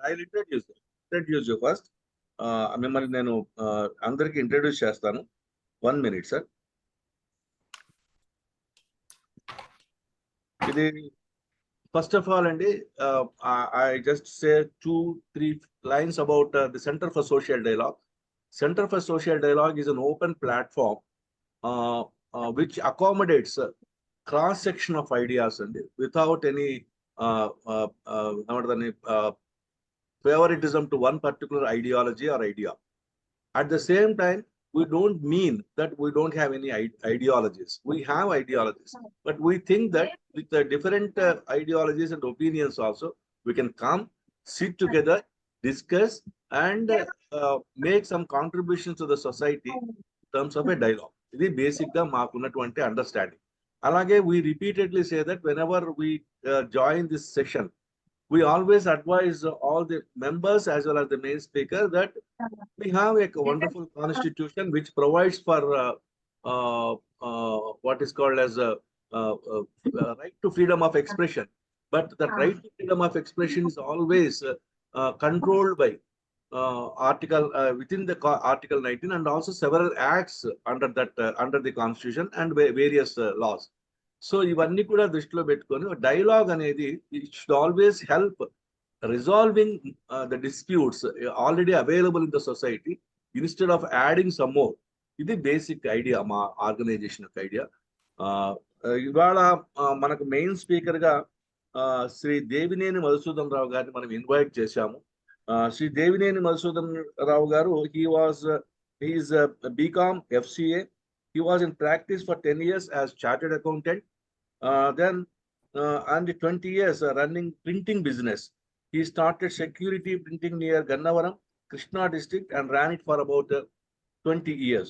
I'll introduce you first. మిమ్మల్ని నేను అందరికి ఇంట్రడ్యూస్ చేస్తాను. 1 minute, sir. ఇది first of all, Andy, I just say 2-3 lines about the Center for Social Dialogue. Center for Social Dialogue is an open platform which accommodates cross-section of ideas, and without any favoritism to one particular ideology or idea. At the same time, we don't mean that we don't have any ideologies. We have ideologies, but we think that with the different ideologies and opinions also, we can come, sit together, discuss, and make some contributions to the society in terms of a dialogue. This is basic understanding. Alage, we repeatedly say that whenever we join this session, we always advise all the members as well as the main speaker that we have a wonderful constitution which provides for what is called as a right to freedom of expression. But that right to freedom of expression is always controlled by article within the Article 19 and also several acts under that under the constitution and various laws. So ఇవన్నీ కూడా దృష్టిలో పెట్టుకొని dialogue అనేది it should always help resolving the disputes already available in the society instead of adding some more. ఇది basic idea మా organisation యొక్క idea. ఇవాళ మనకు మెయిన్ స్పీకర్ గా శ్రీ దేవినేని మధుసూదన్ రావు గారిని మనం ఇన్వైట్ చేశాము. శ్రీ దేవినేని మధుసూదన్ రావు గారు he is a BCom FCA. He was in practice for 10 years as chartered accountant. Then and 20 years running printing business. He started security printing near Gannavaram, Krishna district, and ran it for about 20 years.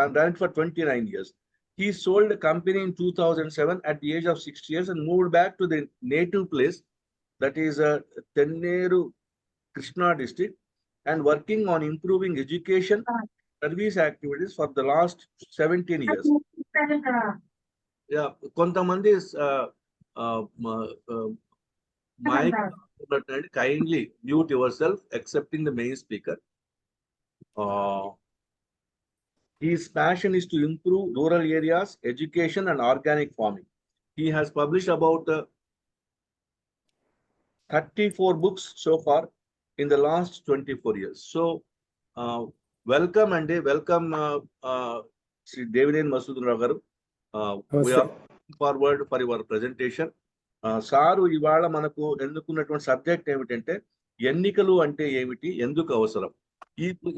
And ran it for 29 years. He sold the company in 2007 at the age of 60 years and moved back to the native place, that is Tenneru, Krishna district, and working on improving education service activities for the last 17 years. Yeah, కొంతమంది mic kindly mute yourself excepting the main speaker. His passion is to improve rural areas, education and organic farming. He has published about 34 books so far in the last 24 years. So welcome and welcome Sri Devineni Madhusudan Rao garu. We are looking forward for your presentation. Sir ఇవాళ మనకు ఎన్నుకున్నటువంటి subject ఏమిటంటే ఎన్నికలు అంటే ఏమిటి, ఎందుకు అవసరం.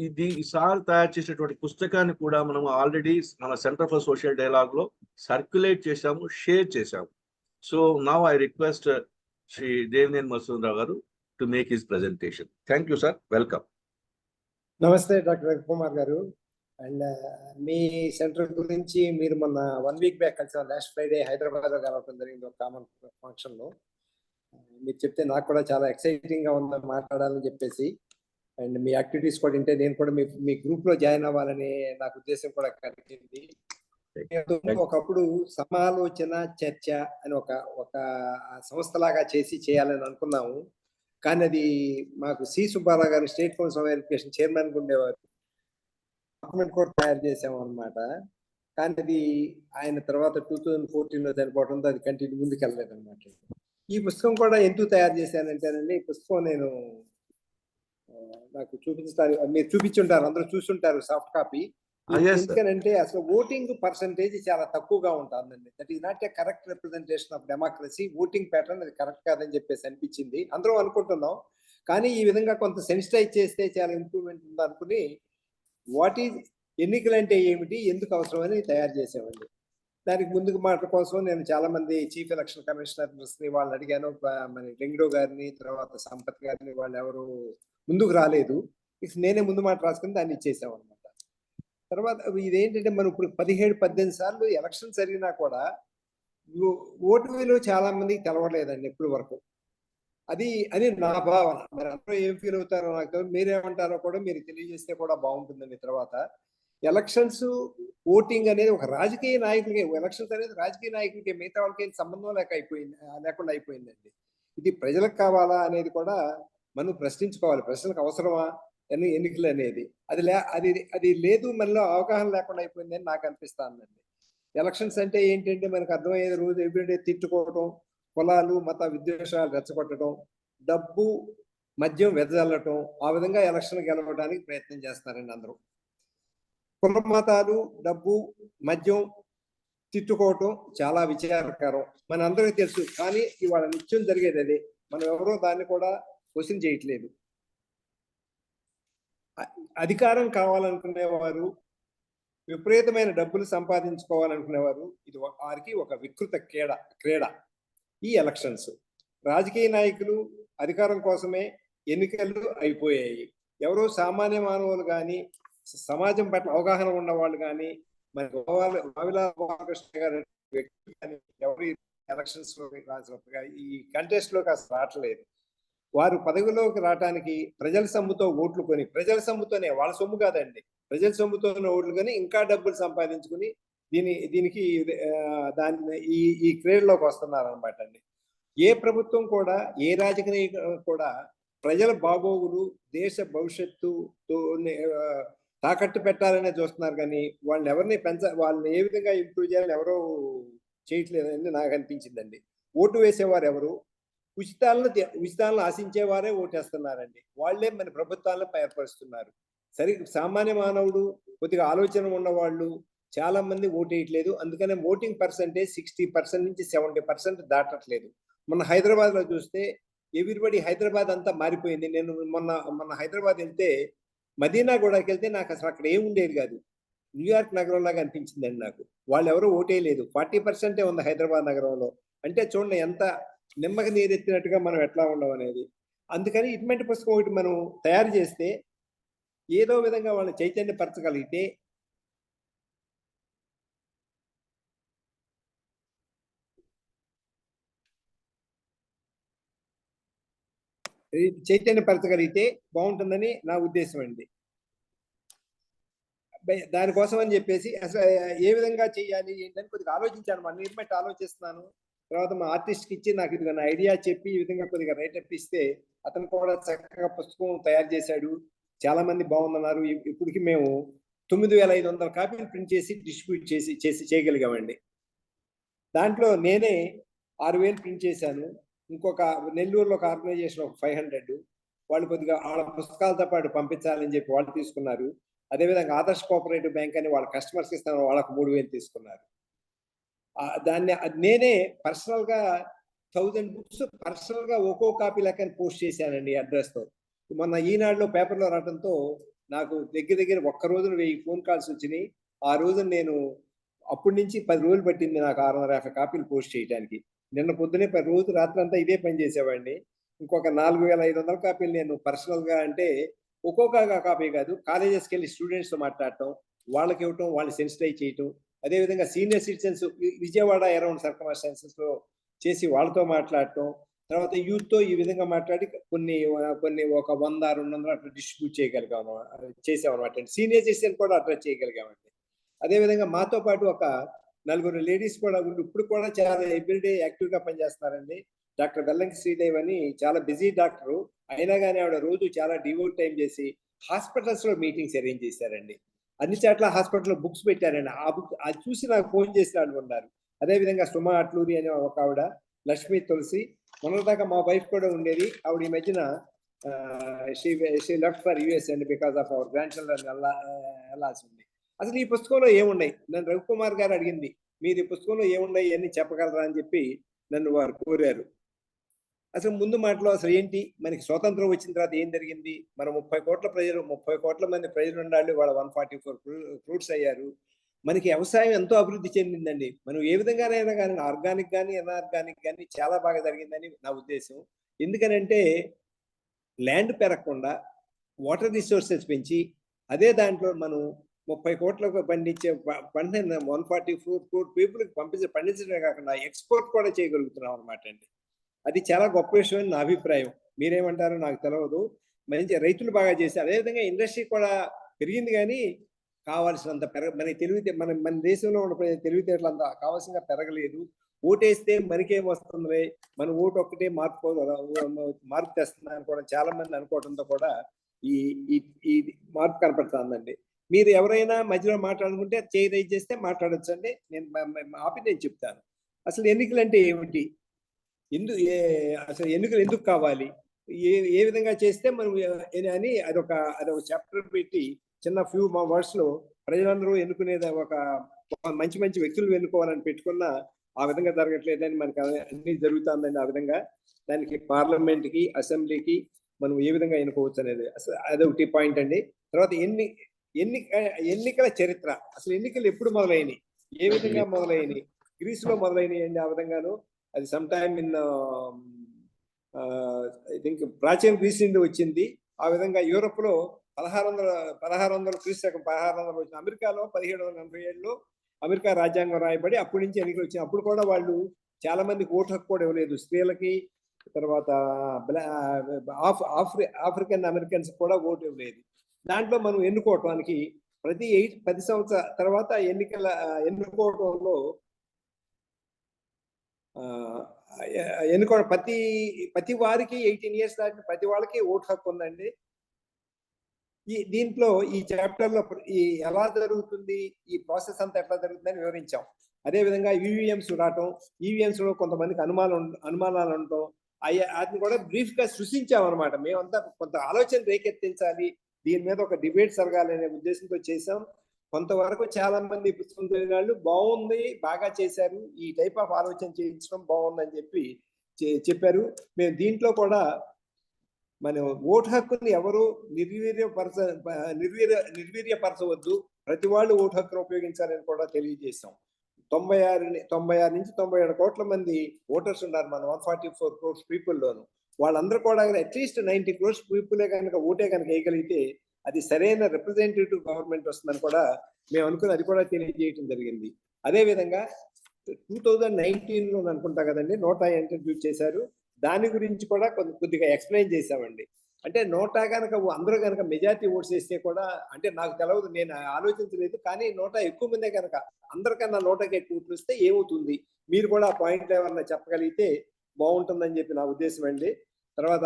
ఇది sir తయారు చేసినటువంటి పుస్తకాన్ని కూడా మనం ఆల్రెడీ మన సెంటర్ ఫర్ సోషల్ డైలాగ్ లో సర్క్యులేట్ చేశాము, షేర్ చేశాము. So now I request Shri Devineni Madhusudan Rao garu to make his presentation. Thank you sir, welcome. నమస్తే డాక్టర్ కుమార్ గారు. అండ్ మీ సెంటర్ గురించి మీరు మొన్న 1 week బ్యాక్ కలిసి లాస్ట్ ఫ్రైడే హైదరాబాద్ లో కలవడం జరిగింది ఒక కామన్ ఫంక్షన్ లో. మీరు చెప్తే నాకు కూడా చాలా ఎక్సైటింగ్ గా ఉందని మాట్లాడాలని చెప్పేసి, అండ్ మీ యాక్టివిటీస్ కూడా ఉంటే నేను కూడా మీ గ్రూప్ లో జాయిన్ అవ్వాలని నాకు ఉద్దేశం కూడా కలిగింది. ఒకప్పుడు సమాలోచన చర్చ అని ఒక సంస్థలాగా చేయాలని అనుకున్నాము. కానీ అది మాకు సి సుబ్బారావు గారు state council of education chairman గా ఉండేవారు, డాక్యుమెంట్ కూడా తయారు చేసాము అనమాట. కానీ అది ఆయన తర్వాత 2014లో చనిపోవడంతో అది కంటిన్యూ ముందుకు వెళ్ళలేదు అనమాట. ఈ పుస్తకం కూడా ఎందుకు తయారు చేశానంటేనండి, ఈ పుస్తకం నేను నాకు చూపించారు, మీరు చూపించుంటారు, అందరూ చూస్తుంటారు సాఫ్ట్ కాపీ. ఎందుకనంటే అసలు ఓటింగ్ పర్సంటేజ్ చాలా తక్కువగా ఉంటుందండి. That is not a correct representation of democracy. Voting pattern అది కరెక్ట్ కాదని చెప్పేసి అనిపించింది, అందరం అనుకుంటున్నాం. కానీ ఈ విధంగా కొంత సెన్సిటైజ్ చేస్తే చాలా ఇంప్రూవ్మెంట్ ఉంది అనుకుని వాట్ ఈజ్ ఎన్నికలు అంటే ఏమిటి, ఎందుకు అవసరం అని తయారు చేసామండి. దానికి ముందుకు మాట కోసం నేను చాలా మంది చీఫ్ ఎలక్షన్ కమిషనర్స్ ని వాళ్ళని అడిగాను, మన వెంగడో గారిని, తర్వాత సంపత్ గారిని, వాళ్ళు ఎవరు ముందుకు రాలేదు. నేనే ముందు మాట రాసుకుని దాన్ని ఇచ్చేసాం అనమాట. తర్వాత ఇదేంటంటే మనం ఇప్పుడు 17-18 సార్లు ఎలక్షన్ జరిగినా కూడా ఓటు విలువ చాలా మందికి తెలవలేదండి ఎప్పటి వరకు. అని నా భావన. మరి అందరూ ఏం ఫీల్ అవుతారో నాకు, మీరేమంటారో కూడా మీరు తెలియజేస్తే కూడా బాగుంటుందండి. తర్వాత ఎలక్షన్స్ ఓటింగ్ అనేది ఒక రాజకీయ నాయకులకి, ఎలక్షన్స్ అనేది రాజకీయ నాయకులకి, మిగతా వాళ్ళకి సంబంధం లేకుండా అయిపోయిందండి. ఇది ప్రజలకు కావాలా అనేది కూడా మనం ప్రశ్నించుకోవాలి. ప్రజలకు అవసరమా ఎన్నికలు అనేది? అది లేదు, మనలో అవగాహన లేకుండా అయిపోయిందని నాకు అనిపిస్తుందండి. ఎలక్షన్స్ అంటే ఏంటంటే మనకు అర్థమయ్యేది రోజు ఎవ్రీడే తిట్టుకోవటం, కులాలు మత విద్వేషాలు రెచ్చగొట్టడం, డబ్బు మద్యం వెదజల్లటం, ఆ విధంగా ఎలక్షన్ గెలవడానికి ప్రయత్నం చేస్తున్నారండి అందరూ. కుల మతాలు, డబ్బు, మద్యం తిట్టుకోవటం చాలా విచారకరం, మన అందరికీ తెలుసు. కానీ ఇవాళ నిత్యం జరిగేది అదే. మనం ఎవరో దాన్ని కూడా క్వశ్చన్ చేయట్లేదు. అధికారం కావాలనుకునేవారు, విపరీతమైన డబ్బులు సంపాదించుకోవాలనుకునేవారు, ఇది వారికి ఒక వికృత క్రీడ ఈ ఎలక్షన్స్. రాజకీయ నాయకులు అధికారం కోసమే ఎన్నికలు అయిపోయాయి. ఎవరో సామాన్య మానవులు కానీ, సమాజం పట్ల అవగాహన ఉన్న వాళ్ళు కానీ, మరి బాలకృష్ణ గారు వ్యక్తి కానీ ఎవరు ఎలక్షన్స్ లో ఈ కంటెస్ట్ లోకి అసలు రావట్లేదు. వారు పదవిలోకి రావడానికి ప్రజల సొమ్ముతో ఓట్లు కొని, ప్రజల సొమ్ముతోనే, వాళ్ళ సొమ్ము కాదండి, ప్రజల సొమ్ముతోనే ఓట్లు కొని ఇంకా డబ్బులు సంపాదించుకుని దీనికి దాన్ని ఈ క్రీడలోకి వస్తున్నారు అనమాట అండి. ఏ ప్రభుత్వం కూడా, ఏ రాజకీయ కూడా ప్రజల బాగోగులు, దేశ భవిష్యత్తుతో తాకట్టు పెట్టాలనే చూస్తున్నారు కానీ వాళ్ళని ఏ విధంగా ఇంప్రూవ్ చేయాలని ఎవరో చేయట్లేదని నాకు అనిపించిందండి. ఓటు వేసేవారు ఎవరు? ఉచితాలను ఆశించేవారే ఓటేస్తున్నారండి. వాళ్లే మన ప్రభుత్వాలను ఏర్పరుస్తున్నారు. సామాన్య మానవుడు, కొద్దిగా ఆలోచన ఉన్నవాళ్ళు చాలా మంది ఓటేయట్లేదు. అందుకనే ఓటింగ్ పర్సెంటేజ్ 60% నుంచి 70% దాటట్లేదు. మొన్న హైదరాబాద్ లో చూస్తే ఎవ్రీబడి, హైదరాబాద్ అంతా మారిపోయింది. నేను మొన్న హైదరాబాద్ వెళ్తే, మదీనా గూడకి వెళ్తే నాకు అసలు అక్కడ ఏం ఉండేది కాదు. న్యూయార్క్ నగరంలాగా అనిపించిందండి నాకు. వాళ్ళు ఎవరో ఓటేయలేదు. 40% ఉంది హైదరాబాద్ నగరంలో. అంటే చూడండి ఎంత నిమ్మకి నీరెత్తినట్టుగా మనం ఎట్లా ఉండవు అనేది. అందుకని ఇటువంటి పుస్తకం ఒకటి మనం తయారు చేస్తే, ఏదో విధంగా వాళ్ళని చైతన్యపరచగలిగితే, బాగుంటుందని నా ఉద్దేశం అండి. దానికోసం అని చెప్పేసి అసలు ఏ విధంగా చేయాలి ఏంటని కొద్దిగా ఆలోచించాను. మన నిర్మట్ ఆలోచిస్తున్నాను. తర్వాత మా ఆర్టిస్ట్కి ఇచ్చి నాకు ఇది నా ఐడియా చెప్పి ఈ విధంగా కొద్దిగా రైటప్ ఇస్తే, అతను కూడా చక్కగా పుస్తకం తయారు చేశాడు. చాలా మంది బాగుందన్నారు. ఇప్పటికి మేము 9500 కాపీలు ప్రింట్ చేసి డిస్ట్రిబ్యూట్ చేయగలిగామండి. దాంట్లో నేనే 6000 ప్రింట్ చేశాను. ఇంకొక నెల్లూరులో ఒక ఆర్గనైజేషన్ ఒక 500, వాళ్ళు కొద్దిగా వాళ్ళ పుస్తకాలతో పాటు పంపించాలని చెప్పి వాళ్ళు తీసుకున్నారు. అదేవిధంగా ఆదర్శ్ కోఆపరేటివ్ బ్యాంక్ అని వాళ్ళ కస్టమర్స్కి ఇస్తాను, వాళ్ళకు 3000 తీసుకున్నారు. దాన్ని నేనే పర్సనల్ గా 1000 బుక్స్ పర్సనల్ గా ఒక్కో కాపీ లెక్కన పోస్ట్ చేశానండి అడ్రస్ తో. మొన్న ఈనాడులో పేపర్లో రావడంతో నాకు దగ్గర ఒక్క రోజున 1000 ఫోన్ కాల్స్ వచ్చినాయి. ఆ రోజున నేను అప్పటి నుంచి 10 రోజులు పట్టింది నాకు 650 కాపీలు పోస్ట్ చేయడానికి. నిన్న పొద్దునే 10 రోజులు రాత్రంతా ఇదే పని చేసేవాడిని. ఇంకొక 4500 కాపీలు నేను పర్సనల్ గా, అంటే ఒక్కొక్క కాపీ కాదు, కాలేజెస్కి వెళ్ళి స్టూడెంట్స్తో మాట్లాడటం, వాళ్ళకి ఇవ్వటం, వాళ్ళు సెన్సిటైజ్ చేయటం. అదేవిధంగా senior citizens Vijayawada around circumstances లో చేసి వాళ్ళతో మాట్లాడటం, తర్వాత యూత్ తో ఈ విధంగా మాట్లాడి కొన్ని ఒక 100-200 అట్లా డిస్ట్రిబ్యూట్ చేసామన్నమాట. సీనియర్ సిటిజన్ కూడా అట్రాక్ట్ చేయగలిగామండి. అదేవిధంగా మాతో పాటు ఒక 4 లేడీస్ కూడా ఇప్పుడు కూడా చాలా ఎవ్రీడే యాక్టివ్ గా పనిచేస్తున్నారండి. డాక్టర్ వెల్లంకి శ్రీదేవి అని చాలా బిజీ డాక్టర్, అయినా కానీ ఆవిడ రోజు చాలా డివోట్ టైం చేసి హాస్పిటల్స్ లో మీటింగ్స్ అరేంజ్ చేశారండి. అన్ని చోట్ల హాస్పిటల్లో బుక్స్ పెట్టారండి. ఆ బుక్ అది చూసి నాకు ఫోన్ చేసి వాళ్ళు ఉన్నారు. అదేవిధంగా సుమా అట్లూరి అనే ఒక ఆవిడ, లక్ష్మీ తులసి, మొన్నదాకా మా వైఫ్ కూడా ఉండేది. ఆవిడ ఈ మధ్యన she left for US and because of our grand children వెళ్ళాల్సి ఉంది. అసలు ఈ పుస్తకంలో ఏమున్నాయి, నన్ను రవికుమార్ గారు అడిగింది, మీరు ఈ పుస్తకంలో ఏమున్నాయి అన్ని చెప్పగలరా అని చెప్పి నన్ను వారు కోరారు. అసలు ముందు మాటలో అసలు ఏంటి, మనకి స్వాతంత్రం వచ్చిన తర్వాత ఏం జరిగింది, మన 30 కోట్ల మంది ప్రజలు ఉండాలి, వాళ్ళ 144 క్రోర్స్ అయ్యారు. మనకి వ్యవసాయం ఎంతో అభివృద్ధి చెందిందండి. మనం ఏ విధంగానైనా కానీ ఆర్గానిక్ కానీ అనార్గానిక్ కానీ చాలా బాగా జరిగిందని నా ఉద్దేశం. ఎందుకనంటే ల్యాండ్ పెరగకుండా వాటర్ రిసోర్సెస్ పెంచి, అదే దాంట్లో మనం 30 కోట్లకు పండించే పంటని 144 crore పీపుల్కి పండించడమే కాకుండా ఎక్స్పోర్ట్ కూడా చేయగలుగుతున్నాం అనమాట అండి. అది చాలా గొప్ప విషయం అని నా అభిప్రాయం. మీరేమంటారో నాకు తెలియదు. మంచి రైతులు బాగా చేశారు. అదేవిధంగా ఇండస్ట్రీ కూడా పెరిగింది, కానీ కావాల్సినంత మన మన దేశంలో ఉన్న తెలివితేటలు అంత కావాల్సిన పెరగలేదు. ఓటేస్తే మనకేం వస్తుంది, మన ఓటు ఒక్కటే మార్పు తెస్తుంది అనుకోవడం చాలా మంది అనుకోవడంతో కూడా ఈ ఈ మార్పు కనపడుతుందండి. మీరు ఎవరైనా మధ్యలో మాట్లాడుకుంటే చేయి రైజ్ చేస్తే మాట్లాడొచ్చండి. నేను చెప్తాను. అసలు ఎన్నికలు అంటే ఏమిటి, అసలు ఎన్నికలు ఎందుకు కావాలి, ఏ విధంగా చేస్తే మనం అని అదొక చాప్టర్ పెట్టి చిన్న ఫ్యూ వర్డ్స్ లో ప్రజలందరూ ఎన్నుకునేది ఒక మంచి మంచి వ్యక్తులు ఎన్నుకోవాలని పెట్టుకున్న ఆ విధంగా జరగట్లేదని మనకి అన్ని జరుగుతుందండి. ఆ విధంగా దానికి పార్లమెంట్ కి అసెంబ్లీకి మనం ఏ విధంగా ఎన్నుకోవచ్చు అనేది అసలు అదొకటి పాయింట్ అండి. తర్వాత ఎన్నికల చరిత్ర, అసలు ఎన్నికలు ఎప్పుడు మొదలైనవి, ఏ విధంగా మొదలైనవి, గ్రీస్ లో మొదలైనవి అండి. ఆ విధంగాను అది some time in I think ప్రాచీన గ్రీస్ నుండి వచ్చింది. ఆ విధంగా యూరోప్ లో 1600 క్రీస్తు 1600 వచ్చింది. అమెరికాలో 1787లో అమెరికా రాజ్యాంగం రాయబడి అప్పటి నుంచి ఎన్నికలు వచ్చినాయి. అప్పుడు కూడా వాళ్ళు చాలా మందికి ఓటు హక్కు కూడా ఇవ్వలేదు స్త్రీలకి, తర్వాత ఆఫ్రికన్ అమెరికన్స్ కూడా ఓటు ఇవ్వలేదు. దాంట్లో మనం ఎన్నుకోవటానికి ప్రతి 10 సంవత్సరాల తర్వాత ఎన్నుకోవటంలో ఎన్నుకోవడం ప్రతి వారికి 18 years దాటిన ప్రతి వాళ్ళకి ఓటు హక్కు ఉందండి. దీంట్లో ఈ చాప్టర్ లో ఎలా జరుగుతుంది, ఈ ప్రాసెస్ అంతా ఎట్లా జరుగుతుందని వివరించాం. అదే విధంగా ఈవీఎంస్ రావటం, ఈవీఎంస్ లో కొంతమందికి అనుమానాలు ఉండటం, వాటిని కూడా బ్రీఫ్ గా సృష్టించాం అనమాట. మేమంతా కొంత ఆలోచన రేకెత్తించాలి, దీని మీద ఒక డిబేట్ జరగాలి అనే ఉద్దేశంతో చేసాం. కొంతవరకు చాలా మంది పుస్తకం చదివిన వాళ్ళు బాగుంది, బాగా చేశారు, ఈ టైప్ ఆఫ్ ఆలోచన చేయించడం బాగుందని చెప్పారు. మేము దీంట్లో కూడా మన ఓటు హక్కుని ఎవరు నిర్వీర్యపరచవద్దు, ప్రతి వాళ్ళు ఓటు హక్కును ఉపయోగించాలని కూడా తెలియజేశాం. 96 నుంచి 97 కోట్ల మంది ఓటర్స్ ఉన్నారు మన 144 crores పీపుల్ లోను. వాళ్ళందరూ కూడా అట్లీస్ట్ 90 crores పీపులే కనుక ఓటే కనుక వేయగలిగితే అది సరైన రిప్రజెంటేటివ్ గవర్నమెంట్ వస్తుందని కూడా మేము అనుకుని అది కూడా తెలియజేయటం జరిగింది. అదేవిధంగా 2019లో అనుకుంటా కదండి నోటా ఇంట్రడ్యూస్ చేశారు. దాని గురించి కూడా కొద్దిగా ఎక్స్ప్లెయిన్ చేశామండి. అంటే నోటా కనుక అందరూ కనుక మెజారిటీ ఓట్స్ వేస్తే కూడా, అంటే నాకు తెలియదు, నేను ఆలోచించలేదు, కానీ నోటా ఎక్కువ మందే కనుక అందరికన్నా నోటాకి ఎక్కువ ఓట్లు వస్తే ఏమవుతుంది, మీరు కూడా ఆ పాయింట్ ఏమన్నా చెప్పగలిగితే బాగుంటుందని చెప్పి నా ఉద్దేశం అండి. తర్వాత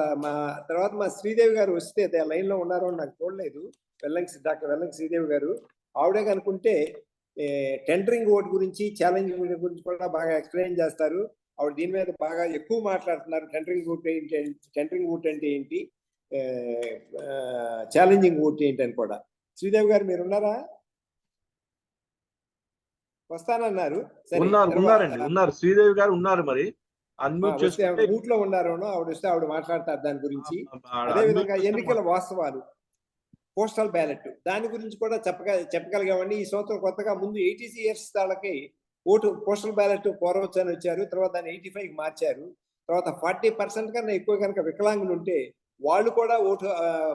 మా శ్రీదేవి గారు వస్తే లైన్ లో ఉన్నారో నాకు చూడలేదు, డాక్టర్ వెల్లంకి శ్రీదేవి గారు, ఆవిడే కనుకుంటే టెండరింగ్ ఓట్ గురించి, ఛాలెంజింగ్ గురించి కూడా బాగా ఎక్స్ప్లెయిన్ చేస్తారు. ఆవిడ దీని మీద బాగా ఎక్కువ మాట్లాడుతున్నారు. టెండరింగ్ ఓట్ అంటే ఏంటి, ఛాలెంజింగ్ ఓట్ ఏంటి అని కూడా. శ్రీదేవి గారు మీరు ఉన్నారా? వస్తానన్నారు. ఉన్నారు శ్రీదేవి గారు ఉన్నారు, మరి ఊట్లో ఉన్నారు, ఆవిడ వస్తే ఆవిడ మాట్లాడతారు దాని గురించి. అదేవిధంగా ఎన్నికల వాస్తవాలు, పోస్టల్ బ్యాలెట్, దాని గురించి కూడా చెప్పగలిగామండి. ఈ సంవత్సరం కొత్తగా ముందు 80 years వాళ్ళకి ఓటు పోస్టల్ బ్యాలెట్ పోరవచ్చు అని వచ్చారు, తర్వాత దాన్ని 85కి మార్చారు. తర్వాత 40% కన్నా ఎక్కువ కనుక వికలాంగులు ఉంటే వాళ్ళు కూడా ఓటు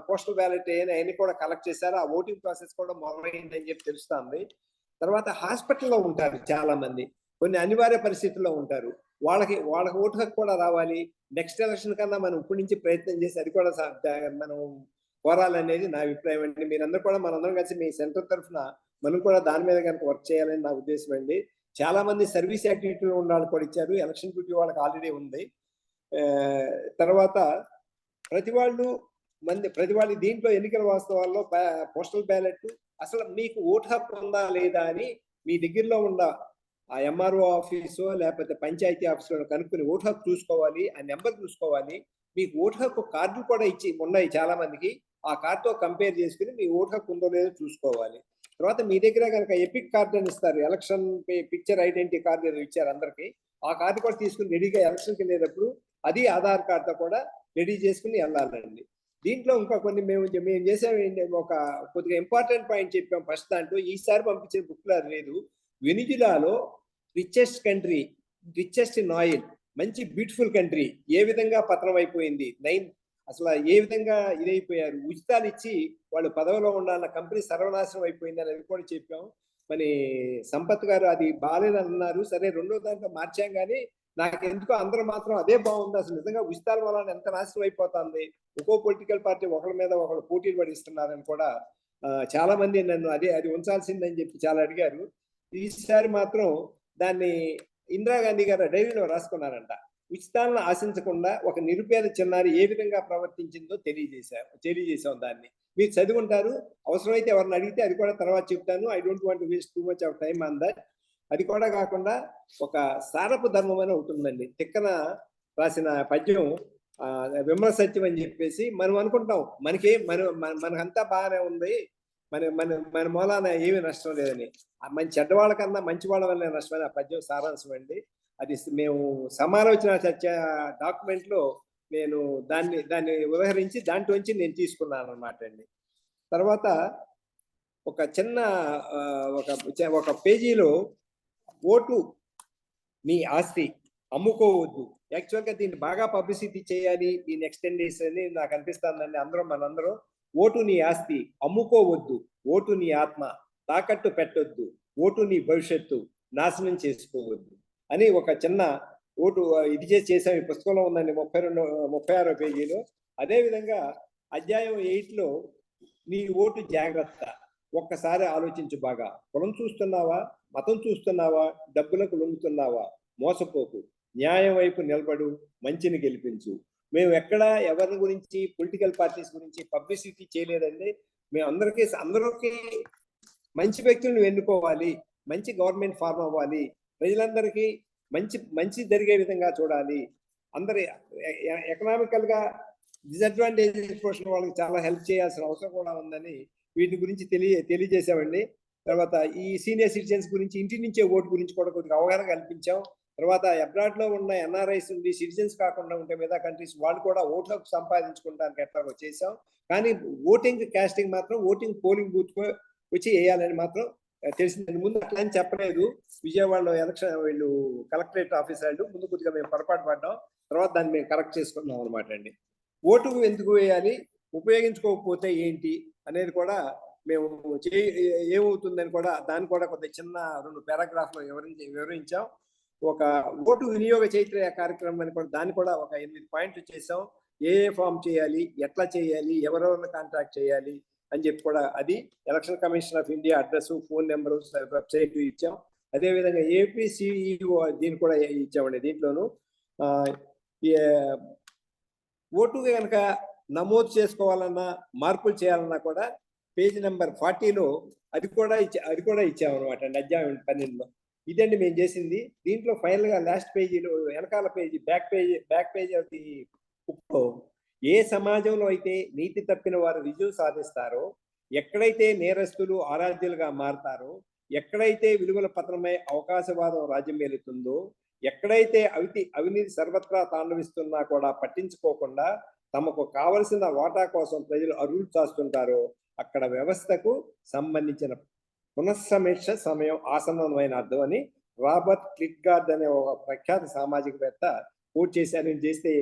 పోస్టల్ బ్యాలెట్ అవన్నీ కూడా కలెక్ట్ చేశారు. ఆ ఓటింగ్ ప్రాసెస్ కూడా మొదలైందని చెప్పి తెలుస్తుంది. తర్వాత హాస్పిటల్లో ఉంటారు చాలా మంది, కొన్ని అనివార్య పరిస్థితుల్లో ఉంటారు, వాళ్ళకి ఓటు హక్కు కూడా రావాలి. నెక్స్ట్ ఎలక్షన్ కన్నా మనం ఇప్పటి నుంచి ప్రయత్నం చేసి అది కూడా మనం కోరాలనేది నా అభిప్రాయం అండి. మీరందరూ కూడా మనందరం కలిసి మీ సెంటర్ తరఫున మనం కూడా దాని మీద కనుక వర్క్ చేయాలని నా ఉద్దేశం అండి. చాలా మంది సర్వీస్ యాక్టివిటీలో ఉన్న వాళ్ళు కూడా ఇచ్చారు, ఎలక్షన్ డ్యూటీ వాళ్ళకి ఆల్రెడీ ఉంది. తర్వాత ప్రతి వాళ్ళు దీంట్లో ఎన్నికల వాస్తవాల్లో పోస్టల్ బ్యాలెట్, అసలు మీకు ఓటు హక్కు ఉందా లేదా అని మీ దగ్గరలో ఉన్న ఆ ఎంఆర్ఓ ఆఫీసో లేకపోతే పంచాయతీ ఆఫీసులో కనుక్కుని ఓటు హక్కు చూసుకోవాలి, ఆ నెంబర్ చూసుకోవాలి. మీకు ఓటు హక్కు కార్డులు కూడా ఉన్నాయి చాలా మందికి, ఆ కార్డుతో కంపేర్ చేసుకుని మీ ఓటు హక్కు ఉందో లేదో చూసుకోవాలి. తర్వాత మీ దగ్గర కనుక ఎపిక్ కార్డు అని ఇస్తారు, ఎలక్షన్ పిక్చర్ ఐడెంటిటీ కార్డు ఏదో ఇచ్చారు అందరికి, ఆ కార్డు కూడా తీసుకుని రెడీగా ఎలక్షన్కి వెళ్ళేటప్పుడు అది ఆధార్ కార్డుతో కూడా రెడీ చేసుకుని వెళ్ళాలండి. దీంట్లో ఇంకా కొన్ని మేము చేసాం ఒక కొద్దిగా ఇంపార్టెంట్ పాయింట్ చెప్పాం. ఫస్ట్ దాంట్లో ఈసారి పంపించిన బుక్లో అది లేదు. వెనిజులాలో రిచెస్ట్ ఇన్ ఆయిల్, మంచి బ్యూటిఫుల్ కంట్రీ, ఏ విధంగా పతనం అయిపోయింది, అసలు ఏ విధంగా ఇదైపోయారు, ఉచితాలు ఇచ్చి వాళ్ళు పదవిలో ఉండాలన్న కంపెనీ సర్వనాశనం అయిపోయింది అనేది కూడా చెప్పాం. మరి సంపత్ గారు అది బాగాలేదన్నారు, సరే రెండో దాంట్లో మార్చాం, కానీ నాకు ఎందుకో అందరూ మాత్రం అదే బాగుంది, అసలు నిజంగా ఉచితాల వల్ల ఎంత నాశనం అయిపోతుంది, ఒక్కో పొలిటికల్ పార్టీ ఒకరి మీద ఒకరు పోటీలు పడిస్తున్నారని కూడా చాలా మంది నన్ను అది ఉంచాల్సిందని చెప్పి చాలా అడిగారు. ఈసారి మాత్రం దాన్ని ఇందిరాగాంధీ గారు డైరీలో రాసుకున్నారంట. ఉచితాలను ఆశించకుండా ఒక నిరుపేద చిన్నారి ఏ విధంగా ప్రవర్తించిందో తెలియజేశాం దాన్ని. మీరు చదివి ఉంటారు. అవసరమైతే ఎవరిని అడిగితే అది కూడా తర్వాత చెప్తాను. I don't want to waste too much of time on that. అది కూడా కాకుండా ఒక సారపు ధర్మం అని ఉంటుందండి. తిక్కన రాసిన పద్యం విమల సత్యం అని చెప్పేసి మనం అనుకుంటాం మనకంతా బాగానే ఉంది, మన మన మన మూలాన ఏమీ నష్టం లేదని. మంచి చెడ్డవాళ్ళ కన్నా మంచి వాళ్ళ వల్ల నష్టమని ఆ పద్యం సారాంశం అండి. అది మేము సమాలోచన చర్చ డాక్యుమెంట్ లో నేను దాన్ని ఉదహరించి దాంట్లోంచి నేను తీసుకున్నాను అన్నమాట అండి. తర్వాత ఒక చిన్న ఒక పేజీలో ఓటు నీ ఆస్తి అమ్ముకోవద్దు. యాక్చువల్గా దీన్ని బాగా పబ్లిసిటీ చేయాలి, దీన్ని ఎక్స్టెండ్ చేసేది నాకు అనిపిస్తుందండి. మనందరం ఓటు నీ ఆస్తి అమ్ముకోవద్దు, ఓటు నీ ఆత్మ తాకట్టు పెట్టొద్దు, ఓటు నీ భవిష్యత్తు నాశనం చేసుకోవద్దు అని ఒక చిన్న ఓటు ఇది చేసాం. ఈ పుస్తకంలో ఉందండి 36వ పేజీలో. అదేవిధంగా అధ్యాయం 8లో నీ ఓటు జాగ్రత్త, ఒక్కసారి ఆలోచించు బాగా. కులం చూస్తున్నావా, మతం చూస్తున్నావా, డబ్బులకు లొంగుతున్నావా, మోసపోకు, న్యాయం వైపు నిలబడు, మంచిని గెలిపించు. మేము ఎక్కడ ఎవరి గురించి పొలిటికల్ పార్టీస్ గురించి పబ్లిసిటీ చేయలేదండి. మేము అందరికీ మంచి వ్యక్తులను ఎన్నుకోవాలి, మంచి గవర్నమెంట్ ఫార్మ్ అవ్వాలి, ప్రజలందరికీ మంచి జరిగే విధంగా చూడాలి, అందరి ఎకనామికల్ గా డిసడ్వాంటేజ్ పోర్షన్ వాళ్ళకి చాలా హెల్ప్ చేయాల్సిన అవసరం కూడా ఉందని వీటి గురించి తెలియజేసామండి. తర్వాత ఈ సీనియర్ సిటిజన్స్ గురించి, ఇంటి నుంచే ఓటు గురించి కూడా కొద్దిగా అవగాహన కల్పించాం. తర్వాత అబ్రాడ్ లో ఉన్న ఎన్ఆర్ఐస్ ఉండి సిటిజన్స్ కాకుండా ఉంటే మిగతా కంట్రీస్ వాళ్ళు కూడా ఓట్లు సంపాదించుకోవడానికి ఎట్లాగో చేసాం. కానీ ఓటింగ్ కాస్టింగ్ మాత్రం ఓటింగ్ పోలింగ్ బూత్ వచ్చి వేయాలని మాత్రం తెలిసిందని. ముందు అట్లా అని చెప్పలేదు. విజయవాడలో ఎలక్షన్ వీళ్ళు కలెక్టరేట్ ఆఫీసర్లు ముందు కొద్దిగా మేము పొరపాటు పడ్డాం. తర్వాత దాన్ని మేము కరెక్ట్ చేసుకున్నాం అనమాట అండి. ఓటు ఎందుకు వేయాలి, ఉపయోగించుకోకపోతే ఏంటి అనేది కూడా మేము ఏమవుతుందని కూడా దాన్ని కూడా కొంత చిన్న 2 పారాగ్రాఫ్లో వివరించాం. ఒక ఓటు వినియోగ చైత్ర కార్యక్రమం అని కూడా దాన్ని కూడా ఒక 8 పాయింట్లు చేసాం. ఏ ఫామ్ చేయాలి, ఎట్లా చేయాలి, ఎవరెవరిని కాంటాక్ట్ చేయాలి అని చెప్పి కూడా అది election commission of India address, phone number, website ఇచ్చాం. అదేవిధంగా ఏపీసీఈఓ దీన్ని కూడా ఇచ్చామండి. దీంట్లోనూ ఓటు కనుక నమోదు చేసుకోవాలన్నా మార్పులు చేయాలన్నా కూడా పేజ్ నెంబర్ 40లో అది కూడా ఇచ్చామన్నమాట అండి. అధ్యాయం 12లో ఇదండి మేము చేసింది. దీంట్లో ఫైనల్ గా లాస్ట్ పేజీలో వెనకాల page back page of the బుక్లో ఏ సమాజంలో అయితే నీతి తప్పిన వారు విజయం సాధిస్తారో, ఎక్కడైతే నేరస్తులు ఆరాధ్యులుగా మారతారో, ఎక్కడైతే విలువల పతనమై అవకాశవాదం రాజ్యం మేలుతుందో, ఎక్కడైతే అవినీతి సర్వత్రా తాండవిస్తున్నా కూడా పట్టించుకోకుండా తమకు కావలసిన వాటా కోసం ప్రజలు అరువులు చాస్తుంటారో, అక్కడ వ్యవస్థకు సంబంధించిన పునఃసమీక్ష సమయం ఆసన్నమైన అర్థం అని రాబర్ట్ క్లిట్గార్డ్ అనే ఒక ప్రఖ్యాత సామాజికవేత్త కోట్ చేశారని చేస్తే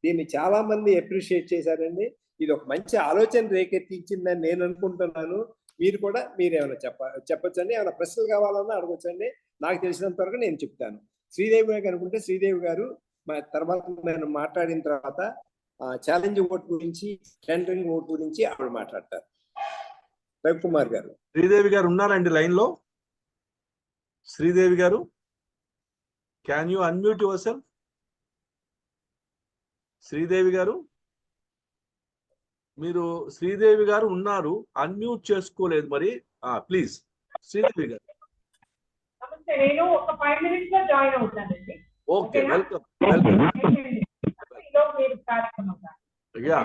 దీన్ని చాలా మంది అప్రిషియేట్ చేశారండి. ఇది ఒక మంచి ఆలోచన రేకెత్తించిందని నేను అనుకుంటున్నాను. మీరేమైనా చెప్పొచ్చండి, ఏమైనా ప్రశ్నలు కావాలన్నా అడగొచ్చండి. నాకు తెలిసినంత వరకు నేను చెప్తాను. శ్రీదేవి గారు అనుకుంటే శ్రీదేవి గారు తర్వాత నేను మాట్లాడిన తర్వాత ఛాలెంజ్ ఓట్ గురించి, టెండరింగ్ ఓట్ గురించి ఆవిడ మాట్లాడతారు. రవికుమార్ గారు. శ్రీదేవి గారు ఉన్నారండి లైన్ లో? శ్రీదేవి గారు, can you unmute your self? Sridevi గారు, మీరు శ్రీదేవి గారు ఉన్నారు, అన్మ్యూట్ చేసుకోలేదు మరి. ప్లీజ్ శ్రీదేవి గారు. నేను ఒక 5 minutes లో జాయిన్ అవుతానండి. Okay, welcome. యా,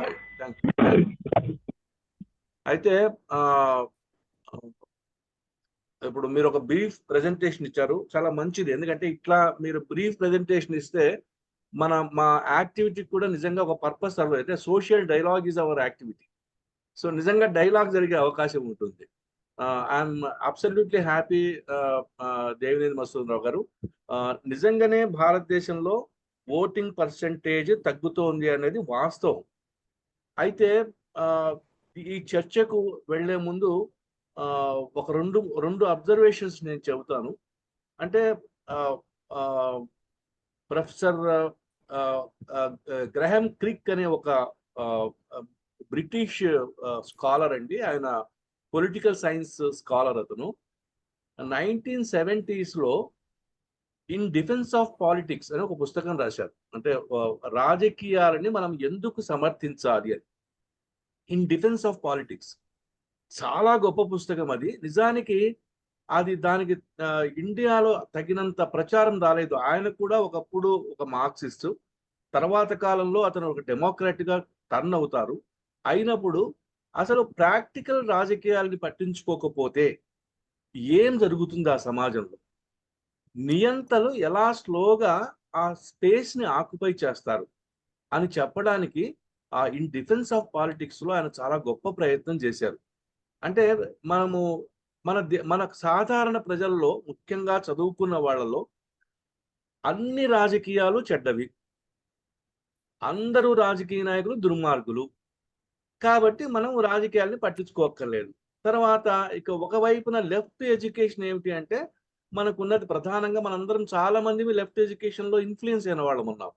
అయితే ఇప్పుడు మీరు ఒక బ్రీఫ్ ప్రెజెంటేషన్ ఇచ్చారు, చాలా మంచిది. ఎందుకంటే ఇట్లా మీరు బ్రీఫ్ ప్రెజెంటేషన్ ఇస్తే మా యాక్టివిటీ కూడా నిజంగా ఒక పర్పస్ సర్వ్ అయితే social dialogue is our activity. So నిజంగా డైలాగ్ జరిగే అవకాశం ఉంటుంది. I'm absolutely happy Devineni Madhusudan Rao garu. నిజంగానే భారతదేశంలో ఓటింగ్ పర్సెంటేజ్ తగ్గుతోంది అనేది వాస్తవం. అయితే ఈ చర్చకు వెళ్లే ముందు ఒక రెండు అబ్జర్వేషన్స్ నేను చెబుతాను. అంటే ప్రొఫెసర్ గ్రహాం క్రిక్ అనే ఒక బ్రిటిష్ స్కాలర్ అండి. ఆయన పొలిటికల్ సైన్స్ స్కాలర్ అతను. 1970s లో ఇన్ డిఫెన్స్ ఆఫ్ పాలిటిక్స్ అని ఒక పుస్తకం రాశారు. అంటే రాజకీయాలని మనం ఎందుకు సమర్థించాలి అని. ఇన్ డిఫెన్స్ ఆఫ్ పాలిటిక్స్ చాలా గొప్ప పుస్తకం అది. నిజానికి అది దానికి ఇండియాలో తగినంత ప్రచారం రాలేదు. ఆయన కూడా ఒకప్పుడు ఒక మార్క్సిస్ట్, తర్వాత కాలంలో అతను ఒక డెమోక్రాట్ గా టర్న్ అవుతారు. అయినప్పుడు అసలు ప్రాక్టికల్ రాజకీయాలని పట్టించుకోకపోతే ఏం జరుగుతుంది ఆ సమాజంలో, నియంతలు ఎలా స్లోగా ఆ స్పేస్ ని ఆక్యుపై చేస్తారు అని చెప్పడానికి ఆ ఇన్ డిఫెన్స్ ఆఫ్ పాలిటిక్స్ లో ఆయన చాలా గొప్ప ప్రయత్నం చేశారు. అంటే మన సాధారణ ప్రజల్లో, ముఖ్యంగా చదువుకున్న వాళ్ళలో అన్ని రాజకీయాలు చెడ్డవి, అందరూ రాజకీయ నాయకులు దుర్మార్గులు, కాబట్టి మనం రాజకీయాల్ని పట్టించుకోక్కర్లేదు. తర్వాత ఇక ఒకవైపున లెఫ్ట్ ఎడ్యుకేషన్ ఏమిటి అంటే, మనకున్నది ప్రధానంగా మనందరం చాలా మంది లెఫ్ట్ ఎడ్యుకేషన్ లో ఇన్ఫ్లుయెన్స్ అయిన వాళ్ళం ఉన్నాం.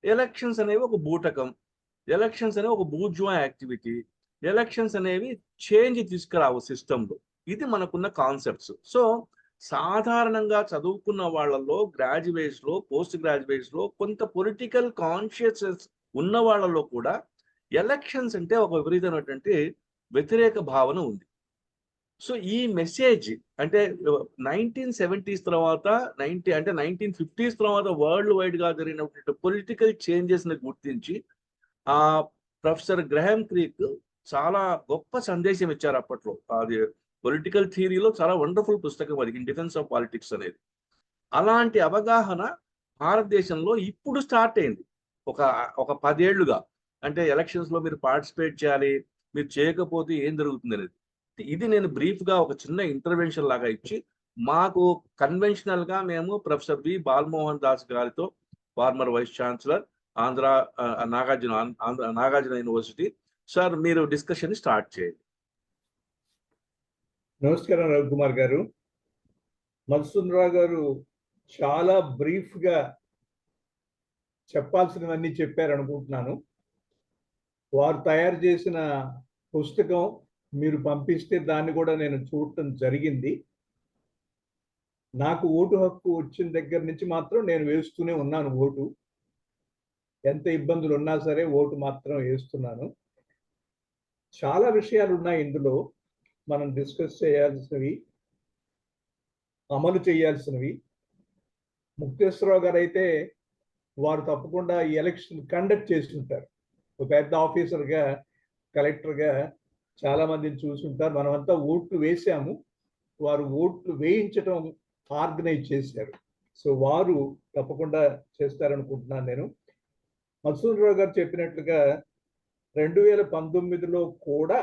ఎలక్షన్స్ అనేవి ఒక బూటకం, ఎలక్షన్స్ అనేవి ఒక బూర్జువా యాక్టివిటీ, ఎలక్షన్స్ అనేవి చేంజ్ తీసుకురావు సిస్టంలో. ఇది మనకున్న కాన్సెప్ట్స్. సో సాధారణంగా చదువుకున్న వాళ్ళలో, గ్రాడ్యుయేట్స్ లో, పోస్ట్ గ్రాడ్యుయేట్స్ లో, కొంత పొలిటికల్ కాన్షియస్నెస్ ఉన్న వాళ్ళలో కూడా ఎలక్షన్స్ అంటే ఒక విపరీతమైనటువంటి వ్యతిరేక భావన ఉంది. సో ఈ మెసేజ్ అంటే 1970s తర్వాత 1950s తర్వాత వరల్డ్ వైడ్ గా జరిగినటువంటి పొలిటికల్ చేంజెస్ ని గుర్తించి ఆ ప్రొఫెసర్ గ్రహాం క్రీక్ చాలా గొప్ప సందేశం ఇచ్చారు అప్పట్లో. అది పొలిటికల్ థియరీలో చాలా వండర్ఫుల్ పుస్తకం అది, ఇన్ డిఫెన్స్ ఆఫ్ పాలిటిక్స్ అనేది. అలాంటి అవగాహన భారతదేశంలో ఇప్పుడు స్టార్ట్ అయింది. ఒక 10 ఏళ్లుగా. అంటే ఎలక్షన్స్ లో మీరు పార్టిసిపేట్ చేయాలి, మీరు చేయకపోతే ఏం జరుగుతుంది అనేది. ఇది నేను బ్రీఫ్ గా ఒక చిన్న ఇంటర్వెన్షన్ లాగా ఇచ్చి, మాకు కన్వెన్షనల్ గా మేము ప్రొఫెసర్ వి బాలమోహన్ దాస్ గారితో, former vice chancellor Nagarjuna university, sir మీరు డిస్కషన్ స్టార్ట్ చేయండి. నమస్కారం రవికుమార్ గారు. మధుసూదనరావు గారు చాలా బ్రీఫ్ గా చెప్పాల్సినవన్నీ చెప్పారు అనుకుంటున్నాను. వారు తయారు చేసిన పుస్తకం మీరు పంపిస్తే దాన్ని కూడా నేను చూడటం జరిగింది. నాకు ఓటు హక్కు వచ్చిన దగ్గర నుంచి మాత్రం నేను వేస్తూనే ఉన్నాను ఓటు. ఎంత ఇబ్బందులు ఉన్నా సరే ఓటు మాత్రం వేస్తున్నాను. చాలా విషయాలు ఉన్నాయి ఇందులో మనం డిస్కస్ చేయాల్సినవి, అమలు చేయాల్సినవి. ముక్తేశ్వరరావు గారు అయితే వారు తప్పకుండా ఈ ఎలక్షన్ కండక్ట్ చేస్తుంటారు. ఒక పెద్ద ఆఫీసర్గా, కలెక్టర్గా చాలా మందిని చూసుంటారు. మనమంతా ఓట్లు వేసాము, వారు ఓట్లు వేయించడం ఆర్గనైజ్ చేశారు. సో వారు తప్పకుండా చేస్తారనుకుంటున్నాను నేను. మధుసూదనరావు గారు చెప్పినట్లుగా 2019లో కూడా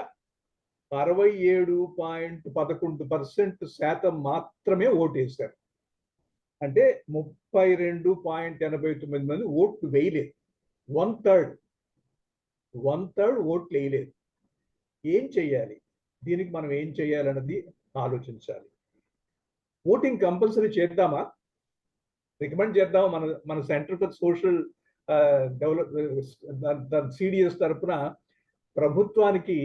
67.11% మాత్రమే ఓటేశారు. అంటే 32.89 మంది ఓట్లు వేయలేదు. 1/3 ఓట్లు వేయలేదు. ఏం చెయ్యాలి? దీనికి మనం ఏం చేయాలన్నది ఆలోచించాలి. ఓటింగ్ కంపల్సరీ చేద్దామా? రికమెండ్ చేద్దామా? మన సెంటర్ ఫర్ సోషల్ సిడిఎస్ తరఫున ప్రభుత్వానికి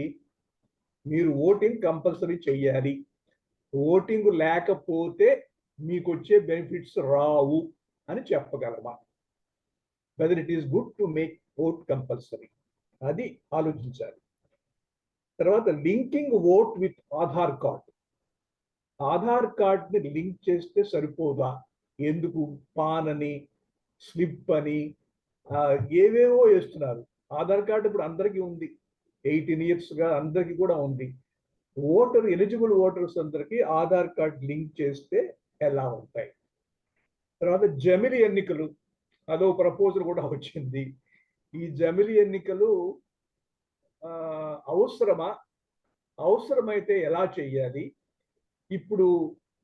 మీరు ఓటింగ్ కంపల్సరీ చెయ్యాలి, ఓటింగ్ లేకపోతే మీకు వచ్చే బెనిఫిట్స్ రావు అని చెప్పగలమా? Whether it is good to make vote compulsory, అది ఆలోచించాలి. తర్వాత linking vote with Aadhaar card. Aadhaar కార్డ్ని లింక్ చేస్తే సరిపోదా? ఎందుకు పాన్ అని, స్లిప్ అని ఏవేవో వేస్తున్నారు. ఆధార్ కార్డు ఇప్పుడు అందరికీ ఉంది, 18 yearsగా అందరికీ కూడా ఉంది. ఎలిజిబుల్ ఓటర్స్ అందరికీ ఆధార్ కార్డ్ లింక్ చేస్తే ఎలా ఉంటాయి? తర్వాత జమిలి ఎన్నికలు, అదో ప్రపోజల్ కూడా వచ్చింది. ఈ జమిలి ఎన్నికలు అవసరమా? అవసరమైతే ఎలా చెయ్యాలి? ఇప్పుడు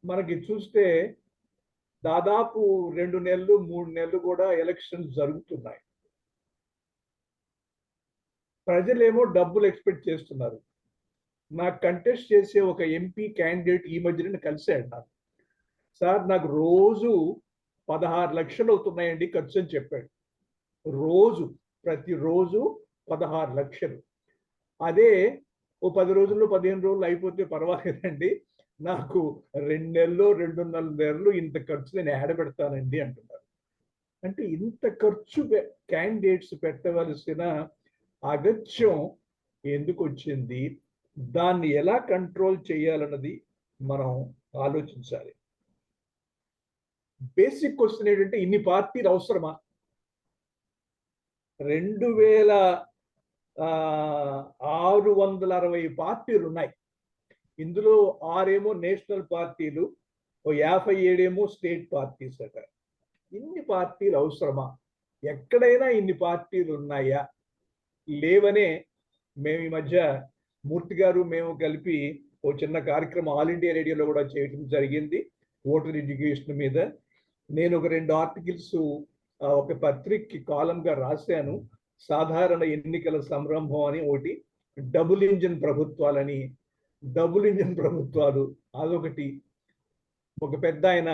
మనకి చూస్తే దాదాపు 2 నెలలు 3 నెలలు కూడా ఎలక్షన్స్ జరుగుతున్నాయి. ప్రజలేమో డబ్బులు ఎక్స్పెక్ట్ చేస్తున్నారు. నాకు కంటెస్ట్ చేసే ఒక ఎంపీ క్యాండిడేట్ ఈ మధ్యన కలిసాడు నాకు. సార్ నాకు రోజు 16 లక్షలు అవుతున్నాయండి ఖర్చు అని చెప్పాడు. ప్రతిరోజు 16 లక్షలు. అదే ఓ 10 రోజుల్లో 15 రోజులు అయిపోతే పర్వాలేదండి, నాకు 2 నెలలు 2.5 నెలలు ఇంత ఖర్చు నేను ఏడ పెడతానండి అంటున్నారు. అంటే ఇంత ఖర్చు క్యాండిడేట్స్ పెట్టవలసిన అగత్యం ఎందుకు వచ్చింది, దాన్ని ఎలా కంట్రోల్ చేయాలన్నది మనం ఆలోచించాలి. బేసిక్ క్వశ్చన్ ఏంటంటే, ఇన్ని పార్టీలు అవసరమా? 2660 పార్టీలు ఉన్నాయి. ఇందులో 6 నేషనల్ పార్టీలు, ఓ 57 స్టేట్ పార్టీస్ అట. ఇన్ని పార్టీలు అవసరమా? ఎక్కడైనా ఇన్ని పార్టీలు ఉన్నాయా? లేవనే మేము ఈ మధ్య మూర్తి గారు మేము కలిపి ఓ చిన్న కార్యక్రమం ఆల్ ఇండియా రేడియోలో కూడా చేయడం జరిగింది ఓటర్ ఎడ్యుకేషన్ మీద. నేను ఒక 2 ఆర్టికల్స్ ఒక పత్రికకి కాలంగా రాశాను. సాధారణ ఎన్నికల సంరంభం అని ఒకటి, డబుల్ ఇంజిన్ ప్రభుత్వాలని. డబుల్ ఇంజిన్ ప్రభుత్వాలు అదొకటి. ఒక పెద్ద ఆయన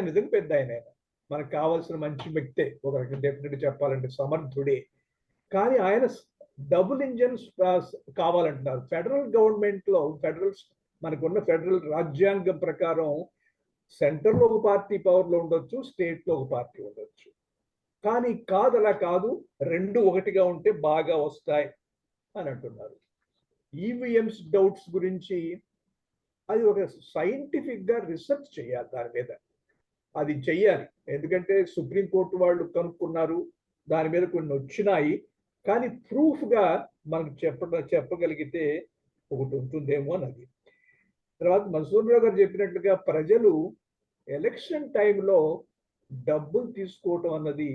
నిజంగా పెద్ద ఆయన, మనకు కావాల్సిన మంచి వ్యక్తే, ఒక డెఫినెట్ చెప్పాలంటే సమర్థుడే. కానీ ఆయన డబుల్ ఇంజన్స్ కావాలంటున్నారు. ఫెడరల్ గవర్నమెంట్ లో మనకున్న ఫెడరల్ రాజ్యాంగం ప్రకారం సెంటర్లో ఒక పార్టీ పవర్లో ఉండొచ్చు, స్టేట్ లో ఒక పార్టీ ఉండొచ్చు. కానీ కాదు, అలా కాదు, 2 ఒకటిగా ఉంటే బాగా వస్తాయి అని అంటున్నారు. ఈవీఎంస్ డౌట్స్ గురించి అది ఒక సైంటిఫిక్ గా రీసెర్చ్ చేయాలి, దాని మీద అది చెయ్యాలి. ఎందుకంటే సుప్రీంకోర్టు వాళ్ళు కనుక్కున్నారు, దాని మీద కొన్ని వచ్చినాయి. కానీ ప్రూఫ్ గా మనకు చెప్పగలిగితే ఒకటి ఉంటుందేమో అన్నది. తర్వాత మధుసూదన్ గారు చెప్పినట్లుగా ప్రజలు ఎలక్షన్ టైంలో డబ్బులు తీసుకోవటం అన్నది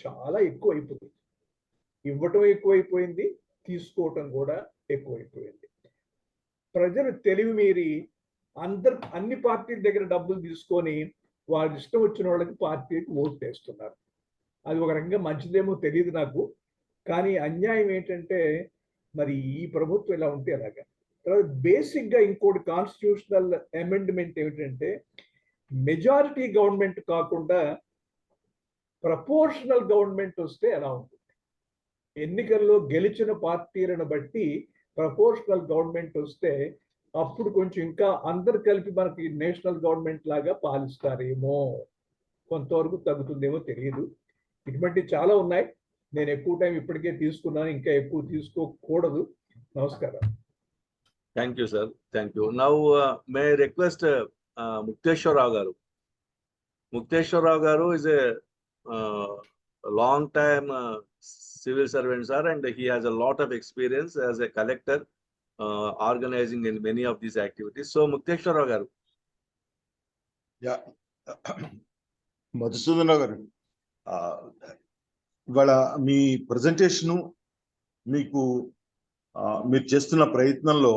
చాలా ఎక్కువైపోయింది. ఇవ్వటం ఎక్కువైపోయింది, తీసుకోవటం కూడా ఎక్కువైపోయింది. ప్రజలు తెలివి మీరి అన్ని పార్టీల దగ్గర డబ్బులు తీసుకొని వాళ్ళ ఇష్టం వచ్చిన వాళ్ళకి పార్టీకి ఓటు వేస్తున్నారు. అది ఒక రకంగా మంచిదేమో తెలియదు నాకు. కానీ అన్యాయం ఏంటంటే, మరి ఈ ప్రభుత్వం ఇలా ఉంటే అలాగా. తర్వాత బేసిక్ గా ఇంకోటి కాన్స్టిట్యూషనల్ అమెండ్మెంట్ ఏమిటంటే, మెజారిటీ గవర్నమెంట్ కాకుండా ప్రపోర్షనల్ గవర్నమెంట్ వస్తే ఎలా ఉంటుంది. ఎన్నికల్లో గెలిచిన పార్టీలను బట్టి ప్రపోర్షనల్ గవర్నమెంట్ వస్తే అప్పుడు కొంచెం ఇంకా అందరు కలిపి మనకి నేషనల్ గవర్నమెంట్ లాగా పాలిస్తారేమో, కొంతవరకు తగ్గుతుందేమో తెలియదు. ఇటువంటి చాలా ఉన్నాయి. నేను ఎక్కువ టైం ఇప్పటికే తీసుకున్నాను, ఇంకా ఎక్కువ తీసుకోకూడదు. నమస్కారం. Thank you sir, thank you. Now may request Mukteswararao గారు. ముక్తేశ్వరరావు గారు is a long time civil servant, sir, and he has a lot of experience as a collector organizing in many of these activities. So Mukteshwarrao garu. Yeah. Madhusudan గారు, ఇవాళ మీ presentation, మీకు మీరు చేస్తున్న ప్రయత్నంలో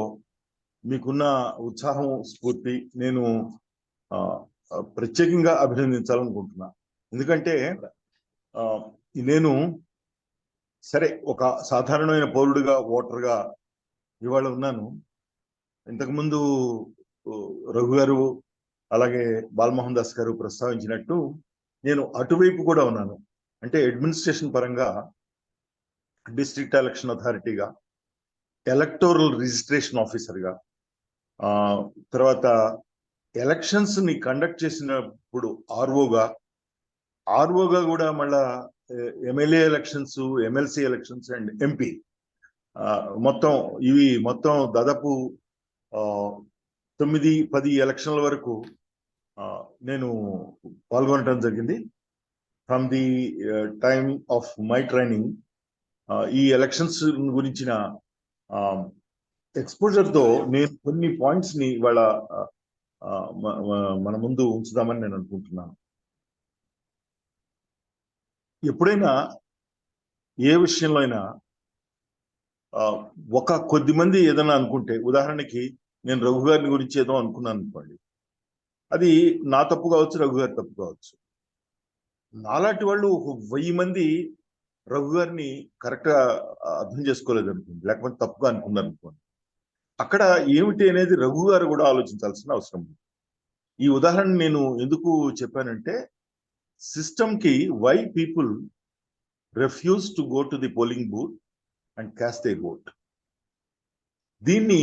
మీకున్న ఉత్సాహం, స్ఫూర్తి నేను ప్రత్యేకంగా అభినందించాలనుకుంటున్నా. ఎందుకంటే నేను సరే ఒక సాధారణమైన పౌరుడిగా, ఓటర్గా ఇవాళ ఉన్నాను. ఇంతకుముందు రఘు గారు అలాగే బాలమోహన్ దాస్ గారు ప్రస్తావించినట్టు నేను అటువైపు కూడా ఉన్నాను. అంటే అడ్మినిస్ట్రేషన్ పరంగా డిస్ట్రిక్ట్ ఎలక్షన్ అథారిటీగా, ఎలక్టోరల్ రిజిస్ట్రేషన్ ఆఫీసర్గా, తర్వాత ఎలక్షన్స్ ని కండక్ట్ చేసినప్పుడు ఆర్ఓగా కూడా, మళ్ళా MLA elections, MLC elections and MP మొత్తం దాదాపు 9-10 ఎలక్షన్ల వరకు నేను పాల్గొనడం జరిగింది. From the time of my training ఈ ఎలక్షన్స్ గురించిన ఎక్స్పోజర్తో నేను కొన్ని పాయింట్స్ ని ఇవాళ మన ముందు ఉంచుదామని నేను అనుకుంటున్నాను. ఎప్పుడైనా ఏ విషయంలో అయినా ఒక కొద్ది మంది ఏదైనా అనుకుంటే, ఉదాహరణకి నేను రఘు గారిని గురించి ఏదో అనుకున్నాను అనుకోండి, అది నా తప్పు కావచ్చు, రఘు గారి తప్పు కావచ్చు. నాలాంటి వాళ్ళు 1000 మంది రఘు గారిని కరెక్ట్ గా అర్థం చేసుకోలేదు అనుకోండి, లేకపోతే తప్పుగా అనుకున్నారు అనుకోండి, అక్కడ ఏమిటి అనేది రఘు గారు కూడా ఆలోచించాల్సిన అవసరం ఉంది. ఈ ఉదాహరణ నేను ఎందుకు చెప్పానంటే, సిస్టమ్ కి why people refuse to go to the polling booth and cast their vote. దీన్ని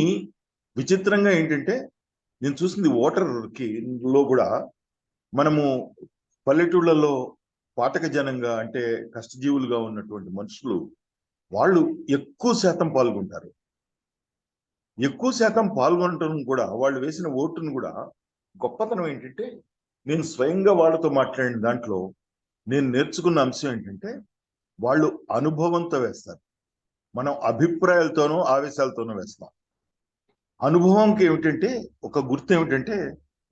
విచిత్రంగా ఏంటంటే నేను చూసింది ఓటర్కి లో కూడా మనము పల్లెటూళ్ళలో పాఠక జనంగా అంటే కష్టజీవులుగా ఉన్నటువంటి మనుషులు వాళ్ళు ఎక్కువ శాతం పాల్గొంటారు. ఎక్కువ శాతం పాల్గొనటం కూడా వాళ్ళు వేసిన ఓటును కూడా గొప్పతనం ఏంటంటే నేను స్వయంగా వాళ్ళతో మాట్లాడిన దాంట్లో నేను నేర్చుకున్న అంశం ఏంటంటే వాళ్ళు అనుభవంతో వేస్తారు. మనం అభిప్రాయాలతోనూ ఆవేశాలతోనూ వేస్తాం. అనుభవంకి ఏమిటంటే ఒక గుర్తు ఏమిటంటే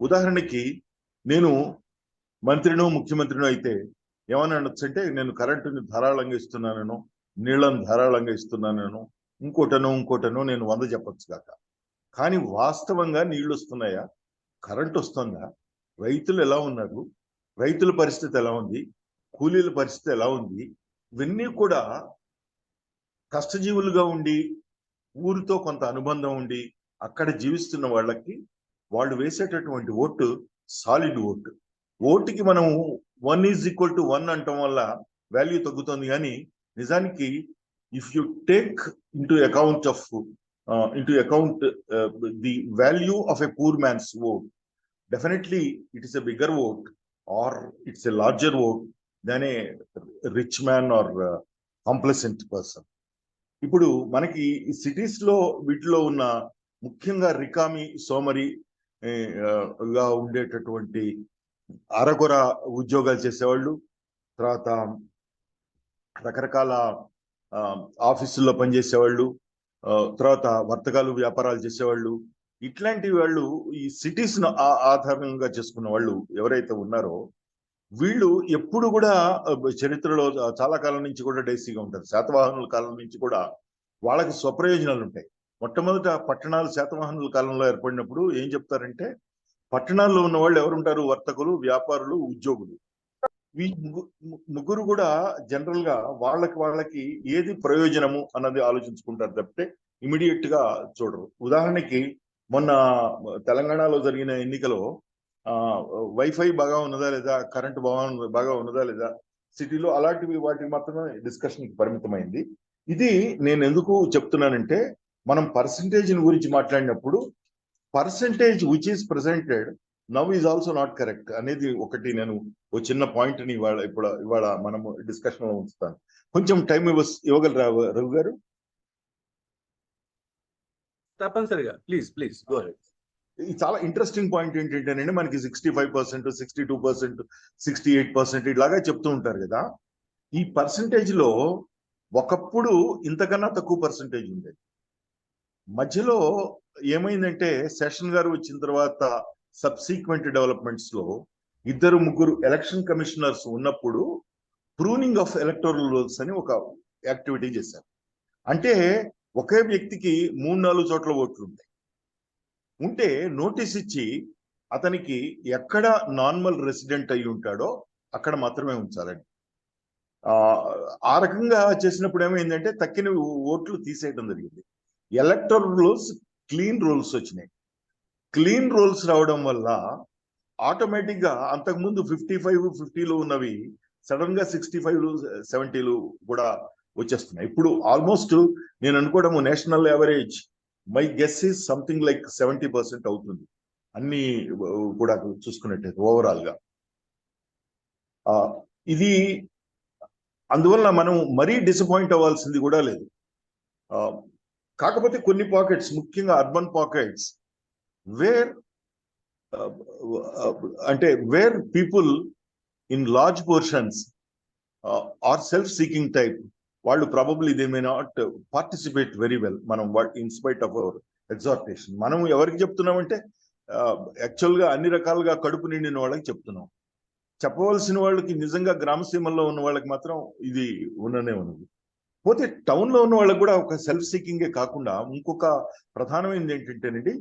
ఉదాహరణకి నేను మంత్రినో ముఖ్యమంత్రినో అయితే ఏమని అనొచ్చు అంటే నేను కరెంటుని ధారాళంగా ఇస్తున్నానో నీళ్లను ధారాళంగా ఇస్తున్నానో ఇంకోటనో నేను 100 చెప్పొచ్చు కాక. కానీ వాస్తవంగా నీళ్లు వస్తున్నాయా, కరెంట్ వస్తుందా, రైతులు ఎలా ఉన్నారు, రైతుల పరిస్థితి ఎలా ఉంది, కూలీల పరిస్థితి ఎలా ఉంది, ఇవన్నీ కూడా కష్టజీవులుగా ఉండి ఊరితో కొంత అనుబంధం ఉండి అక్కడ జీవిస్తున్న వాళ్ళకి వాళ్ళు వేసేటటువంటి ఓటు సాలిడ్ ఓటు. ఓటుకి మనం 1 = 1 అంటం వల్ల వాల్యూ తగ్గుతుంది. కానీ నిజానికి if you take into account the value of a poor man's vote, definitely it is a bigger vote or it's a larger vote than a rich man or complacent person. ఇప్పుడు మనకి ఈ cities లో వీటిలో ఉన్న ముఖ్యంగా రికామి సోమరి గా ఉండేటటువంటి అరకొర ఉద్యోగాలు చేసేవాళ్ళు, తర్వాత రకరకాల ఆఫీసుల్లో పనిచేసేవాళ్ళు, తర్వాత వర్తకాలు వ్యాపారాలు చేసేవాళ్ళు, ఇట్లాంటి వాళ్ళు ఈ సిటీస్ ను ఆధారంగా చేసుకున్న వాళ్ళు ఎవరైతే ఉన్నారో వీళ్ళు ఎప్పుడు కూడా చరిత్రలో చాలా కాలం నుంచి కూడా డైసీగా ఉంటారు. శాతవాహనుల కాలం నుంచి కూడా వాళ్ళకి స్వప్రయోజనాలు ఉంటాయి. మొట్టమొదట పట్టణాలు శాతవాహనుల కాలంలో ఏర్పడినప్పుడు ఏం చెప్తారంటే పట్టణాల్లో ఉన్న వాళ్ళు ఎవరుంటారు, వర్తకులు, వ్యాపారులు, ఉద్యోగులు. ఈ ముగ్గురు కూడా జనరల్ గా వాళ్ళకి ఏది ప్రయోజనము అన్నది ఆలోచించుకుంటారు తప్పితే ఇమీడియట్ గా చూడరు. ఉదాహరణకి మొన్న తెలంగాణలో జరిగిన ఎన్నికలో వైఫై బాగా ఉన్నదా లేదా, కరెంటు బాగా ఉన్నదా లేదా సిటీలో, అలాంటివి వాటికి మాత్రమే డిస్కషన్ పరిమితమైంది. ఇది నేను ఎందుకు చెప్తున్నానంటే మనం పర్సంటేజ్ గురించి మాట్లాడినప్పుడు percentage which is presented now is also not correct అనేది ఒకటి నేను ఓ చిన్న పాయింట్ ని ఇవాళ మనము డిస్కషన్ లో ఉంచుతాను. కొంచెం టైం ఇవ్వగలరా రఘు గారు? తప్పనిసరిగా ప్లీజ్ గో అహెడ్. ఇది చాలా ఇంట్రెస్టింగ్ పాయింట్ ఏంటంటేనండి మనకి 65%, 62%, 68% ఇలాగా చెప్తూ ఉంటారు కదా. ఈ పర్సంటేజ్ లో ఒకప్పుడు ఇంతకన్నా తక్కువ పర్సంటేజ్ ఉండేది. మధ్యలో ఏమైందంటే శేషన్ గారు వచ్చిన తర్వాత సబ్సీక్వెంట్ డెవలప్మెంట్స్ లో 2-3 ఎలక్షన్ కమిషనర్స్ ఉన్నప్పుడు ప్రూనింగ్ ఆఫ్ ఎలక్టోరల్ రోల్స్ అని ఒక యాక్టివిటీ చేశారు. అంటే ఒకే వ్యక్తికి 3-4 చోట్ల ఓట్లు ఉంటాయి. ఉంటే నోటీస్ ఇచ్చి అతనికి ఎక్కడ నార్మల్ రెసిడెంట్ అయి ఉంటాడో అక్కడ మాత్రమే ఉంచాలండి. ఆ రకంగా చేసినప్పుడు ఏమైందంటే తక్కిన ఓట్లు తీసేయడం జరిగింది. ఎలక్టోరల్ రోల్స్ క్లీన్ రోల్స్ వచ్చినాయి. క్లీన్ రోల్స్ రావడం వల్ల ఆటోమేటిక్ గా అంతకుముందు 55-50 ఉన్నవి సడన్ గా 65-70 కూడా వచ్చేస్తున్నాయి. ఇప్పుడు ఆల్మోస్ట్ నేను అనుకోవడం national average my guess is something like 70% అవుతుంది అన్ని కూడా చూసుకున్నట్టయితే ఓవరాల్ గా. ఇది అందువల్ల మనం మరీ డిసప్పాయింట్ అవ్వాల్సింది కూడా లేదు. కాకపోతే కొన్ని పాకెట్స్, ముఖ్యంగా urban pockets where where people in large portions are self seeking type, వాళ్ళు probably they may not participate very well. మనం in spite of our exhortation మనం ఎవరికి చెప్తున్నామంటే యాక్చువల్ గా అన్ని రకాలుగా కడుపు నిండిన వాళ్ళకి చెప్తున్నాం. చెప్పవలసిన వాళ్ళకి నిజంగా గ్రామసీమల్లో ఉన్న వాళ్ళకి మాత్రం ఇది ఉన్ననే ఉన్నది. పోతే టౌన్ లో ఉన్న వాళ్ళకి కూడా ఒక సెల్ఫ్ సీకింగే కాకుండా ఇంకొక ప్రధానమైనది ఏంటంటేనండి,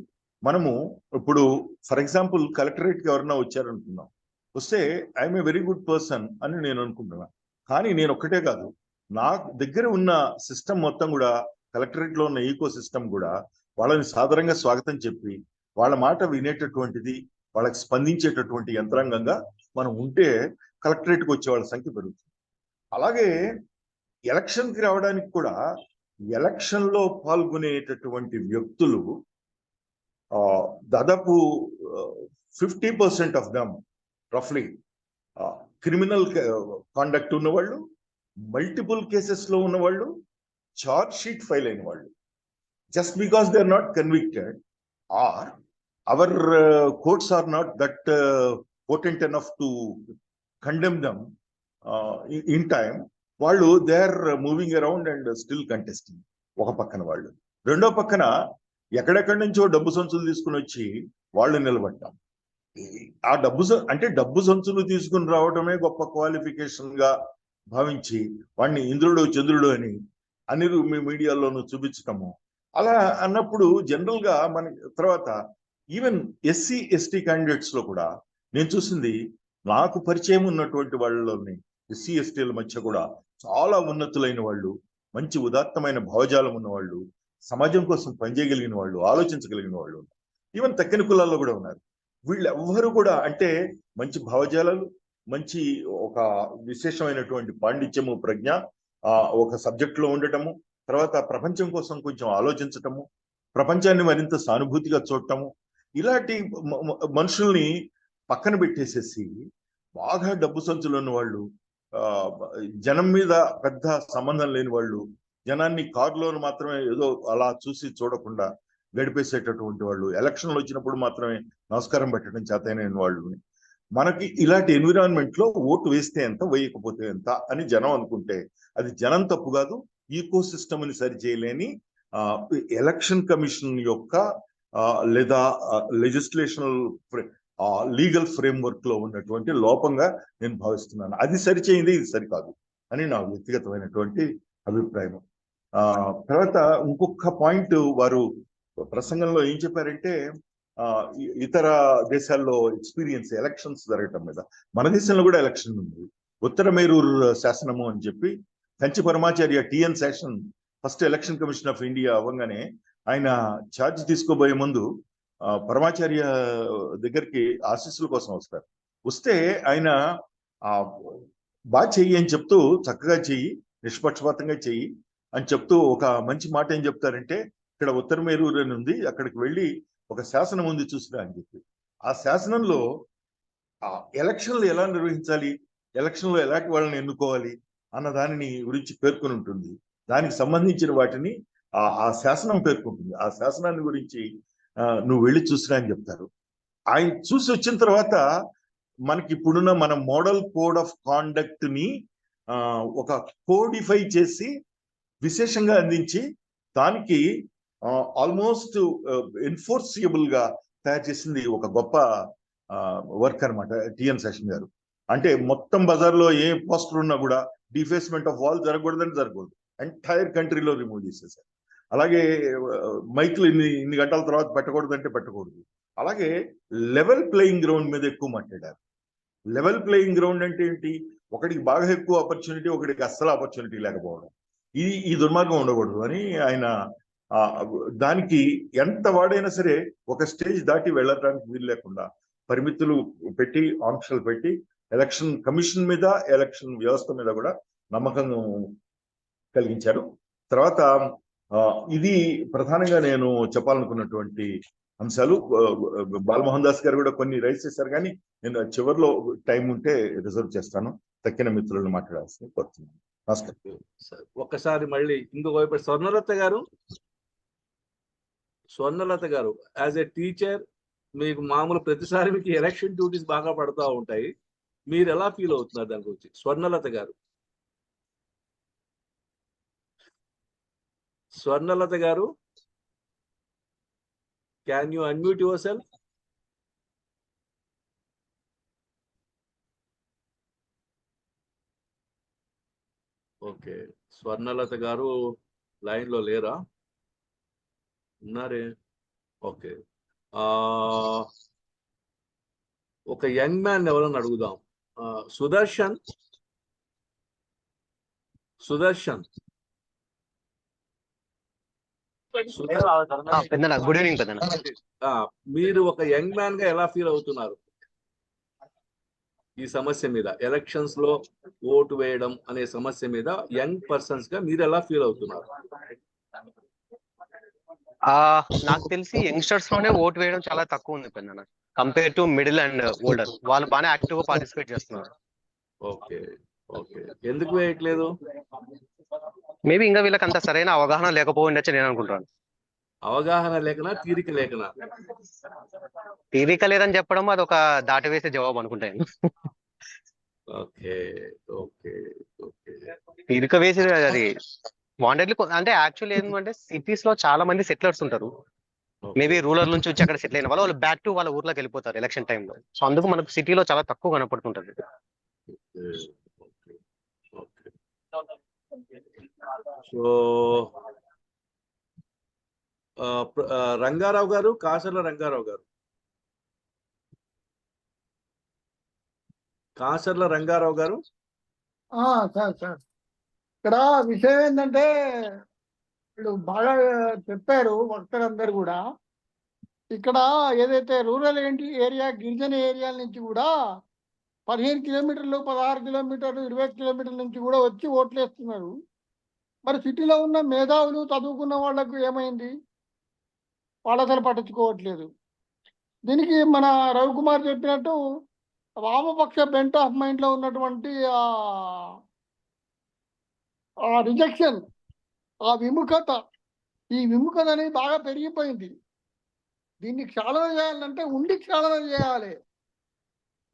మనము ఇప్పుడు ఫర్ ఎగ్జాంపుల్ కలెక్టరేట్ కి ఎవరన్నా వచ్చారనుకున్నాం, వస్తే I'm a very good person అని నేను అనుకుంటున్నా. కానీ నేను ఒక్కటే కాదు, నా దగ్గర ఉన్న సిస్టమ్ మొత్తం కూడా, కలెక్టరేట్ లో ఉన్న ఈకో సిస్టమ్ కూడా వాళ్ళని సాధారణంగా స్వాగతం చెప్పి వాళ్ళ మాట వినేటటువంటిది, వాళ్ళకి స్పందించేటటువంటి యంత్రాంగంగా మనం ఉంటే కలెక్టరేట్కి వచ్చే వాళ్ళ సంఖ్య పెరుగుతుంది. అలాగే ఎలక్షన్కి రావడానికి కూడా ఎలక్షన్ లో పాల్గొనేటటువంటి వ్యక్తులు దాదాపు 50% ఆఫ్ దమ్ రఫ్లీ క్రిమినల్ కాండక్ట్ ఉన్నవాళ్ళు, మల్టిపుల్ కేసెస్ లో ఉన్నవాళ్ళు, చార్జ్ షీట్ ఫైల్ అయిన వాళ్ళు. Just because they are not convicted or our courts are not that potent enough to condemn them in time, వాళ్ళు they are moving around and still contesting. ఒక పక్కన వాళ్ళు, రెండో పక్కన ఎక్కడెక్కడి నుంచో డబ్బు సంచులు తీసుకుని వచ్చి వాళ్ళు నిలబడ్డాం. ఆ డబ్బు సంచులు తీసుకుని రావడమే గొప్ప క్వాలిఫికేషన్ గా భావించి వాడిని ఇంద్రుడు చంద్రుడు అని మీ మీడియాలోనూ చూపించటము. అలా అన్నప్పుడు జనరల్ గా మన తర్వాత ఈవెన్ ఎస్సీ ఎస్టీ క్యాండిడేట్స్ లో కూడా నేను చూసింది, నాకు పరిచయం ఉన్నటువంటి వాళ్ళలోని ఎస్సీ ఎస్టీల మధ్య కూడా చాలా ఉన్నతులైన వాళ్ళు, మంచి ఉదాత్తమైన భావజాలం ఉన్నవాళ్ళు, సమాజం కోసం పనిచేయగలిగిన వాళ్ళు, ఆలోచించగలిగిన వాళ్ళు ఉన్నారు. ఈవెన్ తక్కిన కులాల్లో కూడా ఉన్నారు. వీళ్ళెవ్వరూ కూడా అంటే మంచి భావజాలాలు, మంచి ఒక విశేషమైనటువంటి పాండిత్యము, ప్రజ్ఞ, ఒక సబ్జెక్ట్ లో ఉండటము, తర్వాత ప్రపంచం కోసం కొంచెం ఆలోచించటము, ప్రపంచాన్ని మరింత సానుభూతిగా చూడటము, ఇలాంటి మనుషుల్ని పక్కన పెట్టేసేసి బాగా డబ్బు సంచులు ఉన్న వాళ్ళు, జనం మీద పెద్ద సంబంధం లేని వాళ్ళు, జనాన్ని కారులో మాత్రమే ఏదో అలా చూసి చూడకుండా గడిపేసేటటువంటి వాళ్ళు, ఎలక్షన్లు వచ్చినప్పుడు మాత్రమే నమస్కారం పెట్టడం చేతైన వాళ్ళు. మనకి ఇలాంటి ఎన్విరాన్మెంట్ లో ఓటు వేస్తే ఎంత, వేయకపోతే ఎంత అని జనం అనుకుంటే అది జనం తప్పు కాదు, ఈకో సిస్టమ్ ని సరిచేయలేని ఎలక్షన్ కమిషన్ యొక్క లేదా లెజిస్లేషనల్ లీగల్ ఫ్రేమ్వర్క్ లో ఉన్నటువంటి లోపంగా నేను భావిస్తున్నాను. అది సరిచేయింది, ఇది సరికాదు అని నా వ్యక్తిగతమైనటువంటి అభిప్రాయం. తర్వాత ఇంకొక పాయింట్ వారు ప్రసంగంలో ఏం చెప్పారంటే, ఇతర దేశాల్లో ఎక్స్పీరియన్స్ ఎలక్షన్స్ జరగటం మీద. మన దేశంలో కూడా ఎలక్షన్ ఉంది, ఉత్తర మేరూర్ శాసనము అని చెప్పి. Kanchi Paramacharya TN Seshan first election commission of India అవ్వగానే ఆయన ఛార్జ్ తీసుకోబోయే ముందు పరమాచార్య దగ్గరికి ఆశీస్సుల కోసం వస్తే ఆయన బాగా చెయ్యి అని చెప్తూ, చక్కగా చెయ్యి, నిష్పక్షపాతంగా చెయ్యి అని చెప్తూ ఒక మంచి మాట ఏం చెప్తారంటే, ఇక్కడ ఉత్తర మేరూరు అని ఉంది, అక్కడికి వెళ్ళి ఒక శాసనం ఉంది చూసిరా అని చెప్పి. ఆ శాసనంలో ఎలక్షన్లు ఎలా నిర్వహించాలి, ఎలక్షన్లో ఎలాంటి వాళ్ళని ఎన్నుకోవాలి అన్న దానిని గురించి పేర్కొని ఉంటుంది. దానికి సంబంధించిన వాటిని ఆ శాసనం పేర్కొంటుంది. ఆ శాసనాన్ని గురించి నువ్వు వెళ్ళి చూసిరా అని చెప్తారు. ఆయన చూసి వచ్చిన తర్వాత మనకి ఇప్పుడున్న మన మోడల్ కోడ్ ఆఫ్ కాండక్ట్ ని ఒక కోడిఫై చేసి విశేషంగా అందించి దానికి ఆల్మోస్ట్ ఎన్ఫోర్సియబుల్ గా తయారు చేసింది ఒక గొప్ప వర్క్ అనమాట టిఎన్ శేషన్ గారు. అంటే మొత్తం బజార్లో ఏ పోస్టర్ ఉన్నా కూడా డిఫేస్మెంట్ ఆఫ్ వాల్ జరగకూడదని జరగకూడదు, ఎంటైర్ కంట్రీలో రిమూవ్ చేసేసారు. అలాగే మైక్లు ఇన్ని గంటల తర్వాత పెట్టకూడదంటే పెట్టకూడదు. అలాగే లెవెల్ ప్లేయింగ్ గ్రౌండ్ మీద ఎక్కువ మాట్లాడారు. లెవెల్ ప్లేయింగ్ గ్రౌండ్ అంటే ఏంటి? ఒకడికి బాగా ఎక్కువ ఆపర్చునిటీ, ఒకడికి అస్సలు ఆపర్చునిటీ లేకపోవడం, ఈ దుర్మార్గం ఉండకూడదు అని ఆయన దానికి ఎంత వాడైనా సరే ఒక స్టేజ్ దాటి వెళ్ళడానికి వీలు లేకుండా పరిమితులు పెట్టి, ఆంక్షలు పెట్టి ఎలక్షన్ కమిషన్ మీద, ఎలక్షన్ వ్యవస్థ మీద కూడా నమ్మకం కలిగించారు. తర్వాత ఇది ప్రధానంగా నేను చెప్పాలనుకున్నటువంటి అంశాలు. బాలమోహన్ దాస్ గారు కూడా కొన్ని రైజ్ చేశారు, కానీ నేను చివరిలో టైం ఉంటే రిజర్వ్ చేస్తాను. తక్కిన మిత్రులను మాట్లాడాల్సింది కోరుతున్నాను. నమస్కారం. ఒక్కసారి మళ్ళీ ఇంకొక వైపు స్వర్ణలత గారు యాజ్ ఎ టీచర్ మీకు మామూలు ప్రతిసారి మీకు ఎలక్షన్ డ్యూటీస్ బాగా పడుతూ ఉంటాయి, మీరు ఎలా ఫీల్ అవుతున్నారు దాని గురించి? స్వర్ణలత గారు, can you unmute your self? Okay, Swarnalatha గారు లైన్ లో లేరా? ఉన్నారే. ఓకే, ఒక యంగ్ మ్యాన్ ఎవరన్నా అడుగుదాం. సుదర్శన్ గుడ్ ఈవినింగ్ పెద్దన్న. మీరు ఒక యంగ్ మ్యాన్ గా ఎలా ఫీల్ అవుతున్నారు ఈ సమస్య మీద? ఎలక్షన్స్ లో ఓటు వేయడం అనే సమస్య మీద యంగ్ పర్సన్స్ గా మీరు ఎలా ఫీల్ అవుతున్నారు? నాకు తెలిసి యంగ్స్టర్స్ లోనే ఓటు వేయడం చాలా తక్కువ ఉంది పెద్దన్న, compare to middle and older. వాళ్ళు బాగానే యాక్టివ్ గా పార్టిసిపేట్ చేస్తున్నారు. ఓకే ఓకే, ఎందుకు వేయట్లేదు? మేబీ ఇంకా వీళ్ళకి అంత సరైన అవగాహన లేకపోయిండొచ్చు నేను అనుకుంటాను. అవగాహన లేకనా, తీరిక లేకనా? తీరిక లేదని చెప్పడం అది ఒక దాటవేసే జవాబు అనుకుంటాను. Okay okay okay. తీరిక వేసేది అది వాంటెడ్లీ. అంటే యాక్చువల్లీ ఏంటంటే సిటీస్ లో చాలా మంది సెటిలర్స్ ఉంటారు. మేబీ రూరల్ నుంచి వచ్చి అక్కడ సెటిల్ అయిన వాళ్ళు బ్యాక్ టు వాళ్ళ ఊర్లోకి వెళ్ళిపోతారు ఎలక్షన్ టైంలో. సో అందుకు మనకు సిటీలో చాలా తక్కువ కనపడుతుంటది. సో రంగారావు గారు, కాసర్ల రంగారావు గారు, కాసర్ల రంగారావు గారు. సార్ సార్, ఇక్కడ విషయం ఏంటంటే ఇప్పుడు బాగా చెప్పారు వక్తలందరూ కూడా. ఇక్కడ ఏదైతే రూరల్ ఏరియా, గిరిజన ఏరియాల నుంచి కూడా 15 కిలోమీటర్లు, 16 కిలోమీటర్లు, 20 కిలోమీటర్ల నుంచి కూడా వచ్చి ఓట్లు వేస్తున్నారు. మరి సిటీలో ఉన్న మేధావులు, చదువుకున్న వాళ్ళకు ఏమైంది? వాళ్ళు అసలు పట్టించుకోవట్లేదు. దీనికి మన రవికుమార్ చెప్పినట్టు వామపక్ష బెంట్ ఆఫ్ మైండ్ లో ఉన్నటువంటి ఆ రిజెక్షన్, ఆ విముఖత, ఈ విముఖత అనేది బాగా పెరిగిపోయింది. దీన్ని క్షాళన చేయాలంటే ఉండి క్షాళన చేయాలి.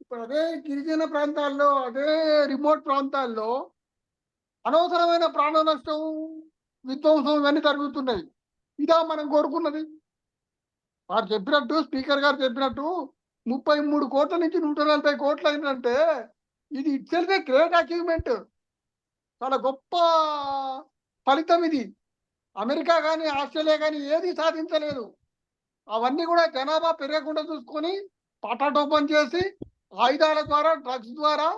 ఇప్పుడు అదే గిరిజన ప్రాంతాల్లో, అదే రిమోట్ ప్రాంతాల్లో అనవసరమైన ప్రాణ నష్టం, విధ్వంసం ఇవన్నీ జరుగుతున్నాయి. ఇదా మనం కోరుకున్నది? వారు చెప్పినట్టు, స్పీకర్ గారు చెప్పినట్టు 33 కోట్ల నుంచి 140 కోట్లు అయిందంటే ఇది ఇట్సెల్ఫ్ ఏ గ్రేట్ అచీవ్మెంట్. చాలా గొప్ప ఫలితం ఇది. అమెరికా కానీ, ఆస్ట్రేలియా కానీ ఏది సాధించలేదు. అవన్నీ కూడా జనాభా పెరగకుండా చూసుకొని పటాటోపం చేసి ఆయుధాల ద్వారా, డ్రగ్స్ ద్వారా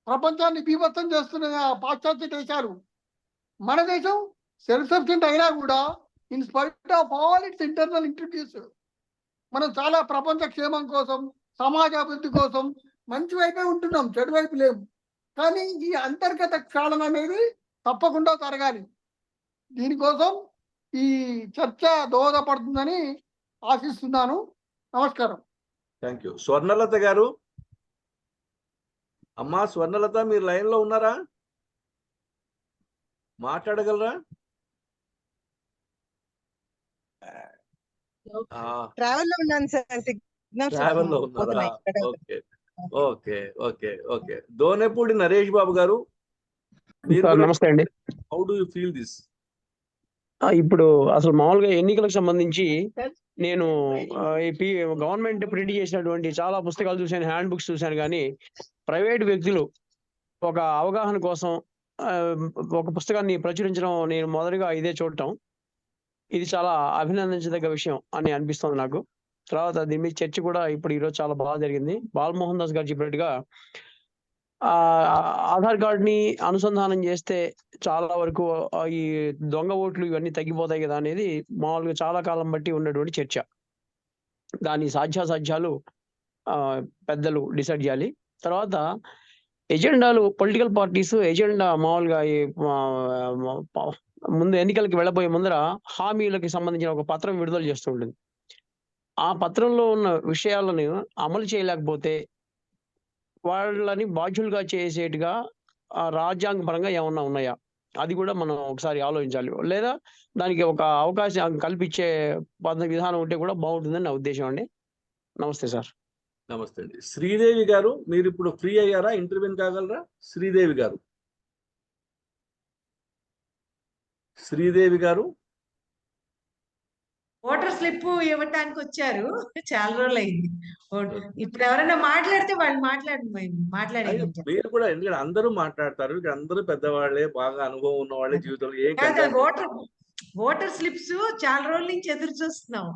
ప్రపంచాన్ని బీభత్సం చేస్తున్న పాశ్చాత్య దేశాలు. మన దేశం సెల్ఫ్ సఫిషియెంట్ అయినా కూడా in spite of all its internal intrigues మనం చాలా ప్రపంచ క్షేమం కోసం, సమాజ అభివృద్ధి కోసం మంచి వైపే ఉంటున్నాం, చెడు వైపు లేము. కానీ ఈ అంతర్గత క్షాళన అనేది తప్పకుండా జరగాలి. దీనికోసం ఈ చర్చ దోహదపడుతుందని ఆశిస్తున్నాను. నమస్కారం. Thank you. స్వర్ణలత గారు, అమ్మా స్వర్ణలత, మీరు లైన్ లో ఉన్నారా? మాట్లాడగలరా? ట్రావెల్ లో ఉన్నాను సార్, ట్రావెల్ లో ఉన్నారా? Okay okay okay okay. Donepudi Naresh Babu garu, నమస్తే అండి. How do you feel this? ఇప్పుడు అసలు మామూలుగా ఎన్నికలకు సంబంధించి నేను గవర్నమెంట్ ప్రింట్ చేసినటువంటి చాలా పుస్తకాలు చూశాను, హ్యాండ్ బుక్స్ చూశాను. కానీ ప్రైవేట్ వ్యక్తులు ఒక అవగాహన కోసం ఒక పుస్తకాన్ని ప్రచురించడం నేను మొదటిగా ఇదే చూడటం. ఇది చాలా అభినందించదగ్గ విషయం అని అనిపిస్తుంది నాకు. తర్వాత దీని మీద చర్చ కూడా ఇప్పుడు ఈరోజు చాలా బాగా జరిగింది. బాలమోహన్ దాస్ గారు చెప్పినట్టుగా ఆధార్ కార్డుని అనుసంధానం చేస్తే చాలా వరకు ఈ దొంగ ఓట్లు ఇవన్నీ తగ్గిపోతాయి కదా అనేది మామూలుగా చాలా కాలం బట్టి ఉన్నటువంటి చర్చ. దాని సాధ్యాసాధ్యాలు పెద్దలు డిసైడ్ చేయాలి. తర్వాత ఎజెండాలు, పొలిటికల్ పార్టీస్ ఎజెండా మామూలుగా ముందు ఎన్నికలకి వెళ్ళబోయే ముందర హామీలకి సంబంధించిన ఒక పత్రం విడుదల చేస్తూ ఉంటుంది. ఆ పత్రంలో ఉన్న విషయాలను అమలు చేయలేకపోతే వాళ్ళని బాధ్యులుగా చేసేట్టుగా రాజ్యాంగ పరంగా ఏమన్నా ఉన్నాయా, అది కూడా మనం ఒకసారి ఆలోచించాలి. లేదా దానికి ఒక అవకాశం కల్పించే విధానం ఉంటే కూడా బాగుంటుందని నా ఉద్దేశం అండి. నమస్తే సార్. నమస్తే అండి. శ్రీదేవి గారు, మీరు ఇప్పుడు ఫ్రీ అయ్యారా? ఇంటర్వ్యూని కాగలరా? శ్రీదేవి గారు, శ్రీదేవి గారు ఓటర్ స్లిప్ ఇవ్వటానికి వచ్చారు. చాలా రోజులు అయింది. ఇప్పుడు ఎవరైనా మాట్లాడితే వాళ్ళు మాట్లాడేది. మీరు కూడా, ఎందుకంటే అందరూ మాట్లాడతారు ఇక్కడ, అందరూ పెద్దవాళ్లే, బాగా అనుభవం ఉన్న వాళ్ళే జీవితంలో. ఏం ఓటర్ స్లిప్స్ చాలా రోజుల నుంచి ఎదురు చూస్తున్నాం,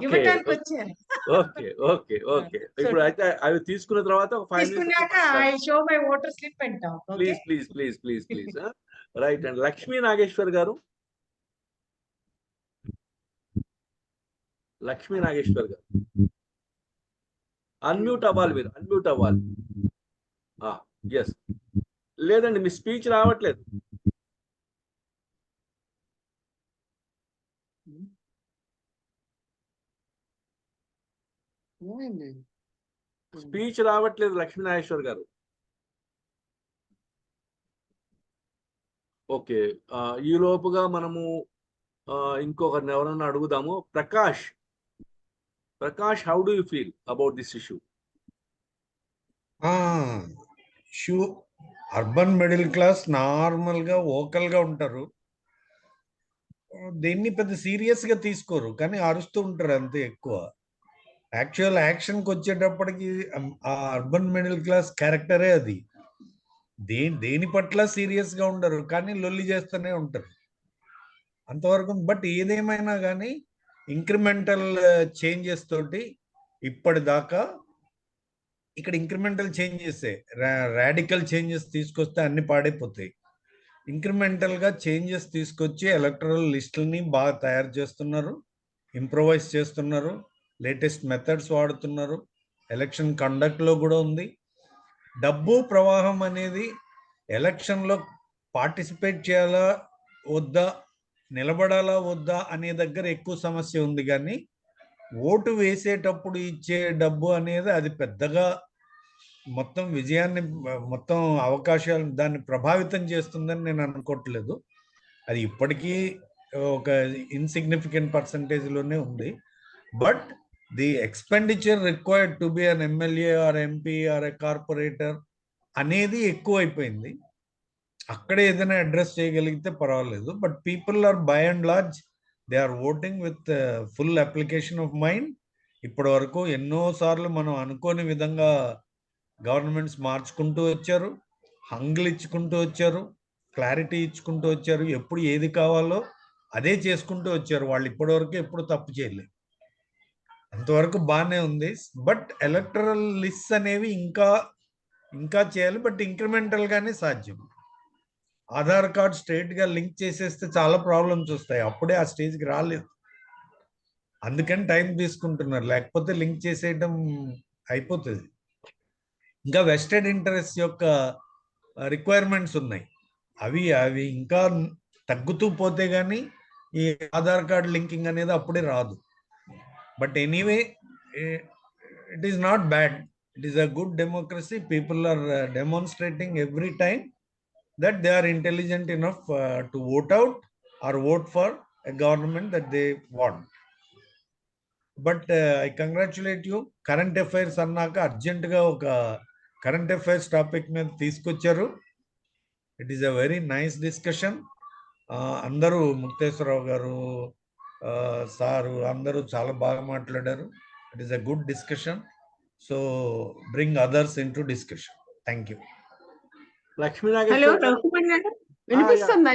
ఇవ్వటానికి వచ్చారు. Okay okay okay. ఇప్పుడు అయితే అవి తీసుకున్న తర్వాత ఒక 5 తీసుకున్నాక I show my voter slip అంటాం. Please please please please please. Right అండి. లక్ష్మీ నాగేశ్వర్ గారు, లక్ష్మీ నాగేశ్వర్ గారు అన్మ్యూట్ అవ్వాలి, మీరు అన్మ్యూట్ అవ్వాలి. ఎస్, లేదండి మీ స్పీచ్ రావట్లేదు. ఏమైంది? స్పీచ్ రావట్లేదు లక్ష్మీనాగేశ్వర్ గారు. ఓకే, ఈ లోపుగా మనము ఇంకొకరిని ఎవరన్నా అడుగుదాము. Prakash, how do you feel about this issue? Issue urban middle class నార్మల్గా ఓకల్గా ఉంటారు, దీన్ని పెద్ద సీరియస్గా తీసుకోరు, కానీ అరుస్తూ ఉంటారు అంతే ఎక్కువ. యాక్చువల్ యాక్షన్కి వచ్చేటప్పటికి ఆ అర్బన్ మిడిల్ క్లాస్ క్యారెక్టరే అది. దేని పట్ల సీరియస్గా ఉండరు, కానీ లొల్లి చేస్తూనే ఉంటారు అంతవరకు. బట్ ఏదేమైనా కానీ ఇంక్రిమెంటల్ చేంజెస్ తోటి ఇప్పటిదాకా ఇక్కడ ఇంక్రిమెంటల్ చేంజెస్, రాడికల్ చేంజెస్ తీసుకొస్తే అన్ని పాడైపోతాయి. ఇంక్రిమెంటల్గా చేంజెస్ తీసుకొచ్చి ఎలక్టరల్ లిస్టులని బాగా తయారు చేస్తున్నారు, ఇంప్రొవైజ్ చేస్తున్నారు, లేటెస్ట్ మెథడ్స్ వాడుతున్నారు, ఎలక్షన్ కండక్ట్లో కూడా ఉంది. డబ్బు ప్రవాహం అనేది ఎలక్షన్లో పార్టిసిపేట్ చేయాలా వద్దా, నిలబడాలా వద్దా అనే దగ్గర ఎక్కువ సమస్య ఉంది, కానీ ఓటు వేసేటప్పుడు ఇచ్చే డబ్బు అనేది అది పెద్దగా మొత్తం విజయాన్ని, మొత్తం అవకాశాలు దాన్ని ప్రభావితం చేస్తుందని నేను అనుకోవట్లేదు. అది ఇప్పటికీ ఒక ఇన్సిగ్నిఫికెంట్ పర్సంటేజ్లోనే ఉంది. But the expenditure required to be an MLA or MP or a corporator అనేది ఎక్కువ అయిపోయింది. అక్కడే ఏదైనా అడ్రస్ చేయగలిగితే పర్వాలేదు. But people are by and large they are voting with full application of mind. ఇప్పటి వరకు ఎన్నోసార్లు మనం అనుకోని విధంగా గవర్నమెంట్స్ మార్చుకుంటూ వచ్చారు, హంగులు ఇచ్చుకుంటూ వచ్చారు, క్లారిటీ ఇచ్చుకుంటూ వచ్చారు, ఎప్పుడు ఏది కావాలో అదే చేసుకుంటూ వచ్చారు. వాళ్ళు ఇప్పటివరకు ఎప్పుడు తప్పు చేయలేదు, అంతవరకు బాగానే ఉంది. బట్ ఎలక్టరల్ లిస్ట్ అనేవి ఇంకా చేయాలి, బట్ ఇంక్రిమెంటల్గానే సాధ్యం. ఆధార్ కార్డ్ స్ట్రైట్గా లింక్ చేసేస్తే చాలా ప్రాబ్లమ్స్ వస్తాయి, అప్పుడే ఆ స్టేజ్కి రాలేదు, అందుకని టైం తీసుకుంటున్నారు. లేకపోతే లింక్ చేసేయడం అయిపోతుంది. ఇంకా వెస్టెడ్ ఇంట్రెస్ట్ యొక్క రిక్వైర్మెంట్స్ ఉన్నాయి, అవి ఇంకా తగ్గుతూ పోతే కానీ ఈ ఆధార్ కార్డ్ లింకింగ్ అనేది అప్పుడే రాదు. But anyway it is not bad, it is a good democracy. People are demonstrating every time that they are intelligent enough to vote out or vote for a government that they want. But I congratulate you. Current affairs annaka urgent ga oka current affairs topic మీద తీసుకొచ్చారు. It is a very nice discussion. అందరూ ముక్తేశ్వరరావు గారు, sir అందరూ చాలా బాగా మాట్లాడారు. It is a good discussion. So bring others into discussion. Thank you. లక్ష్మీనాగేశ్వర్ గారు, వినిపిస్తుంది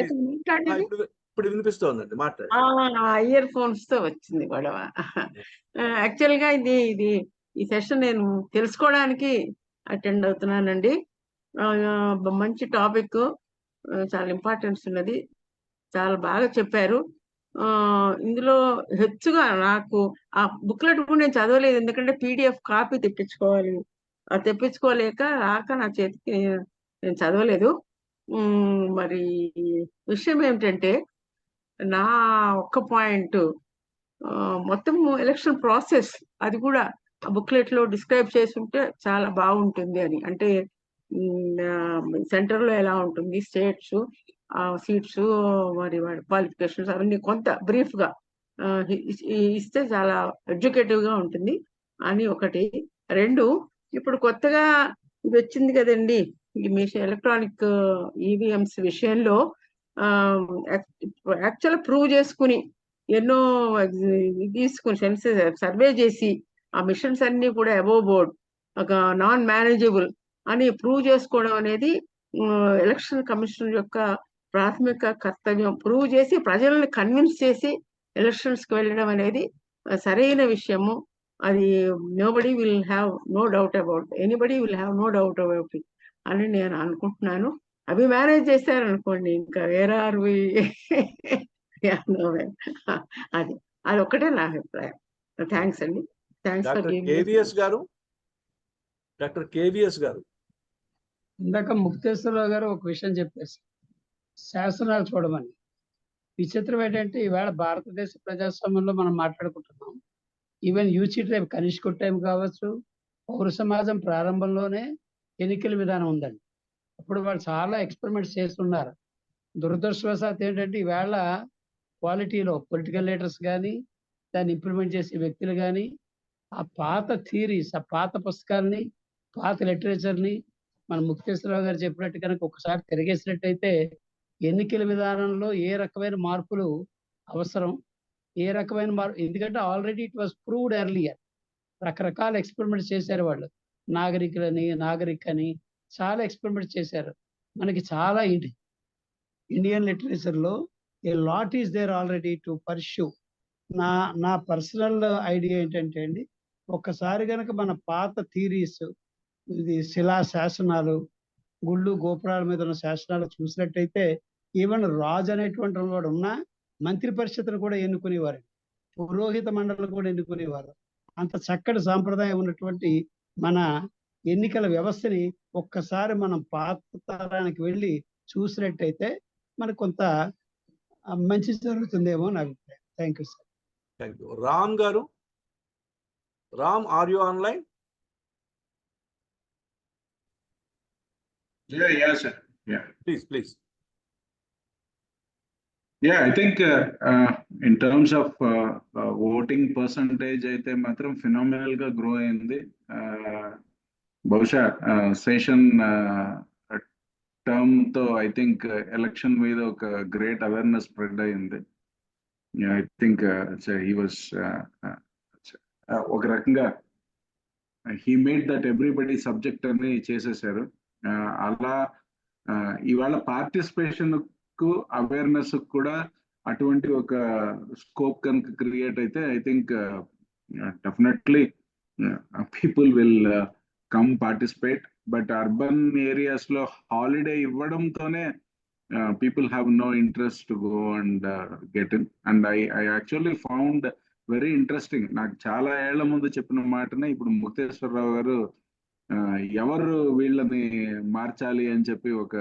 ఇప్పుడు వినిపిస్తోందండి, మాట్లాడు. ఇయర్ ఫోన్స్ తో వచ్చింది గొడవ. యాక్చువల్ గా ఇది ఈ సెషన్ నేను తెలుసుకోవడానికి అటెండ్ అవుతున్నానండి. మంచి టాపిక్, చాలా ఇంపార్టెన్స్ ఉన్నది, చాలా బాగా చెప్పారు. ఇందులో హెచ్చుగా నాకు ఆ బుక్లెట్ కూడా నేను చదవలేదు, ఎందుకంటే PDF కాపీ తెప్పించుకోవాలి, తెప్పించుకోలేక రాక నా చేతికి నేను చదవలేదు. మరి విషయం ఏమిటంటే, నా ఒక్క పాయింట్, మొత్తం ఎలక్షన్ ప్రాసెస్ అది కూడా బుక్లెట్ లో డిస్క్రైబ్ చేసి ఉంటే చాలా బాగుంటుంది అని. అంటే సెంటర్ లో ఎలా ఉంటుంది, స్టేట్స్, సీట్స్, మరి వాడి క్వాలిఫికేషన్స్ అవన్నీ కొంత బ్రీఫ్ గా ఇస్తే చాలా ఎడ్యుకేటివ్ గా ఉంటుంది అని ఒకటి. రెండు, ఇప్పుడు కొత్తగా ఇది వచ్చింది కదండి, ఈ ఎలక్ట్రానిక్ ఈవీఎంస్ విషయంలో యాక్చువల్ ప్రూవ్ చేసుకుని ఎన్నో తీసుకుని సర్వే చేసి ఆ మిషన్స్ అన్ని కూడా అబోవ్ బోర్డ్, ఒక నాన్ మేనేజబుల్ అని ప్రూవ్ చేసుకోవడం అనేది ఎలక్షన్ కమిషన్ యొక్క ప్రాథమిక కర్తవ్యం. ప్రూవ్ చేసి ప్రజల్ని కన్విన్స్ చేసి ఎలక్షన్స్ కి వెళ్ళడం అనేది సరైన విషయము. అది nobody will have no doubt about, anybody will have no doubt about it అని నేను అనుకుంటున్నాను. అవి మేనేజ్ చేశారనుకోండి, ఇంకా వేరే అది ఒక్కటే నా అభిప్రాయం. థ్యాంక్స్ అండి. థ్యాంక్స్ ఫర్ డాక్టర్ కేవీఎస్ గారు. ఇందాక ముక్తేశ్వరరావు గారు ఒక విషయం చెప్పారు, శాసనాలు చూడమని. విచిత్రం ఏంటంటే ఈవేళ భారతదేశ ప్రజాస్వామ్యంలో మనం మాట్లాడుకుంటున్నాం, ఈవెన్ యూసీ టైం కనిష్క టైం కావచ్చు, పౌర సమాజం ప్రారంభంలోనే ఎన్నికల విధానం ఉందండి. అప్పుడు వాళ్ళు చాలా ఎక్స్పెరిమెంట్స్ చేస్తున్నారు. దురదృష్టవశాత్తు ఏంటంటే ఈవేళ క్వాలిటీలో పొలిటికల్ లీడర్స్ కానీ, దాన్ని ఇంప్లిమెంట్ చేసే వ్యక్తులు కానీ, ఆ పాత థియరీస్, ఆ పాత పుస్తకాలని, పాత లిటరేచర్ని మన ముక్తేశ్వరరావు గారు చెప్పినట్టు కనుక ఒకసారి తిరిగేసినట్టయితే ఎన్నికల విధానంలో ఏ రకమైన మార్పులు అవసరం, ఏ రకమైన మార్పు, ఎందుకంటే already it was proved earlier. రకరకాల ఎక్స్పెరిమెంట్స్ చేశారు వాళ్ళు. నాగరిక్ అని చాలా ఎక్స్పెరిమెంట్స్ చేశారు. మనకి చాలా ఇండియన్ లిటరేచర్లో a lot is there already to pursue. నా పర్సనల్ ఐడియా ఏంటంటే అండి, ఒక్కసారి కనుక మన పాత థీరీస్, ఇది శిలా శాసనాలు, గుళ్ళు గోపురాల మీద ఉన్న శాసనాలు చూసినట్టయితే ఈవెన్ రాజు అనేటువంటి వాడు ఉన్న మంత్రి పరిషత్తును కూడా ఎన్నుకునేవారు, పురోహిత మండలిని కూడా ఎన్నుకునేవారు. అంత చక్కటి సాంప్రదాయం ఉన్నటువంటి మన ఎన్నికల వ్యవస్థని ఒక్కసారి మనం పాత తరానికి వెళ్ళి చూసినట్టయితే మనకు కొంత మంచి జరుగుతుందేమో నా అభిప్రాయం. Thank you sir. Thank you. Ram garu, Ram, are you online? Yeah, sir. Yeah. Please. Yeah, I think in terms of voting percentage, అయితే మాత్రం ఫినామినల్ గా గ్రో అయింది. బహుశా సెషన్ టర్మ్ తో ఐ థింక్ ఎలక్షన్ మీద ఒక గ్రేట్ అవేర్నెస్ స్ప్రెడ్ అయింది. ఐ థింక్ హీ వాస్ ఒక రకంగా he made that everybody subject అని చేసేసారు. అలా ఇవాళ పార్టిసిపేషన్ కు అవేర్నెస్ కూడా అటువంటి ఒక స్కోప్ కనుక క్రియేట్ అయితే I think definitely people will come participate. But urban areas లో హాలిడే ఇవ్వడంతోనే people have no interest to go and get in. And I actually found very interesting. నాకు చాలా ఏళ్ల ముందు చెప్పిన మాటనే ఇప్పుడు ముక్తేశ్వరరావు గారు ఎవరు వీళ్ళని మార్చాలి అని చెప్పి ఒక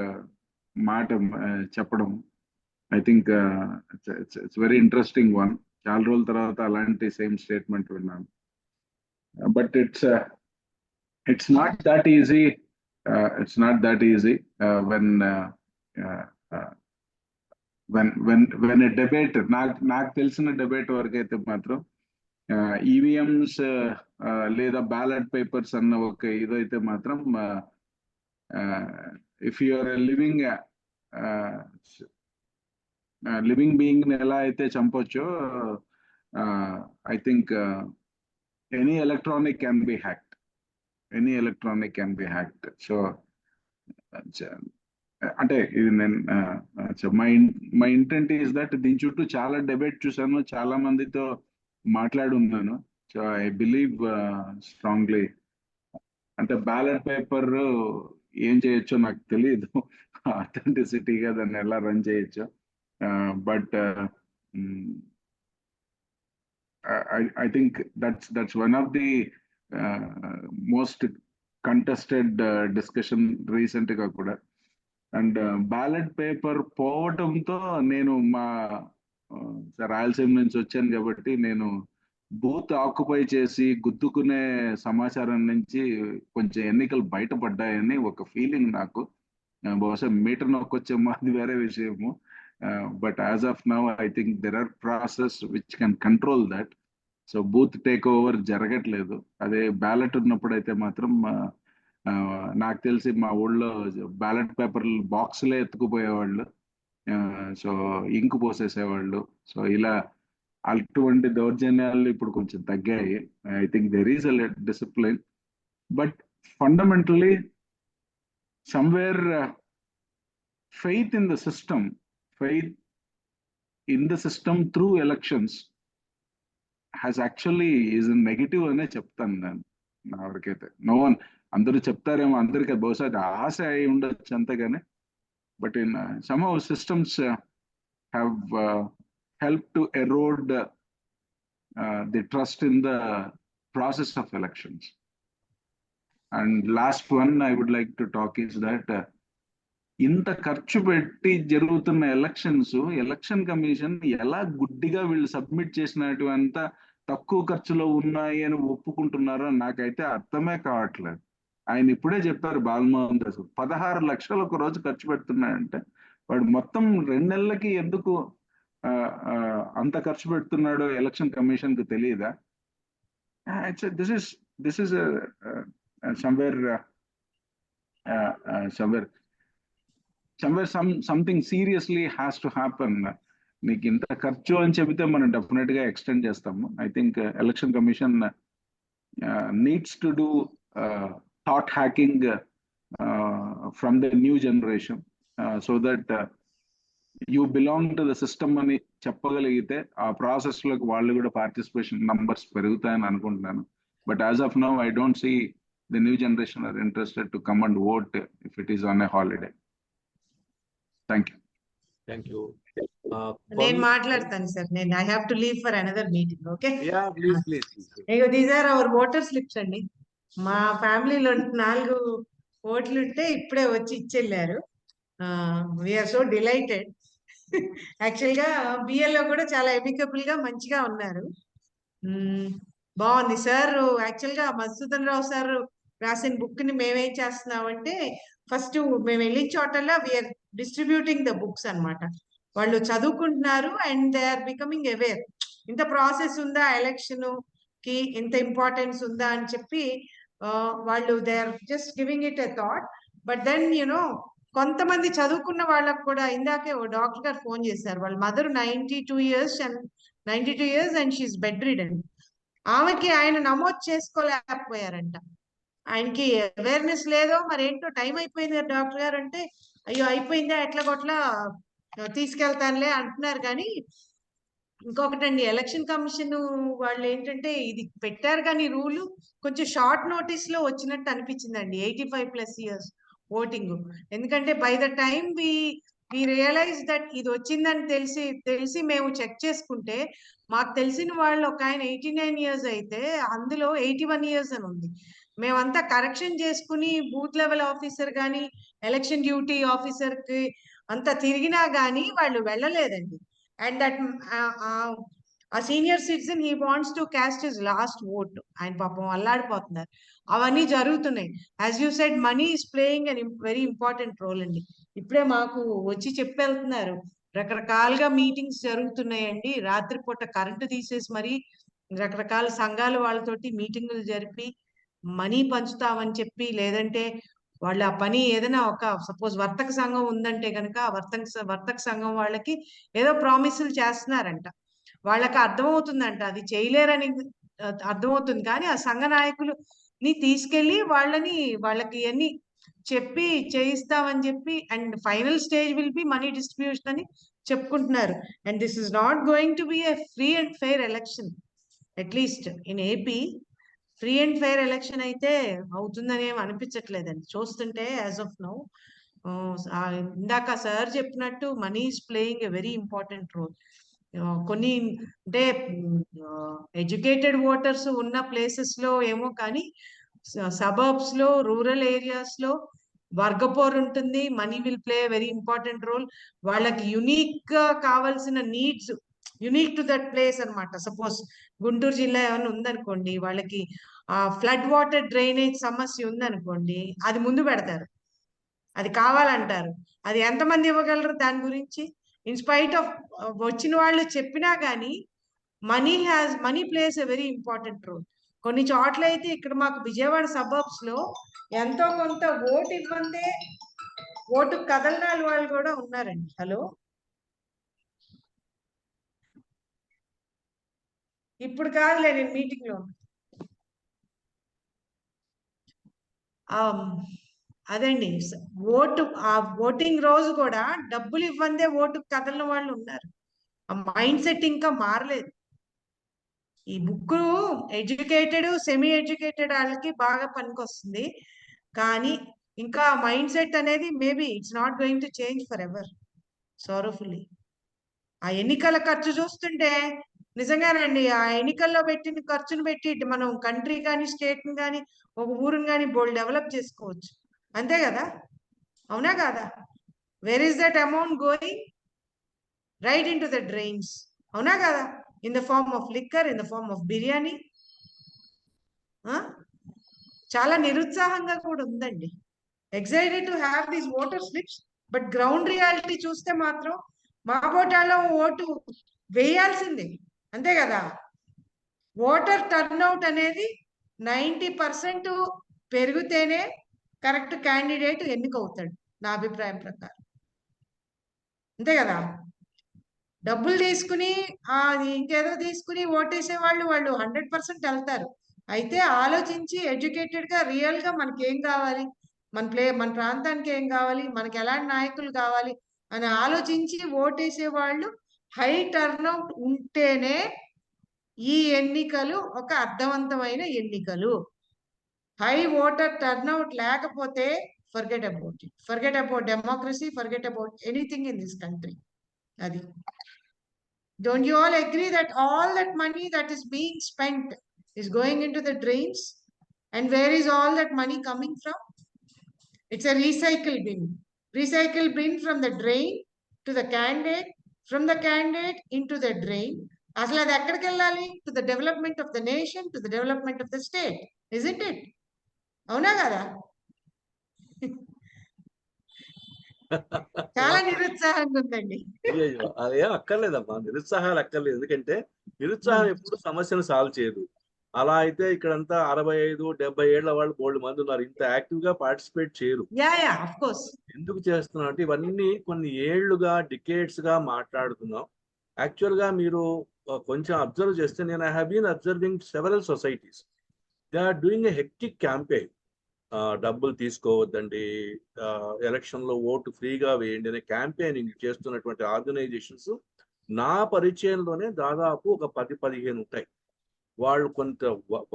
మాట చెప్పడం, I think it's very interesting one. చాలా రోజుల తర్వాత అలాంటి సేమ్ స్టేట్మెంట్ విన్నాను. But it's not that easy. When a debate, నాకు తెలిసిన డిబేట్ వరకు అయితే మాత్రం ఈవీఎంస్ లేదా బ్యాలెట్ పేపర్స్ అన్న ఒక ఇదైతే మాత్రం ఇఫ్ యూఆర్ లివింగ్ బీయింగ్ ని ఎలా అయితే చంపొచ్చో I think any electronic can be hacked. So అంటే ఇది నేను మై ఇంటెంట్ ఈస్ దట్ దీని చుట్టూ చాలా డిబేట్ చూసాను, చాలా మందితో మాట్లాడున్నాను. సో ఐ బిలీవ్ స్ట్రాంగ్లీ, అంటే బ్యాలెట్ పేపర్ ఏం చేయొచ్చో నాకు తెలియదు, అథెంటిసిటీగా దాన్ని ఎలా రన్ చేయొచ్చో. But I think that's one of the most contested discussion recent గా కూడా. అండ్ బ్యాలెట్ పేపర్ పోవటంతో నేను రాయలసీమ నుంచి వచ్చాను కాబట్టి నేను బూత్ ఆక్యుపై చేసి గుద్దుకునే సమాచారం నుంచి కొంచెం ఎన్నికలు బయటపడ్డాయని ఒక ఫీలింగ్ నాకు. బహుశా మీటర్ నొక్కొచ్చే మాది వేరే విషయము. But as of now I think there are process which can control that. So booth take over జరగట్లేదు. అదే బ్యాలెట్ ఉన్నప్పుడు అయితే మాత్రం నాకు తెలిసి మా ఊళ్ళో బ్యాలెట్ పేపర్లు బాక్సులే ఎత్తుకుపోయేవాళ్ళు, సో ఇంకు పోసేసేవాళ్ళు. సో ఇలా అటువంటి దౌర్జన్యాలు ఇప్పుడు కొంచెం తగ్గాయి. I think there is a discipline, but fundamentally somewhere faith in the system through elections has actually is a negative అనే చెప్తాను నేను నా వరకైతే. నో వన్, అందరూ చెప్తారేమో, అందరికీ బహుశా ఆశ అయి ఉండొచ్చు అంతేగాని, but in some of systems have helped to erode the trust in the process of elections. And last one I would like to talk is that ఇంత ఖర్చు పెట్టి జరుగుతున్న ఎలక్షన్ కమిషన్ ఎలా గుడ్డిగా వీళ్ళు సబ్మిట్ చేసినటువంటి తక్కువ ఖర్చులో ఉన్నాయి అని ఒప్పుకుంటున్నారో నాకైతే అర్థమే కావట్లేదు. ఆయన ఇప్పుడే చెప్పారు బాలమోహన్ దాస్ 16 లక్షలు ఒక రోజు ఖర్చు పెడుతున్నాడంటే వాడు మొత్తం 2 నెలలకి ఎందుకు అంత ఖర్చు పెడుతున్నాడో ఎలక్షన్ కమిషన్ కు తెలియదా? This is something seriously has to happen. నీకు ఇంత ఖర్చు అని చెబితే మనం డెఫినెట్ గా ఎక్స్టెండ్ చేస్తాము. I think election commission needs to do thought hacking from the new generation so that you belong to the system అని చెప్పగలిగితే ఆ ప్రాసెస్ లోకి వాళ్ళు కూడా పార్టిసిపేషన్ నంబర్స్ పెరుగుతాయని అనుకుంటున్నాను. But as of now I don't see the new generation are interested to come and vote if it is on a holiday. Thank you. Thank you. నేను మాట్లాడతాను సార్. నేను I have to leave for another meeting. Okay, please. These are our voter slips అండి. మా ఫ్యామిలీలో 4 ఓట్లు ఉంటే ఇప్పుడే వచ్చి ఇచ్చెళ్ళారు. We're so delighted. యాక్చువల్ గా బిఎల్లో కూడా చాలా ఎమికబుల్ గా మంచిగా ఉన్నారు. బాగుంది సార్. యాక్చువల్ గా మధుసూదన్ రావు సార్ రాసిన బుక్ ని మేమేం చేస్తున్నామంటే ఫస్ట్ మేము వెళ్ళిన చోటల్లో వీఆర్ డిస్ట్రిబ్యూటింగ్ ద బుక్స్ అన్నమాట. వాళ్ళు చదువుకుంటున్నారు and they are becoming aware. ఇంత ప్రాసెస్ ఉందా ఎలక్షన్ కి, ఇంత ఇంపార్టెన్స్ ఉందా అని చెప్పి వాళ్ళు they are just giving it a thought. But then కొంతమంది చదువుకున్న వాళ్ళకు కూడా ఇందాకే ఓ డాక్టర్ గారు ఫోన్ చేశారు. వాళ్ళ mother 92 years and she's bedridden. ఆమెకి ఆయన నమోదు చేసుకోలేకపోయారంట. ఆయనకి అవేర్నెస్ లేదో మరేంటో, టైం అయిపోయింది కదా డాక్టర్ గారు అంటే, అయ్యో అయిపోయిందా ఎట్లా కొట్లా తీసుకెళ్తానులే అంటున్నారు. కానీ ఇంకొకటండి, ఎలక్షన్ కమిషన్ వాళ్ళు ఏంటంటే ఇది పెట్టారు కానీ రూల్ కొంచెం షార్ట్ నోటీస్ లో వచ్చినట్టు అనిపించిందండి. 85+ years ఓటింగ్. ఎందుకంటే by the time we realise that ఇది వచ్చిందని తెలిసి మేము చెక్ చేసుకుంటే మాకు తెలిసిన వాళ్ళు ఒక ఆయన 89 years అయితే అందులో 81 years అని ఉంది. మేమంతా కరెక్షన్ చేసుకుని బూత్ లెవెల్ ఆఫీసర్ కానీ ఎలక్షన్ డ్యూటీ ఆఫీసర్ కి అంతా తిరిగినా కానీ వాళ్ళు వెళ్ళలేదండి. అండ్ దట్ ఆ senior citizen he wants to cast his last vote. ఆయన పాపం అల్లాడిపోతున్నారు. అవన్నీ జరుగుతున్నాయి. As you said money is playing an very important role అండి. ఇప్పుడే మాకు వచ్చి చెప్పెళ్తున్నారు రకరకాలుగా మీటింగ్స్ జరుగుతున్నాయండి. రాత్రిపూట కరెంటు తీసేసి మరి రకరకాల సంఘాల వాళ్ళతోటి మీటింగులు జరిపి మనీ పంచుతామని చెప్పి, లేదంటే వాళ్ళు ఆ పని ఏదైనా ఒక సపోజ్ వర్తక సంఘం ఉందంటే కనుక వర్తక సంఘం వాళ్ళకి ఏదో ప్రామిసులు చేస్తున్నారంట. వాళ్ళకి అర్థమవుతుందంట అది చేయలేరని అర్థమవుతుంది. కానీ ఆ సంఘ నాయకులని తీసుకెళ్లి వాళ్ళకి అన్ని చెప్పి చేయిస్తామని చెప్పి and final stage will be money distribution అని చెప్పుకుంటున్నారు. And this is not going to be a free and fair election. At least in AP free and fair election అయితే అవుతుందని ఏం అనిపించట్లేదండి చూస్తుంటే యాజ్ ఆఫ్ నౌ. ఇందాక సార్ చెప్పినట్టు money is playing a very important role. కొన్ని అంటే ఎడ్యుకేటెడ్ ఓటర్స్ ఉన్న ప్లేసెస్ లో ఏమో, కానీ సబర్బ్స్ లో రూరల్ ఏరియాస్ లో వర్గపోర్ ఉంటుంది. Money will play very important role. వాళ్ళకి యునిక్ గా కావాల్సిన needs unique to that place అన్నమాట. సపోజ్ గుంటూరు జిల్లా ఏమైనా ఉందనుకోండి, వాళ్ళకి ఫ్లడ్ వాటర్ డ్రైనేజ్ సమస్య ఉందనుకోండి, అది ముందు పెడతారు, అది కావాలంటారు. అది ఎంతమంది ఇవ్వగలరు దాని గురించి? ఇన్స్పైట్ ఆఫ్ వచ్చిన వాళ్ళు చెప్పినా కానీ money plays a very important role. కొన్ని చోట్ల అయితే ఇక్కడ మాకు విజయవాడ సబర్బ్స్ లో ఎంతో కొంత ఓటు ఇవ్వందే ఓటు కదలనాల వాళ్ళు కూడా ఉన్నారండి. హలో, ఇప్పుడు కాదులే, నేను మీటింగ్ లో అదండి ఓటింగ్ రోజు కూడా డబ్బులు ఇవ్వందే ఓటు కదలిన వాళ్ళు ఉన్నారు. ఆ మైండ్ సెట్ ఇంకా మారలేదు. ఈ బుక్ ఎడ్యుకేటెడ్ సెమీ ఎడ్యుకేటెడ్ వాళ్ళకి బాగా పనికొస్తుంది, కానీ ఇంకా మైండ్ సెట్ అనేది maybe it's not going to change forever, sorrowfully. ఆ ఎన్నికల ఖర్చు చూస్తుంటే నిజంగానండి, ఆ ఎన్నికల్లో పెట్టిన ఖర్చును పెట్టి మనం కంట్రీ కానీ స్టేట్ ని కానీ ఒక ఊరుని కానీ బోల్డ్ డెవలప్ చేసుకోవచ్చు. అంతే కదా, అవునా కాదా? Where is that amount going? Right in to the drains, అవునా కదా? in the form of liquor, in the form of biryani. చాలా నిరుత్సాహంగా కూడా ఉందండి. Excited to have these voter slips, but ground reality చూస్తే మాత్రం మా బోటాలో ఓటు వేయాల్సిందే, అంతే కదా. ఓటర్ టర్న్అవుట్ అనేది 90% పెరిగితేనే కరెక్ట్ క్యాండిడేట్ ఎన్నికవుతాడు నా అభిప్రాయం ప్రకారం, అంతే కదా. డబ్బులు తీసుకుని ఇంకేదో తీసుకుని ఓటేసే వాళ్ళు 100% వెళ్తారు. అయితే ఆలోచించి ఎడ్యుకేటెడ్ గా రియల్ గా మనకి ఏం కావాలి, మన ప్రాంతానికి ఏం కావాలి, మనకి ఎలాంటి నాయకులు కావాలి అని ఆలోచించి ఓటేసే వాళ్ళు హై టర్న్అవుట్ ఉంటేనే ఈ ఎన్నికలు ఒక అర్థవంతమైన ఎన్నికలు. హై ఓటర్ టర్న్అవుట్ లేకపోతే forget about it, forget about democracy, forget about anything in this country. అది don't you all agree that all that money that is being spent is going into the drains? And where is all that money coming from? It's a recycle bin from the drain to the candidate, from the candidate into the drain. Asla adi ekkadiki ellali? To the development of the nation, to the development of the state, isn't it? Avuna kada? చాలా నిరుత్సాహంగా ఉందండి. అయ్యో అదేం అక్కర్లేదమ్మా, నిరుత్సాహాలు అక్కర్లేదు. ఎందుకంటే నిరుత్సాహం ఎప్పుడు సమస్యను సాల్వ్ చేయదు. అలా అయితే ఇక్కడంతా 65-70 ఏళ్ల వాళ్ళు బోల్డ్ మంది ఉన్నారు, ఇంత యాక్టివ్ గా పార్టిసిపేట్ చేయరు. ఎందుకు చేస్తున్నాం అంటే ఇవన్నీ కొన్ని ఏళ్లుగా డికేట్స్ గా మాట్లాడుతున్నాం. యాక్చువల్ గా మీరు కొంచెం అబ్జర్వ్ చేస్తే, నేను I have been observing several societies, they are doing a hectic campaign. డబ్బులు తీసుకోవద్దండి, ఎలక్షన్ లో ఓటు ఫ్రీగా వేయండి అనే క్యాంపెయినింగ్ చేస్తున్నటువంటి ఆర్గనైజేషన్స్ నా పరిచయంలోనే దాదాపు ఒక 10-15 ఉంటాయి. వాళ్ళు కొంత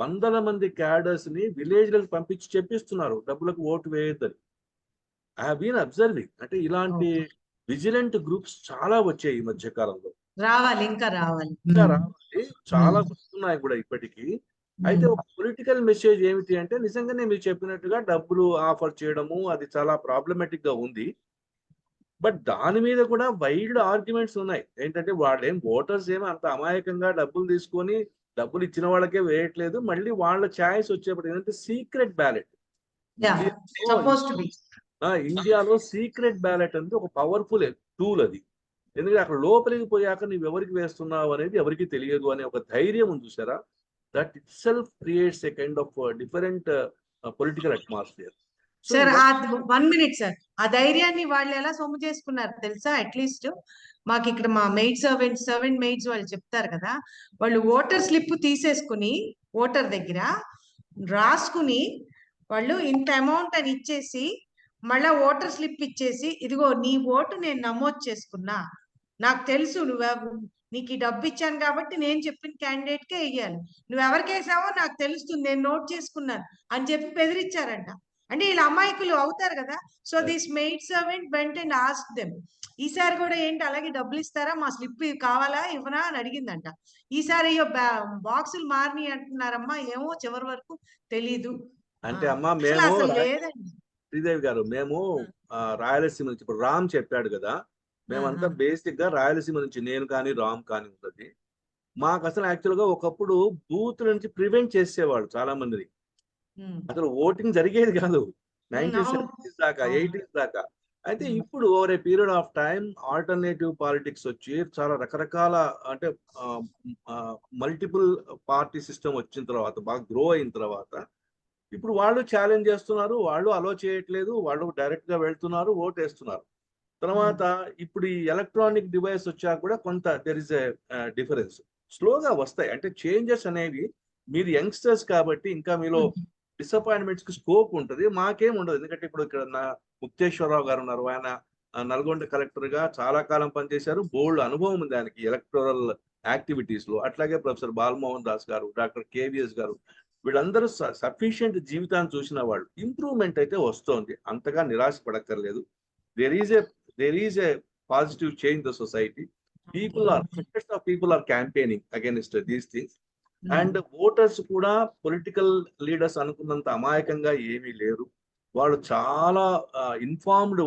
వందల మంది క్యాడర్స్ ని విలేజ్లకు పంపించి చెప్పిస్తున్నారు డబ్బులకు ఓటు వేయొద్దని. I have been observing. అంటే ఇలాంటి విజిలెంట్ గ్రూప్స్ చాలా వచ్చాయి ఈ మధ్య కాలంలో. ఇంకా రావాలి చాలా వస్తున్నాయి కూడా ఇప్పటికీ. అయితే ఒక పొలిటికల్ మెసేజ్ ఏమిటి అంటే, నిజంగానే మీరు చెప్పినట్టుగా డబ్బులు ఆఫర్ చేయడము అది చాలా ప్రాబ్లమాటిక్ గా ఉంది. బట్ దాని మీద కూడా వైల్డ్ ఆర్గ్యుమెంట్స్ ఉన్నాయి. ఏంటంటే వాళ్ళేం ఓటర్స్ ఏమో అంత అమాయకంగా డబ్బులు తీసుకొని డబ్బులు ఇచ్చిన వాళ్ళకే వేయట్లేదు. మళ్ళీ వాళ్ళ ఛాయిస్ వచ్చేప్పుడు ఏంటంటే సీక్రెట్ బ్యాలెట్. ఇండియాలో సీక్రెట్ బ్యాలెట్ అనేది ఒక పవర్ఫుల్ టూల్ అది. ఎందుకంటే అక్కడ లోపలికి పోయాక నువ్వు ఎవరికి వేస్తున్నావు అనేది ఎవరికి తెలియదు అనే ఒక ధైర్యం ఉంది చూసారా. That itself creates a kind of different political atmosphere. Sir 1 minute sir, ఆ ధైర్యాన్ని వాళ్ళు ఎలా సొమ్ము చేసుకున్నారు తెలుసా? అట్లీస్ట్ మాకు ఇక్కడ మా సర్వెంట్ మెయిడ్స్ వాళ్ళు చెప్తారు కదా, వాళ్ళు ఓటర్ స్లిప్ తీసేసుకుని ఓటర్ దగ్గర రాసుకుని వాళ్ళు ఇంత అమౌంట్ అని ఇచ్చేసి మళ్ళా ఓటర్ స్లిప్ ఇచ్చేసి, ఇదిగో నీ ఓటు నేను నమోదు చేసుకున్నా, నాకు తెలుసు నీకు ఈ డబ్బు ఇచ్చాను కాబట్టి నేను చెప్పిన క్యాండిడేట్ కే వేయాలి, నువ్వు ఎవరికి వేసావో నాకు తెలుస్తుంది, నేను నోట్ చేసుకున్నాను అని చెప్పి బెదిరించారంట. అంటే వీళ్ళు అమాయకులు అవుతారు కదా. So this maid servant went and asked them, ఈసారి కూడా ఏంటి అలాగే డబ్బులు ఇస్తారా, మా స్లిప్ కావాలా ఇవ్వనా అని అడిగిందంట. ఈసారి అయ్యో బాక్సులు మారిని అంటున్నారమ్మా, ఏమో చివరి వరకు తెలీదు. అంటే అమ్మా మేము శ్రీదేవి గారు, మేము రాయలసీమ నుంచి ఇప్పుడు రామ్ చెప్పాడు కదా, మేమంతా బేసిక్ గా రాయలసీమ నుంచి, నేను కానీ రామ్ కానీ ఉంటుంది. మాకు అసలు యాక్చువల్ గా ఒకప్పుడు బూత్ నుంచి ప్రివెంట్ చేసేవాళ్ళు చాలా మందిని. అసలు ఓటింగ్ జరిగేది కాదు 1970s దాకా 80s దాకా. అయితే ఇప్పుడు over a period of time alternative politics వచ్చి చాలా రకరకాల, అంటే మల్టిపుల్ పార్టీ సిస్టమ్ వచ్చిన తర్వాత, బాగా గ్రో అయిన తర్వాత ఇప్పుడు వాళ్ళు ఛాలెంజ్ చేస్తున్నారు, వాళ్ళు అలో చేయట్లేదు, వాళ్ళు డైరెక్ట్ గా వెళ్తున్నారు, ఓట్ వేస్తున్నారు. తర్వాత ఇప్పుడు ఈ ఎలక్ట్రానిక్ డివైస్ వచ్చాక కూడా కొంత దెర్ ఇస్ ఎ డిఫరెన్స్, స్లోగా వస్తాయి. అంటే చేంజెస్ అనేవి, మీరు యంగ్స్టర్స్ కాబట్టి ఇంకా మీలో డిసప్పాయింట్మెంట్స్ కి స్కోప్ ఉంటుంది, మాకేం ఉండదు. ఎందుకంటే ఇప్పుడు ఇక్కడ ముక్తేశ్వరరావు గారు ఉన్నారు, ఆయన నల్గొండ కలెక్టర్ గా చాలా కాలం పనిచేశారు, బోల్డ్ అనుభవం ఉంది ఆయనకి ఎలక్టోరల్ యాక్టివిటీస్ లో. అట్లాగే ప్రొఫెసర్ బాలమోహన్ దాస్ గారు, డాక్టర్ కేవీఎస్ గారు, వీళ్ళందరూ సఫిషియంట్ జీవితాన్ని చూసిన వాళ్ళు. ఇంప్రూవ్మెంట్ అయితే వస్తోంది, అంతగా నిరాశ పడక్కర్లేదు. there is a positive change in the society. People are campaigning against these things. And voters kuda political leaders anukunnanta amayakanga emi leru. వాళ్ళు చాలా ఇన్ఫార్మ్డ్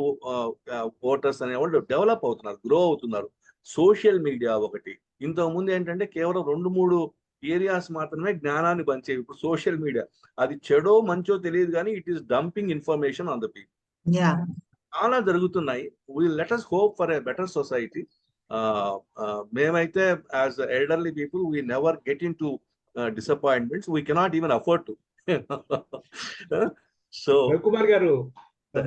ఓటర్స్ అనే వాళ్ళు డెవలప్ అవుతున్నారు, గ్రో అవుతున్నారు. సోషల్ మీడియా ఒకటి, ఇంతకుముందు ఏంటంటే కేవలం 2-3 ఏరియాస్ మాత్రమే జ్ఞానాన్ని పంచేవి. ఇప్పుడు సోషల్ మీడియా అది చెడో మంచో తెలియదు కానీ it is dumping information on the people. చాలా జరుగుతున్నాయి. Let us hope for a better society. మేమైతే as elderly people we never get into disappointments. We cannot even afford to. So Ravikumar garu,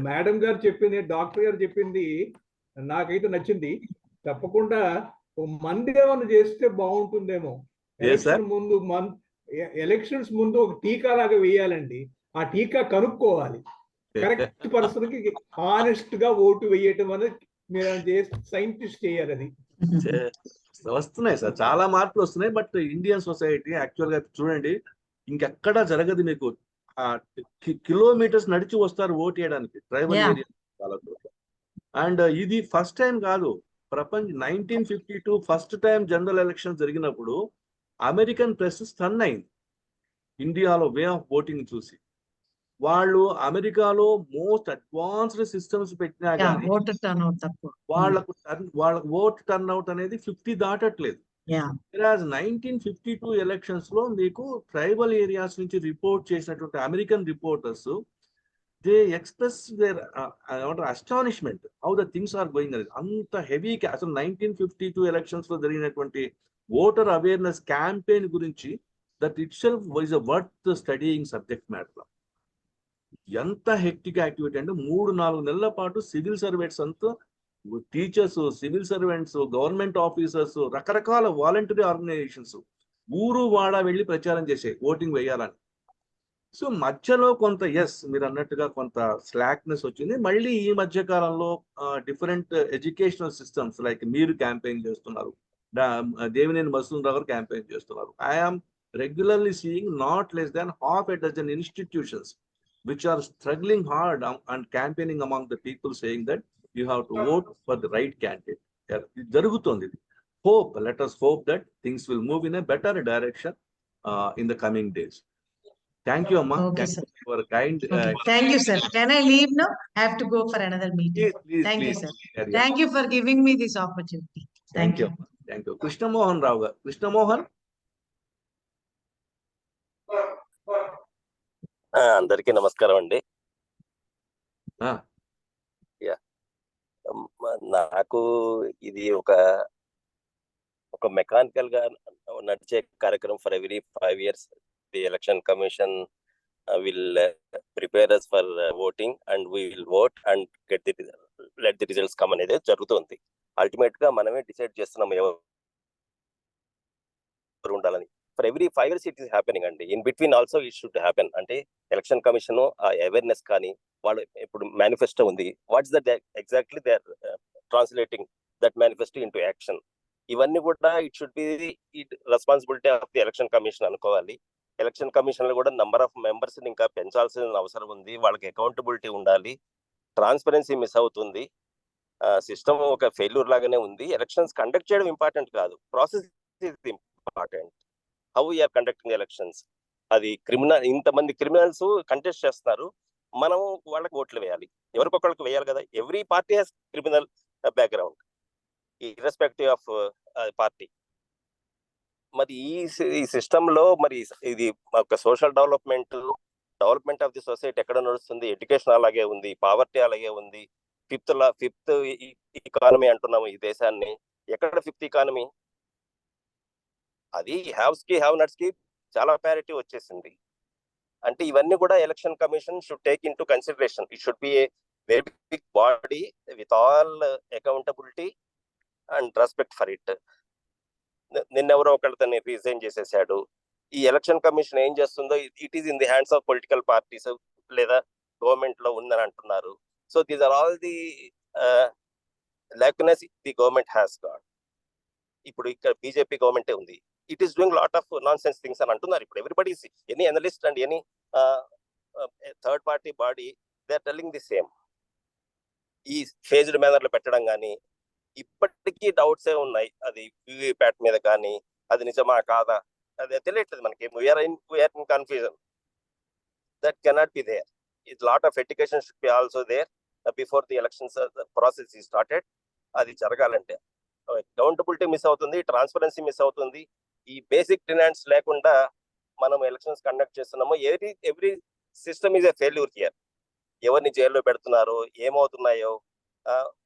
madam గారు చెప్పింది, డాక్టర్ గారు చెప్పింది నాకైతే నచ్చింది. తప్పకుండా మంది ఏమైనా చేస్తే బాగుంటుందేమో. ఎలక్షన్స్ ముందు ఒక టీకా లాగా వేయాలండి. ఆ టీకా కనుక్కోవాలి, కరెక్ట్ పర్సన్ కి హానెస్ట్ గా ఓటు వేయటం అనేది మీరు సైంటిస్ట్ చేయాలి. అది వస్తున్నాయి సార్, చాలా మార్పులు వస్తున్నాయి. బట్ ఇండియన్ సొసైటీ యాక్చువల్ గా చూడండి, ఇంకెక్కడా జరగదు. మీకు కిలోమీటర్స్ నడిచి వస్తారు ఓటు వేయడానికి ట్రైబల్ ఏరియా చాలా చోట్ల. అండ్ ఇది ఫస్ట్ టైం కాదు. 1952 ఫస్ట్ టైం జనరల్ ఎలక్షన్ జరిగినప్పుడు అమెరికన్ ప్రెస్ స్టన్ అయింది ఇండియాలో వే ఆఫ్ ఓటింగ్ చూసి. వాళ్ళు అమెరికాలో మోస్ట్ అడ్వాన్స్డ్ సిస్టమ్స్ పెట్టినా కానీ వాళ్ళకు ఓట్ టర్న్ అవుట్ అనేది 50 దాటట్లేదు. 1952 ఎలక్షన్స్ లో మీకు ట్రైబల్ ఏరియాస్ నుంచి రిపోర్ట్ చేసినటువంటి American reporters they express their astonishment how the things are going అనేది. అంత హెవీ అసలు 1952 ఎలక్షన్స్ లో జరిగినటువంటి ఓటర్ అవేర్నెస్ క్యాంపెయిన్ గురించి that itself was a worth studying subject matter. ఎంత హెక్టిక్ యాక్టివిటీ అంటే 3-4 నెలల పాటు సివిల్ సర్వెంట్స్ అంతా, teachers, civil servants, government officers, రకరకాల వాలంటరీ ఆర్గనైజేషన్స్ ఊరు వాడ వెళ్ళి ప్రచారం చేసాయి ఓటింగ్ వేయాలని. సో మధ్యలో కొంత మీరు అన్నట్టుగా కొంత స్లాక్నెస్ వచ్చింది. మళ్ళీ ఈ మధ్య కాలంలో డిఫరెంట్ ఎడ్యుకేషనల్ సిస్టమ్స్ లైక్ మీరు క్యాంపెయిన్ చేస్తున్నారు, దేవినేని మసూదన్ రావు గారు క్యాంపెయిన్ చేస్తున్నారు. I'm regularly seeing not less than half a dozen institutions which are struggling hard and campaigning among the people, saying that you have to vote for the right candidate. Jarugutondi. Hope, let us hope that things will move in a better direction in the coming days. Thank you, Amma. Okay, Thank sir. you for kind. Thank you, sir. Can I leave now? I have to go for another meeting. Please, Thank you, please. sir. Thank you for giving me this opportunity. Thank you. Thank you. Krishna Mohan Rao garu. Krishna Mohan. అందరికీ నమస్కారం అండి. నాకు ఇది ఒక mechanical గా నడిచే కార్యక్రమం. For every 5 years the election commission will prepare us for voting and we will vote and let the results come అనేది జరుగుతుంది. అల్టిమేట్ గా మనమే డిసైడ్ చేస్తున్నాం ఎవరు ఉండాలని. For every 5 years it is happening అండి. In between also it should happen. అంటే election commission ఆ అవేర్నెస్ కానీ, వాళ్ళు ఇప్పుడు మేనిఫెస్టో ఉంది, what's that exactly they are translating that manifesto into action. ఇవన్నీ కూడా it should B responsibility of the election commission అనుకోవాలి. ఎలక్షన్ కమిషన్ లో కూడా నంబర్ ఆఫ్ మెంబర్స్ ఇంకా పెంచాల్సిన అవసరం ఉంది. వాళ్ళకి అకౌంటబిలిటీ ఉండాలి. ట్రాన్స్పరెన్సీ మిస్ అవుతుంది. సిస్టమ్ ఒక ఫెయిల్యూర్ లాగానే ఉంది. ఎలక్షన్స్ కండక్ట్ చేయడం ఇంపార్టెంట్ కాదు, process is important. How we're conducting elections. అది ఇంతమంది క్రిమినల్స్ కంటెస్ట్ చేస్తున్నారు, మనం వాళ్ళకి ఓట్లు వేయాలి, ఎవరికొకళ్ళకి వేయాలి కదా. Every party has criminal background irrespective of party. మరి ఈ సిస్టమ్ లో మరి ఇది ఒక social development of the society ఎక్కడ నడుస్తుంది? ఎడ్యుకేషన్ అలాగే ఉంది, పావర్టీ అలాగే ఉంది. ఫిఫ్త్ ఎకానమీ అంటున్నాము ఈ దేశాన్ని. ఎక్కడ ఫిఫ్త్ ఎకానమీ? అది హ్యావ్స్ కి హ్యావ్ నట్స్ కి చాలా ప్యారిటీ వచ్చేసింది. అంటే ఇవన్నీ కూడా election commission should take into consideration. It should be a very big body with all accountability and respect for it. నిన్నెవరో ఒకళ్ళని రిజైన్ చేసేసాడు. ఈ ఎలక్షన్ కమిషన్ ఏం చేస్తుందో it is in the hands of political parties లేదా government లో ఉందని అంటున్నారు. So these are all the laxness the government has got. ఇప్పుడు ఇక్కడ బీజేపీ గవర్నమెంటే ఉంది. It is doing lot of non sense things అని అంటున్నారు. ఇప్పుడు everybody, any analyst and any third party body, they are telling the same. ఈ phased manner లో పెట్టడం కానీ ఇప్పటికీ డౌట్సే ఉన్నాయి. అది వీవీప్యాట్ మీద కానీ అది నిజమా కాదా అది తెలియట్లేదు మనకి. We're in confusion. That cannot be there. It lot of education should be also there before the elections process is started. అది జరగాలంటే అకౌంటబిలిటీ మిస్ అవుతుంది, ట్రాన్స్పరెన్సీ మిస్ అవుతుంది. ఈ బేసిక్ డిమాండ్స్ లేకుండా మనం ఎలక్షన్స్ కండక్ట్ చేస్తున్నాము. Every system is a failure here. ఎవరిని జైల్లో పెడుతున్నారో, ఏమవుతున్నాయో,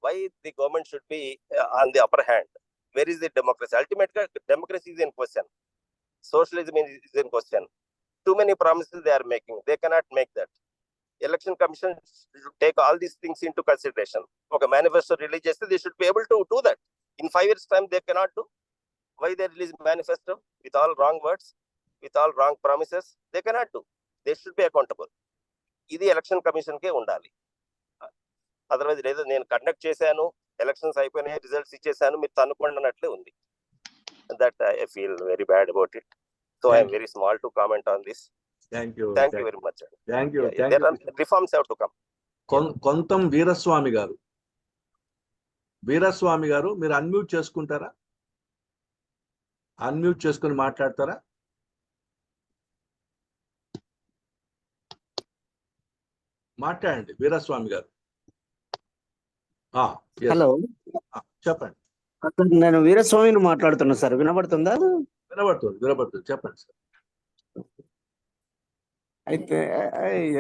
why the government should be on the upper hand. Where is the democracy? Ultimate గా democracy is in question, socialism is in question. Too many promises they are making. They cannot make that. Election Commission should take all these things into consideration. Okay, manifesto release cheste, they should be able to do that. In 5 years time they cannot do. Why they release manifesto with all wrong words, with all wrong promises? They cannot do. They should be accountable. Idi Election Commission ke undali. Otherwise ledu nenu conduct chesanu, elections ayipoyinayi, results ichesanu, meer tanukondannatle undi. That I feel very bad about it. So I am very small to comment on this. Thank you. Thank you very much. Thank you. Yeah, there are reforms have to come. కొంతం వీరస్వామి గారు, వీరస్వామి గారు మీరు unmute చేసుకుంటారా? Unmute చేసుకుని మాట్లాడతారా? మాట్లాడండి వీరస్వామి గారు. Yes. Hello, చెప్పండి. నేను వీరస్వామిని మాట్లాడుతున్నా సార్, వినబడుతుందా? వినబడుతుంది చెప్పండి సార్. అయితే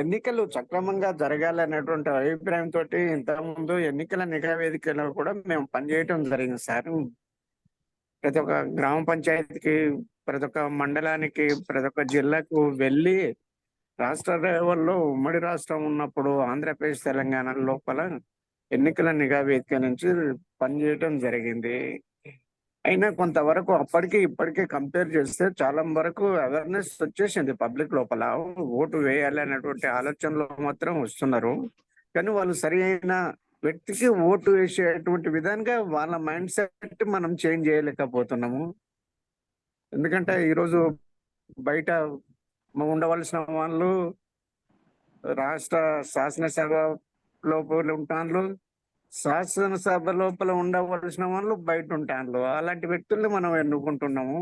ఎన్నికలు సక్రమంగా జరగాలనేటువంటి అభిప్రాయంతో ఇంతకుముందు ఎన్నికల నిఘా వేదికలో కూడా మేము పనిచేయటం జరిగింది సార్. ప్రతి ఒక్క గ్రామ పంచాయతీకి, ప్రతి ఒక్క మండలానికి, ప్రతి ఒక్క జిల్లాకు వెళ్ళి రాష్ట్ర లెవెల్లో ఉమ్మడి రాష్ట్రం ఉన్నప్పుడు ఆంధ్రప్రదేశ్ తెలంగాణ లోపల ఎన్నికల నిఘా వేదిక నుంచి పనిచేయటం జరిగింది. అయినా కొంతవరకు అప్పటికి ఇప్పటికీ కంపేర్ చేస్తే చాలా వరకు అవేర్నెస్ వచ్చేసింది పబ్లిక్ లోపల. ఓటు వేయాలి అనేటువంటి ఆలోచనలో మాత్రం వస్తున్నారు, కానీ వాళ్ళు సరి అయిన వ్యక్తికి ఓటు వేసేటువంటి విధంగా వాళ్ళ మైండ్ సెట్ మనం చేంజ్ చేయలేకపోతున్నాము. ఎందుకంటే ఈరోజు బయట ఉండవలసిన వాళ్ళు రాష్ట్ర శాసనసభ లోపల ఉంటాను, శాసనసభ లోపల ఉండవలసిన వాళ్ళు బయట ఉంటాను. అలాంటి వ్యక్తుల్ని మనం ఎన్నుకుంటున్నాము.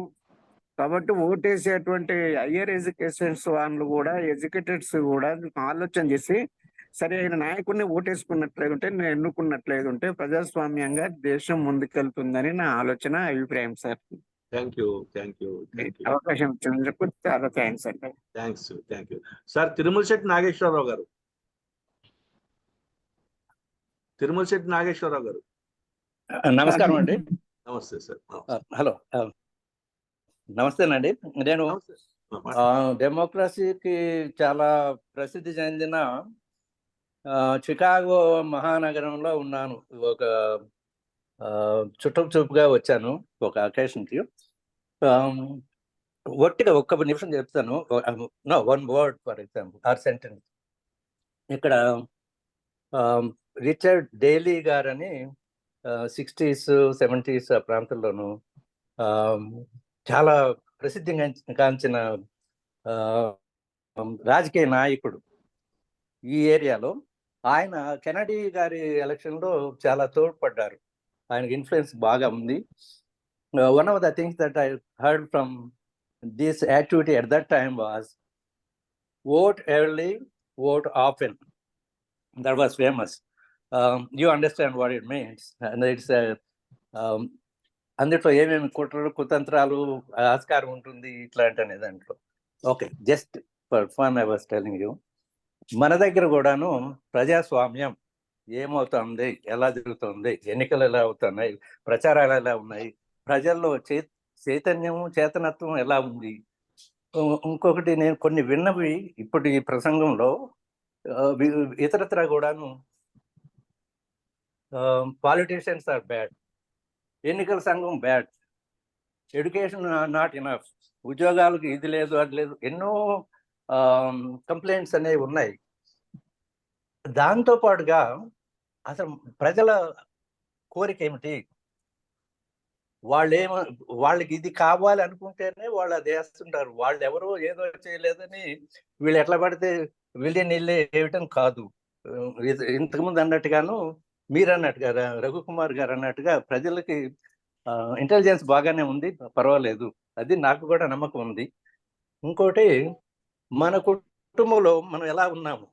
కాబట్టి ఓటేసేటువంటి హయ్యర్ ఎడ్యుకేషన్స్ వాళ్ళు కూడా, ఎడ్యుకేటెడ్స్ కూడా ఆలోచన చేసి సరి అయిన నాయకుడిని ఓటేసుకున్నట్లయితే, నేను ఎన్నుకున్నట్లయితే ఉంటే ప్రజాస్వామ్యంగా దేశం ముందుకెళ్తుందని నా ఆలోచన, అభిప్రాయం సార్. Thank you. అవకాశం ఇచ్చినందుకు చాలా థ్యాంక్స్ అండి. Thank you sir. Tirumala Shetty Nageswararao గారు. నమస్కారం అండి. నమస్తే సార్. హలో, నమస్తేనండి. నేను డెమోక్రసీకి చాలా ప్రసిద్ధి చెందిన చికాగో మహానగరంలో ఉన్నాను. ఒక చుట్టం చూపుగా వచ్చాను ఒక అకేషన్కి. ఒట్టిగా ఒక్క నిమిషం చెప్తాను. One word for example or sentence. ఇక్కడ రిచర్డ్ డేలీ గారని 60s 70s ఆ ప్రాంతంలోను చాలా ప్రసిద్ధి గాంచిన రాజకీయ నాయకుడు ఈ ఏరియాలో. ఆయన కెనడీ గారి ఎలక్షన్లో చాలా తోడ్పడ్డారు. ఆయనకి ఇన్ఫ్లుయెన్స్ బాగా ఉంది. One of the things that I heard from this activity at that time was vote early, vote often. That was famous. You understand what it means. And it's అందులో ఏమేమి కుట్రలు కుతంత్రాలు ఆస్కారం ఉంటుంది ఇట్లాంటి దాంట్లో. Okay, just for fun I was telling you. మన దగ్గర కూడాను ప్రజాస్వామ్యం ఏమవుతుంది, ఎలా జరుగుతుంది, ఎన్నికలు ఎలా అవుతున్నాయి, ప్రచారాలు ఎలా ఉన్నాయి, ప్రజల్లో చైతన్యం చేతనత్వం ఎలా ఉంది. ఇంకొకటి నేను కొన్ని విన్నవి ఇప్పుడు ఈ ప్రసంగంలో ఇతరత్ర కూడాను పాలిటీషియన్స్ ఆర్ బ్యాడ్, ఎన్నికల సంఘం బ్యాడ్, ఎడ్యుకేషన్ నాట్ ఇనఫ్, ఉద్యోగాలకు ఇది లేదు అది లేదు, ఎన్నో కంప్లైంట్స్ అనేవి ఉన్నాయి. దాంతో పాటుగా అసలు ప్రజల కోరిక ఏమిటి, వాళ్ళకి ఇది కావాలి అనుకుంటేనే వాళ్ళు అది వేస్తుంటారు. వాళ్ళు ఎవరో ఏదో చేయలేదని వీళ్ళు ఎట్లా పడితే వీళ్ళే నీళ్ళే వేయటం కాదు. ఇంతకుముందు అన్నట్టుగాను మీరు అన్నట్టుగా రఘుకుమార్ గారు అన్నట్టుగా ప్రజలకి ఇంటెలిజెన్స్ బాగానే ఉంది, పర్వాలేదు, అది నాకు కూడా నమ్మకం ఉంది. ఇంకోటి, మన కుటుంబంలో మనం ఎలా ఉన్నాము,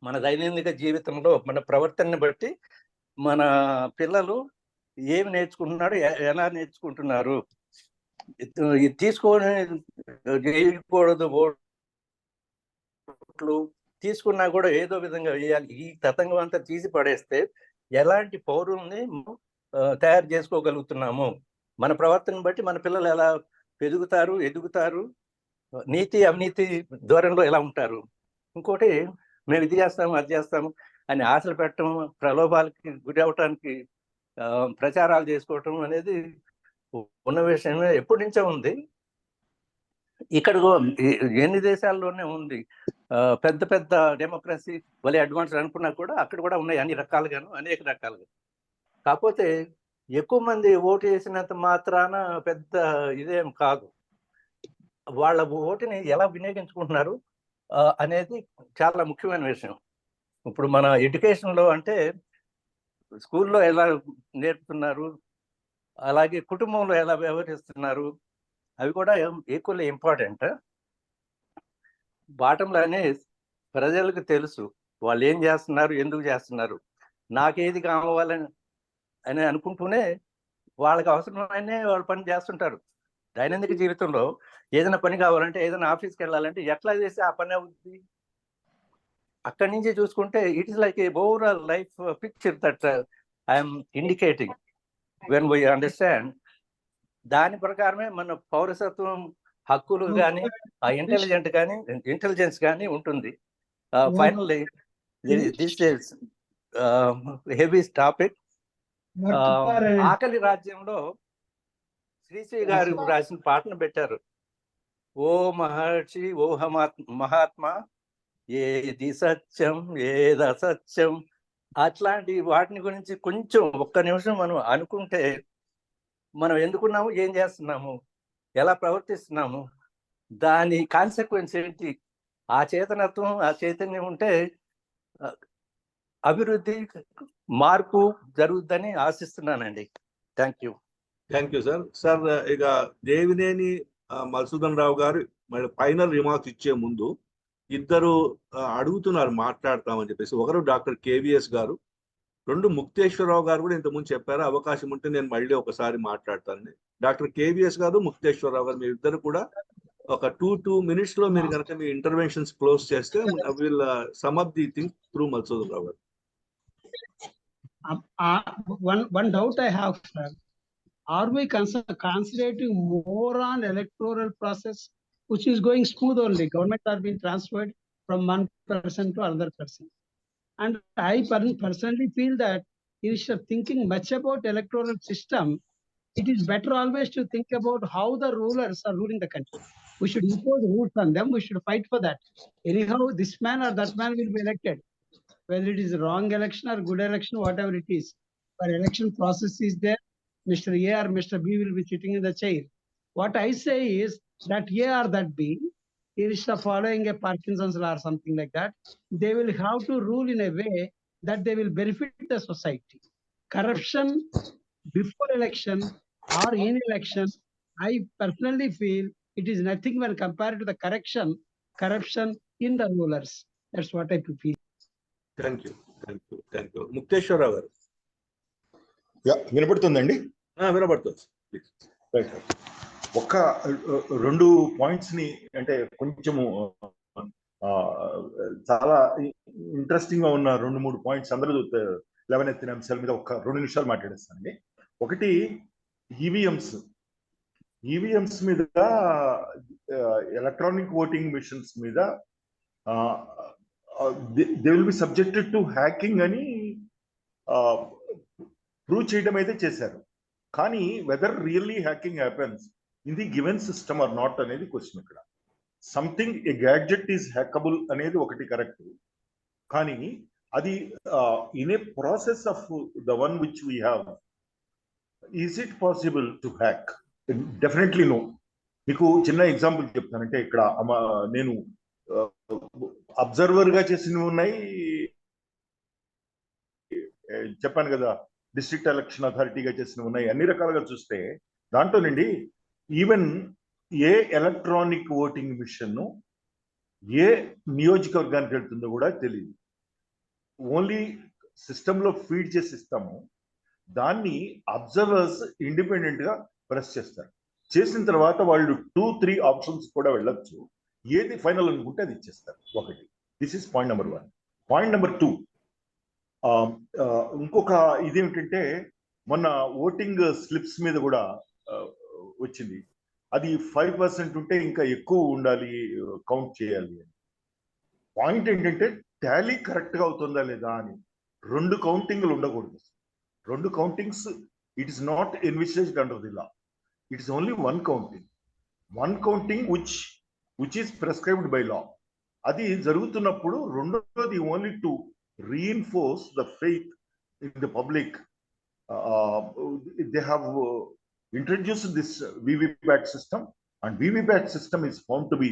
మన దైనందిక జీవితంలో మన ప్రవర్తనని బట్టి మన పిల్లలు ఏమి నేర్చుకుంటున్నాడు, ఎలా నేర్చుకుంటున్నారు, ఇది తీసుకొని వేయకూడదు ఓట్లు, తీసుకున్నా కూడా ఏదో విధంగా వేయాలి. ఈ తతంగం అంతా తీసి పడేస్తే ఎలాంటి పౌరుల్ని తయారు చేసుకోగలుగుతున్నాము, మన ప్రవర్తన బట్టి మన పిల్లలు ఎలా పెరుగుతారు, ఎదుగుతారు, నీతి అవినీతి ధోరణిలో ఎలా ఉంటారు. ఇంకోటి, మేము ఇది చేస్తాము అది చేస్తాము అని ఆశలు పెట్టడం, ప్రలోభాలకి గురి అవటానికి ప్రచారాలు చేసుకోవటం అనేది ఉన్న విషయమే, ఎప్పటి నుంచో ఉంది. ఇక్కడ ఎన్ని దేశాల్లోనే ఉంది. పెద్ద పెద్ద డెమోక్రసీ భలే అడ్వాన్స్ అనుకున్నా కూడా అక్కడ కూడా ఉన్నాయి అన్ని రకాలుగాను, అనేక రకాలుగా. కాకపోతే ఎక్కువ మంది ఓటు వేసినంత మాత్రాన పెద్ద ఇదేం కాదు. వాళ్ళ ఓటుని ఎలా వినియోగించుకుంటున్నారు అనేది చాలా ముఖ్యమైన విషయం. ఇప్పుడు మన ఎడ్యుకేషన్లో అంటే స్కూల్లో ఎలా నేర్పుతున్నారు, అలాగే కుటుంబంలో ఎలా వ్యవహరిస్తున్నారు, అవి కూడా ఈక్వల్లీ ఇంపార్టెంట్. బాటంలోనే ప్రజలకు తెలుసు వాళ్ళు ఏం చేస్తున్నారు, ఎందుకు చేస్తున్నారు, నాకేది కావాలని అని అనుకుంటూనే వాళ్ళకి అవసరమైన వాళ్ళు పని చేస్తుంటారు. దైనందిక జీవితంలో ఏదైనా పని కావాలంటే, ఏదైనా ఆఫీస్కి వెళ్ళాలంటే ఎట్లా చేస్తే ఆ పని అవుతుంది. అక్కడి నుంచి చూసుకుంటే it is like A overall life picture that I'm indicating when we understand. దాని ప్రకారమే మన పౌరసత్వం హక్కులు కానీ, ఆ ఇంటెలిజెన్స్ కానీ ఉంటుంది. Finally this is heavy topic. ఆకలి రాజ్యంలో శ్రీశ్రీ గారు రాసిన పాటను పెట్టారు. ఓ మహర్షి ఓ మహాత్మా ఏది సత్యం ఏది అసత్యం, అట్లాంటి వాటిని గురించి కొంచెం ఒక్క నిమిషం మనం అనుకుంటే, మనం ఎందుకున్నాము, ఏం చేస్తున్నాము, ఎలా ప్రవర్తిస్తున్నాము, దాని కాన్సిక్వెన్స్ ఏంటి, ఆ చేతనత్వం ఆ చైతన్యం ఉంటే అభివృద్ధి మార్పు జరుగుద్దని ఆశిస్తున్నానండి. Thank you. Thank you sir. Sir, ఇక దేవినేని మధుసూదన్ రావు గారు మరి ఫైనల్ రిమార్క్స్ ఇచ్చే ముందు ఇద్దరు అడుగుతున్నారు మాట్లాడతామని చెప్పేసి. ఒకరు డాక్టర్ కేవీఎస్ గారు, రెండు ముక్తేశ్వరరావు గారు కూడా ఇంతకుముందు చెప్పారు. అవకాశం ఉంటే నేను మళ్ళీ ఒకసారి మాట్లాడతానండి. డాక్టర్ కేవీఎస్ గారు, ముక్తేశ్వరరావు గారు, మీరు ఇద్దరు కూడా ఒక 2 minutes లో మీరు కనుక మీ ఇంటర్వెన్షన్స్ క్లోజ్ చేస్తే will sum up the thing through Madhusudan Rao garu. One doubt I have, sir. Are we concentrating more on electoral process, which is going smooth only? Government are being transferred from one person to another person. And I personally feel that instead of thinking much about electoral system, it is better always to think about how the rulers are ruling the country. We should impose rules on them. We should fight for that. Anyhow, this man or that man will be elected. Whether it is a wrong election or good election, whatever it is. But election process is there. Mr. A or Mr. B will be sitting in the chair. What I say is that A or that B, instead of following a Parkinson's law or something like that, they will have to rule in a way that they will benefit the society. Corruption before election or in election, I personally feel it is nothing when compared to the corruption in the rulers. That's what I feel. Thank you. Mukteswararao గారు. వినపడుతుందండి? వినపడుతుంది. Right. ఒక 2 points ని అంటే కొంచెము చాలా interesting గా ఉన్న 2-3 points అందరూ లేవనెత్తిన అంశాల మీద ఒక 2 నిమిషాలు మాట్లాడేస్తానండి. ఒకటి, ఈవీఎంస్ మీద, ఎలక్ట్రానిక్ ఓటింగ్ మిషన్స్ మీద they will be subjected to hacking అని ప్రూవ్ చేయడం అయితే చేశారు. కానీ whether really hacking happens in the given system or not అనేది క్వశ్చన్. ఇక్కడ something a gadget is hackable అనేది ఒకటి కరెక్ట్. కానీ అది in a process of the one which we have, is it possible to hack? Definitely no. మీకు చిన్న example చెప్తానంటే, ఇక్కడ నేను అబ్జర్వర్ గా చేసినవి ఉన్నాయి, చెప్పాను కదా డిస్ట్రిక్ట్ ఎలక్షన్ అథారిటీగా చేసినవి ఉన్నాయి. అన్ని రకాలుగా చూస్తే దాంట్లో నుండి even a electronic voting machine ఏ నియోజకవర్గానికి వెళ్తుందో కూడా తెలియదు. ఓన్లీ సిస్టంలో ఫీడ్ చేసి ఇస్తాము. దాన్ని అబ్జర్వర్స్ ఇండిపెండెంట్ గా ప్రెస్ చేస్తారు. చేసిన తర్వాత వాళ్ళు 2-3 ఆప్షన్స్ కూడా వెళ్ళొచ్చు. ఏది ఫైనల్ అనుకుంటే అది ఇచ్చేస్తారు. ఒకటి, this is point number 1. Point number 2, ఇంకొక ఇదేమిటంటే మొన్న ఓటింగ్ స్లిప్స్ మీద కూడా వచ్చింది. అది 5% ఉంటే ఇంకా ఎక్కువ ఉండాలి, కౌంట్ చేయాలి అని. పాయింట్ ఏంటంటే టాలీ కరెక్ట్ గా అవుతుందా లేదా అని. 2 కౌంటింగ్లు ఉండకూడదు. 2 countings it is not envisaged under the law. It is only 1 counting. 1 counting which is prescribed by law. అది జరుగుతున్నప్పుడు రెండోది only to reinforce the faith in the public. They have introduced this VVPAT system, and VVPAT system is found to be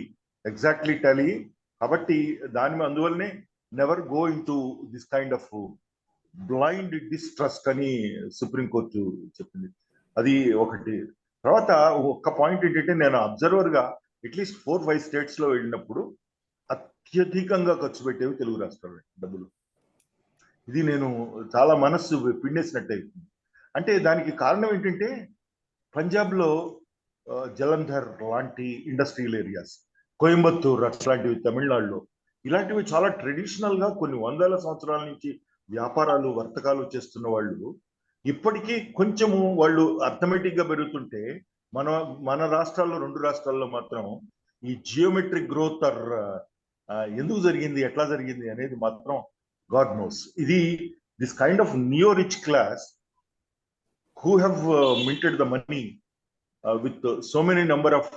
exactly tallying. Kabatti dani anduvallane never go into this kind of blind distrust ani Supreme Court cheppindi. Adi okati. Tarvata oka point entante nenu observer ga at least 4-5 states lo vellinappudu అత్యధికంగా ఖర్చు పెట్టేవి తెలుగు రాష్ట్రాలు డబ్బులు. ఇది నేను చాలా మనస్సు పిండేసినట్టు అవుతుంది. అంటే దానికి కారణం ఏంటంటే పంజాబ్లో జలంధర్ లాంటి ఇండస్ట్రియల్ ఏరియాస్, కోయంబత్తూర్ అట్లాంటివి, తమిళనాడులో ఇలాంటివి చాలా ట్రెడిషనల్ గా కొన్ని వందల సంవత్సరాల నుంచి వ్యాపారాలు వర్తకాలు చేస్తున్న వాళ్ళు ఇప్పటికీ కొంచెము వాళ్ళు అర్థమెటిక్ గా పెరుగుతుంటే మన రాష్ట్రాల్లో 2 రాష్ట్రాల్లో మాత్రం ఈ జియోమెట్రిక్ గ్రోత్ ఎందుకు జరిగింది, ఎట్లా జరిగింది అనేది మాత్రం God knows. This kind of neo-rich class who have minted the money with so many number of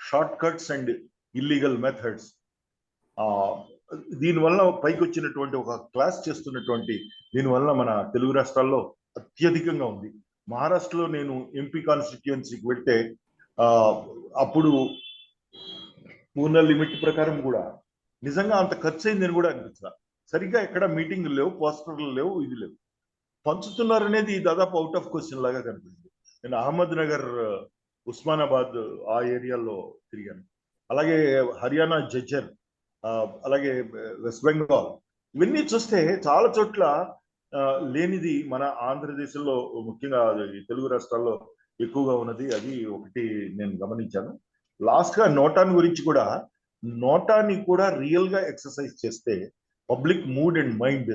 shortcuts and illegal methods. దీనివల్ల పైకి వచ్చినటువంటి ఒక క్లాస్ చేస్తున్నటువంటి దీనివల్ల మన తెలుగు రాష్ట్రాల్లో అత్యధికంగా ఉంది. మహారాష్ట్రలో నేను ఎంపీ కాన్స్టిట్యుయెన్సీకి వెళ్తే అప్పుడు పూర్ణ లిమిట్ ప్రకారం కూడా నిజంగా అంత ఖర్చు అయిందని కూడా అనిపించాలి. సరిగ్గా ఎక్కడ మీటింగ్లు లేవు, పోస్టర్లు లేవు, ఇది లేవు. పంచుతున్నారు అనేది దాదాపు అవుట్ ఆఫ్ క్వశ్చన్ లాగా కనిపిస్తుంది. నేను అహ్మద్ నగర్, ఉస్మానాబాద్ ఆ ఏరియాలో తిరిగాను. అలాగే హర్యానా జజ్జర్, అలాగే వెస్ట్ బెంగాల్, ఇవన్నీ చూస్తే చాలా చోట్ల లేనిది మన ఆంధ్రదేశంలో ముఖ్యంగా తెలుగు రాష్ట్రాల్లో ఎక్కువగా ఉన్నది. అది ఒకటి నేను గమనించాను. లాస్ట్ గా నోటాని గురించి కూడా, నోటాని కూడా రియల్ గా ఎక్సర్సైజ్ చేస్తే పబ్లిక్ మూడ్ అండ్ మైండ్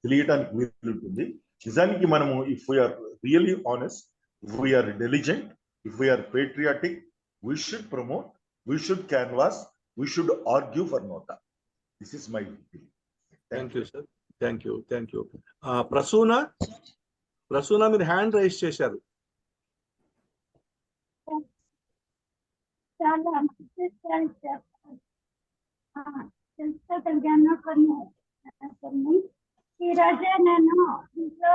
తెలియటానికి వీలుంటుంది. నిజానికి మనము if we are really honest, if we are diligent, if we are patriotic, we should promote, we should canvass, we should argue for NOTA. This is my feeling. Thank you sir. Thank you. Prasuna మీరు hand rise చేశారు. చాలా తెలుసుకోగలిగాను కొన్ని. ఈ రోజే నేను ఇంట్లో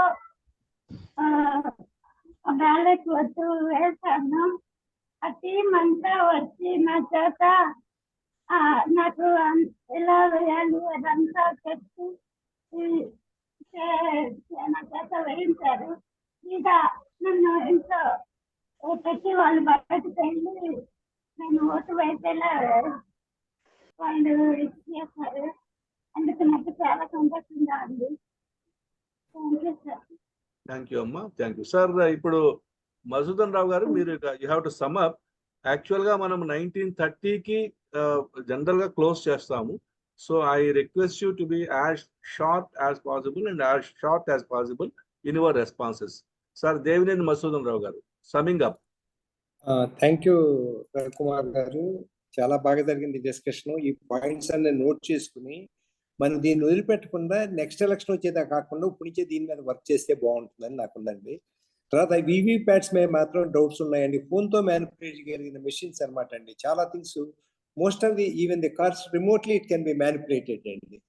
ballot వద్దు వేసాను. ఆ టీం అంతా వచ్చి నా చేత నాకు ఎలా వేయాలి అదంతా చెప్పి నా చేత వేయించారు. ఇక నన్ను ఇంట్లో పెట్టి వాళ్ళు బయటకు వెళ్ళి నేను ఓటు వేసేలా వాళ్ళు చేశారు. అందుకు నాకు చాలా సంతోషంగా ఉంది. Thank you sir. Thank you అమ్మా. Thank you sir. ఇప్పుడు మధుసూదన్ రావు గారు, మీరు you have to sum up. Actual గా మనం 1930కి జనరల్ గా క్లోజ్ చేస్తాము. So I request you to be as short as possible and as short as possible in your responses. Sir Devineni Madhusudan Rao garu, summing up. Thank you Ravikumar garu. చాలా బాగా జరిగింది discussion. ఈ points అన్ని నోట్ చేసుకుని మనం దీన్ని వదిలిపెట్టకుండా నెక్స్ట్ ఎలక్షన్ వచ్చేదా కాకుండా ఇప్పుడు నుంచే దీని మీద వర్క్ చేస్తే బాగుంటుందని నాకుందండి. తర్వాత వీవీప్యాట్స్ మీద మాత్రం డౌట్స్ ఉన్నాయండి. ఫోన్తో మ్యానిపులేట్ చేయగలిగిన మెషిన్స్ అనమాట అండి. చాలా things, most of the even the cars remotely it can be manipulated అండి.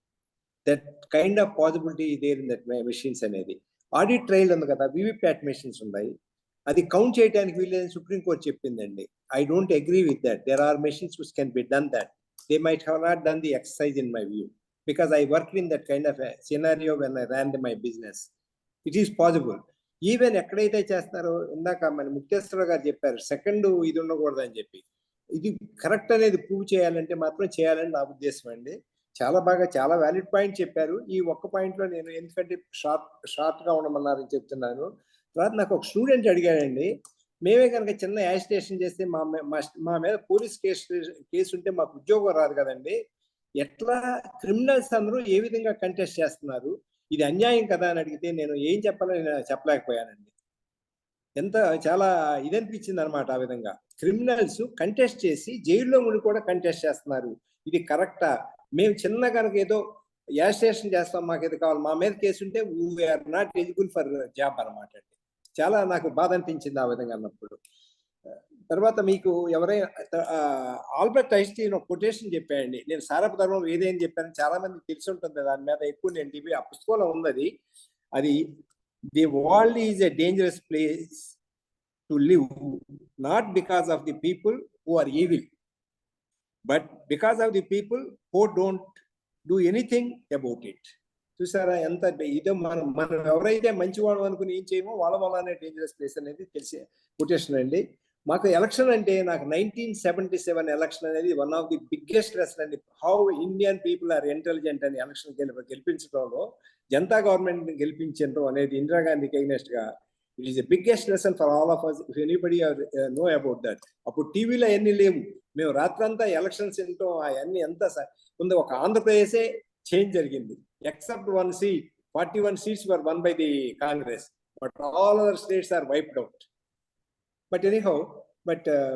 That kind of possibility there in that machines అనేది. ఆడిట్ ట్రయల్ ఉంది కదా, వీవీప్యాట్ మెషిన్స్ ఉన్నాయి, అది కౌంట్ చేయడానికి వీళ్ళని సుప్రీంకోర్టు చెప్పిందండి. I don't agree with that. There are machines which can be done that. They might have not done the exercise in my view because I worked in that kind of a scenario when I ran my business. It is possible. Even ఎక్కడైతే చేస్తారో ఇందాక మన ముక్తేశ్వర గారు చెప్పారు second ఇది ఉండకూడదు అని చెప్పి, ఇది కరెక్ట్ అనేది ప్రూవ్ చేయాలంటే మాత్రం చేయాలని నా ఉద్దేశం అండి. చాలా బాగా చాలా వ్యాలిడ్ పాయింట్ చెప్పారు. ఈ ఒక్క పాయింట్ లో నేను ఎందుకంటే షార్ట్ గా ఉండమన్నారని చెప్తున్నాను. తర్వాత నాకు ఒక స్టూడెంట్ అడిగాడండి, మేమే కనుక చిన్న యాజిటేషన్ చేస్తే మా మీద పోలీస్ కేసు ఉంటే మాకు ఉద్యోగం రాదు కదండి, ఎట్లా క్రిమినల్స్ అందరూ ఏ విధంగా కంటెస్ట్ చేస్తున్నారు, ఇది అన్యాయం కదా అని అడిగితే నేను ఏం చెప్పాలని నేను చెప్పలేకపోయానండి. ఎంత చాలా ఇదనిపించింది అనమాట. ఆ విధంగా క్రిమినల్స్ కంటెస్ట్ చేసి జైల్లో ఉండి కూడా కంటెస్ట్ చేస్తున్నారు, ఇది కరెక్టా? మేము చిన్న కనుక ఏదో యాజిటేషన్ చేస్తాం, మాకు ఇది కావాలి, మా మీద కేసు ఉంటే we are not eligible for job అనమాట అండి. చాలా నాకు బాధ అనిపించింది ఆ విధంగా అన్నప్పుడు. తర్వాత మీకు ఎవరైనా ఆల్బర్ట్ ఐన్స్టీన్ ఒక కొటేషన్ చెప్పాయండి, నేను సారపధర్మం ఏదేని చెప్పాను, చాలా మందికి తెలిసి ఉంటుంది, దాని మీద ఎక్కువ నేను ఆ పుస్తకంలో ఉన్నది. అది the world is a dangerous place to live, not because of the people who are evil, but because of the people who don't do anything about it. చూసారా ఎంత ఇదో మనం ఎవరైతే మంచివాడు అనుకుని ఏం చేయమో వాళ్ళ వల్లనే డేంజరస్ ప్లేస్ అనేది తెలిసే కొటేషన్ అండి. మాకు ఎలక్షన్ అంటే నాకు 1977 ఎలక్షన్ అనేది one of the biggest lesson అండి. How Indian people are intelligent అని ఎలక్షన్ గెలిపించడంలో, జనతా గవర్నమెంట్ గెలిపించడం అనేది ఇందిరాగాంధీకి అగైనెస్ట్ గా it is the biggest lesson for all of us. If anybody know about that. అప్పుడు టీవీలో అవన్నీ లేవు, మేము రాత్రంతా ఎలక్షన్స్ వింటాం, అవన్నీ ఎంత ఉంది. ఒక ఆంధ్రప్రదేశే చేంజ్ జరిగింది, except 1 seat, 41 seats were won by the Congress, but all other states are wiped out. But anyhow,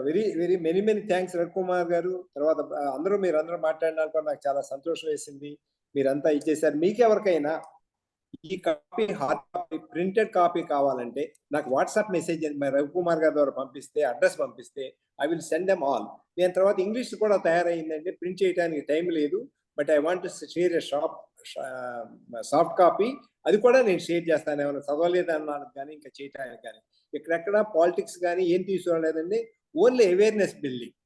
very many thanks Ravikumar గారు. తర్వాత మీరందరూ మాట్లాడినాక నాకు చాలా సంతోషం వేసింది, మీరంతా ఇచ్చేసారు. మీకెవరికైనా ఈ copy, hard copy, printed copy కావాలంటే నాకు వాట్సాప్ మెసేజ్ రవికుమార్ గారి ద్వారా పంపిస్తే, అడ్రస్ పంపిస్తే I will send them all. నేను తర్వాత ఇంగ్లీష్ కూడా తయారైందంటే ప్రింట్ చేయడానికి టైం లేదు, but I want to share a soft copy, అది కూడా నేను షేర్ చేస్తాను. ఏమైనా చదవలేదన్నాను కానీ ఇంకా చేయటానికి కానీ ఇక్కడెక్కడ పాలిటిక్స్ కానీ ఏం తీసుకురాలేదండి, only awareness building,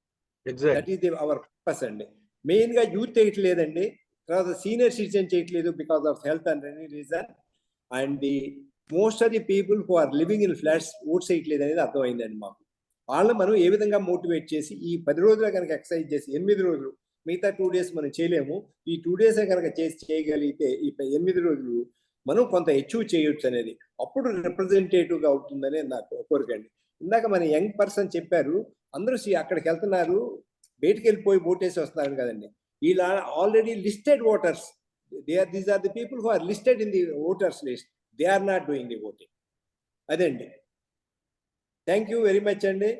that is our purpose అండి. మెయిన్ గా యూత్ చేయట్లేదండి, తర్వాత సీనియర్ సిటిజన్ చేయట్లేదు because of health and any reason, and the most of the people who are living in flats vote చేయట్లేదు అనేది అర్థమైందండి మాకు. వాళ్ళని మనం ఏ విధంగా మోటివేట్ చేసి ఈ 10 రోజులు కనుక ఎక్సర్సైజ్ చేసి 8 రోజులు, మిగతా 2 days మనం చేయలేము, ఈ 2 days కనుక చేయగలిగితే ఈ 8 రోజులు మనం కొంత అచీవ్ చేయొచ్చు అనేది, అప్పుడు రిప్రజెంటేటివ్ గా అవుతుందని నాకు కోరికండి. ఇందాక మన యంగ్ పర్సన్ చెప్పారు, అందరూ అక్కడికి వెళ్తున్నారు, బయటికి వెళ్ళిపోయి ఓటేసి వస్తున్నారు కదండి. వీళ్ళ already listed voters, these are the people who are listed in the voters list, they are not doing the voting. అదండి. థ్యాంక్ యూ వెరీ మచ్ అండి.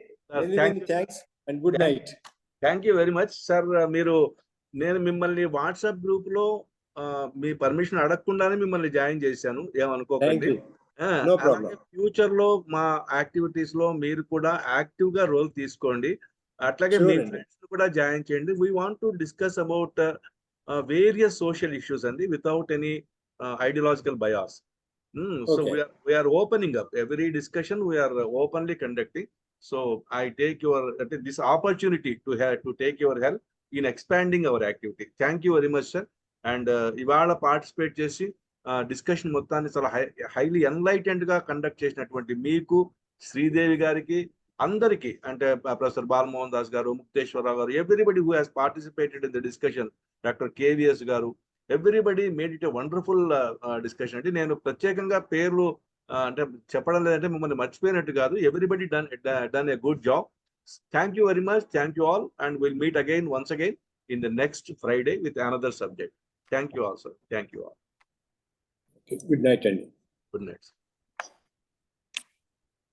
Thanks and good night. Thank you very much sir. నేను మిమ్మల్ని WhatsApp group లో మీ permission అడగకుండానే మిమ్మల్ని join చేశాను, ఏమనుకోకండి. Future లో మా యాక్టివిటీస్ లో మీరు కూడా యాక్టివ్ గా రోల్ తీసుకోండి, అట్లాగే మీ ఫ్రెండ్స్ కూడా జాయిన్ చేయండి. We want to discuss about various social issues అండి, without any ideological bias. So we are opening up every discussion, we are openly conducting. So I take this opportunity to take your help in expanding our activity. Thank you very much, sir. And ఇవాళ participate చేసి discussion మొత్తాన్ని చాలా highly enlightened గా conduct చేసినటువంటి మీకు, శ్రీదేవి గారికి, అందరికీ, అంటే professor Balamohan Das garu, Mukteswararao garu, everybody who has participated in the discussion, doctor KVS garu, everybody made it a wonderful discussion అండి. నేను ప్రత్యేకంగా పేర్లు అంటే చెప్పడం లేదంటే మిమ్మల్ని మర్చిపోయినట్టు కాదు. Everybody done a good job. Thank you very much. Thank you all, and will meet again once again in the next Friday with another subject. Thank you all, sir. Thank you all. Good night, and good night.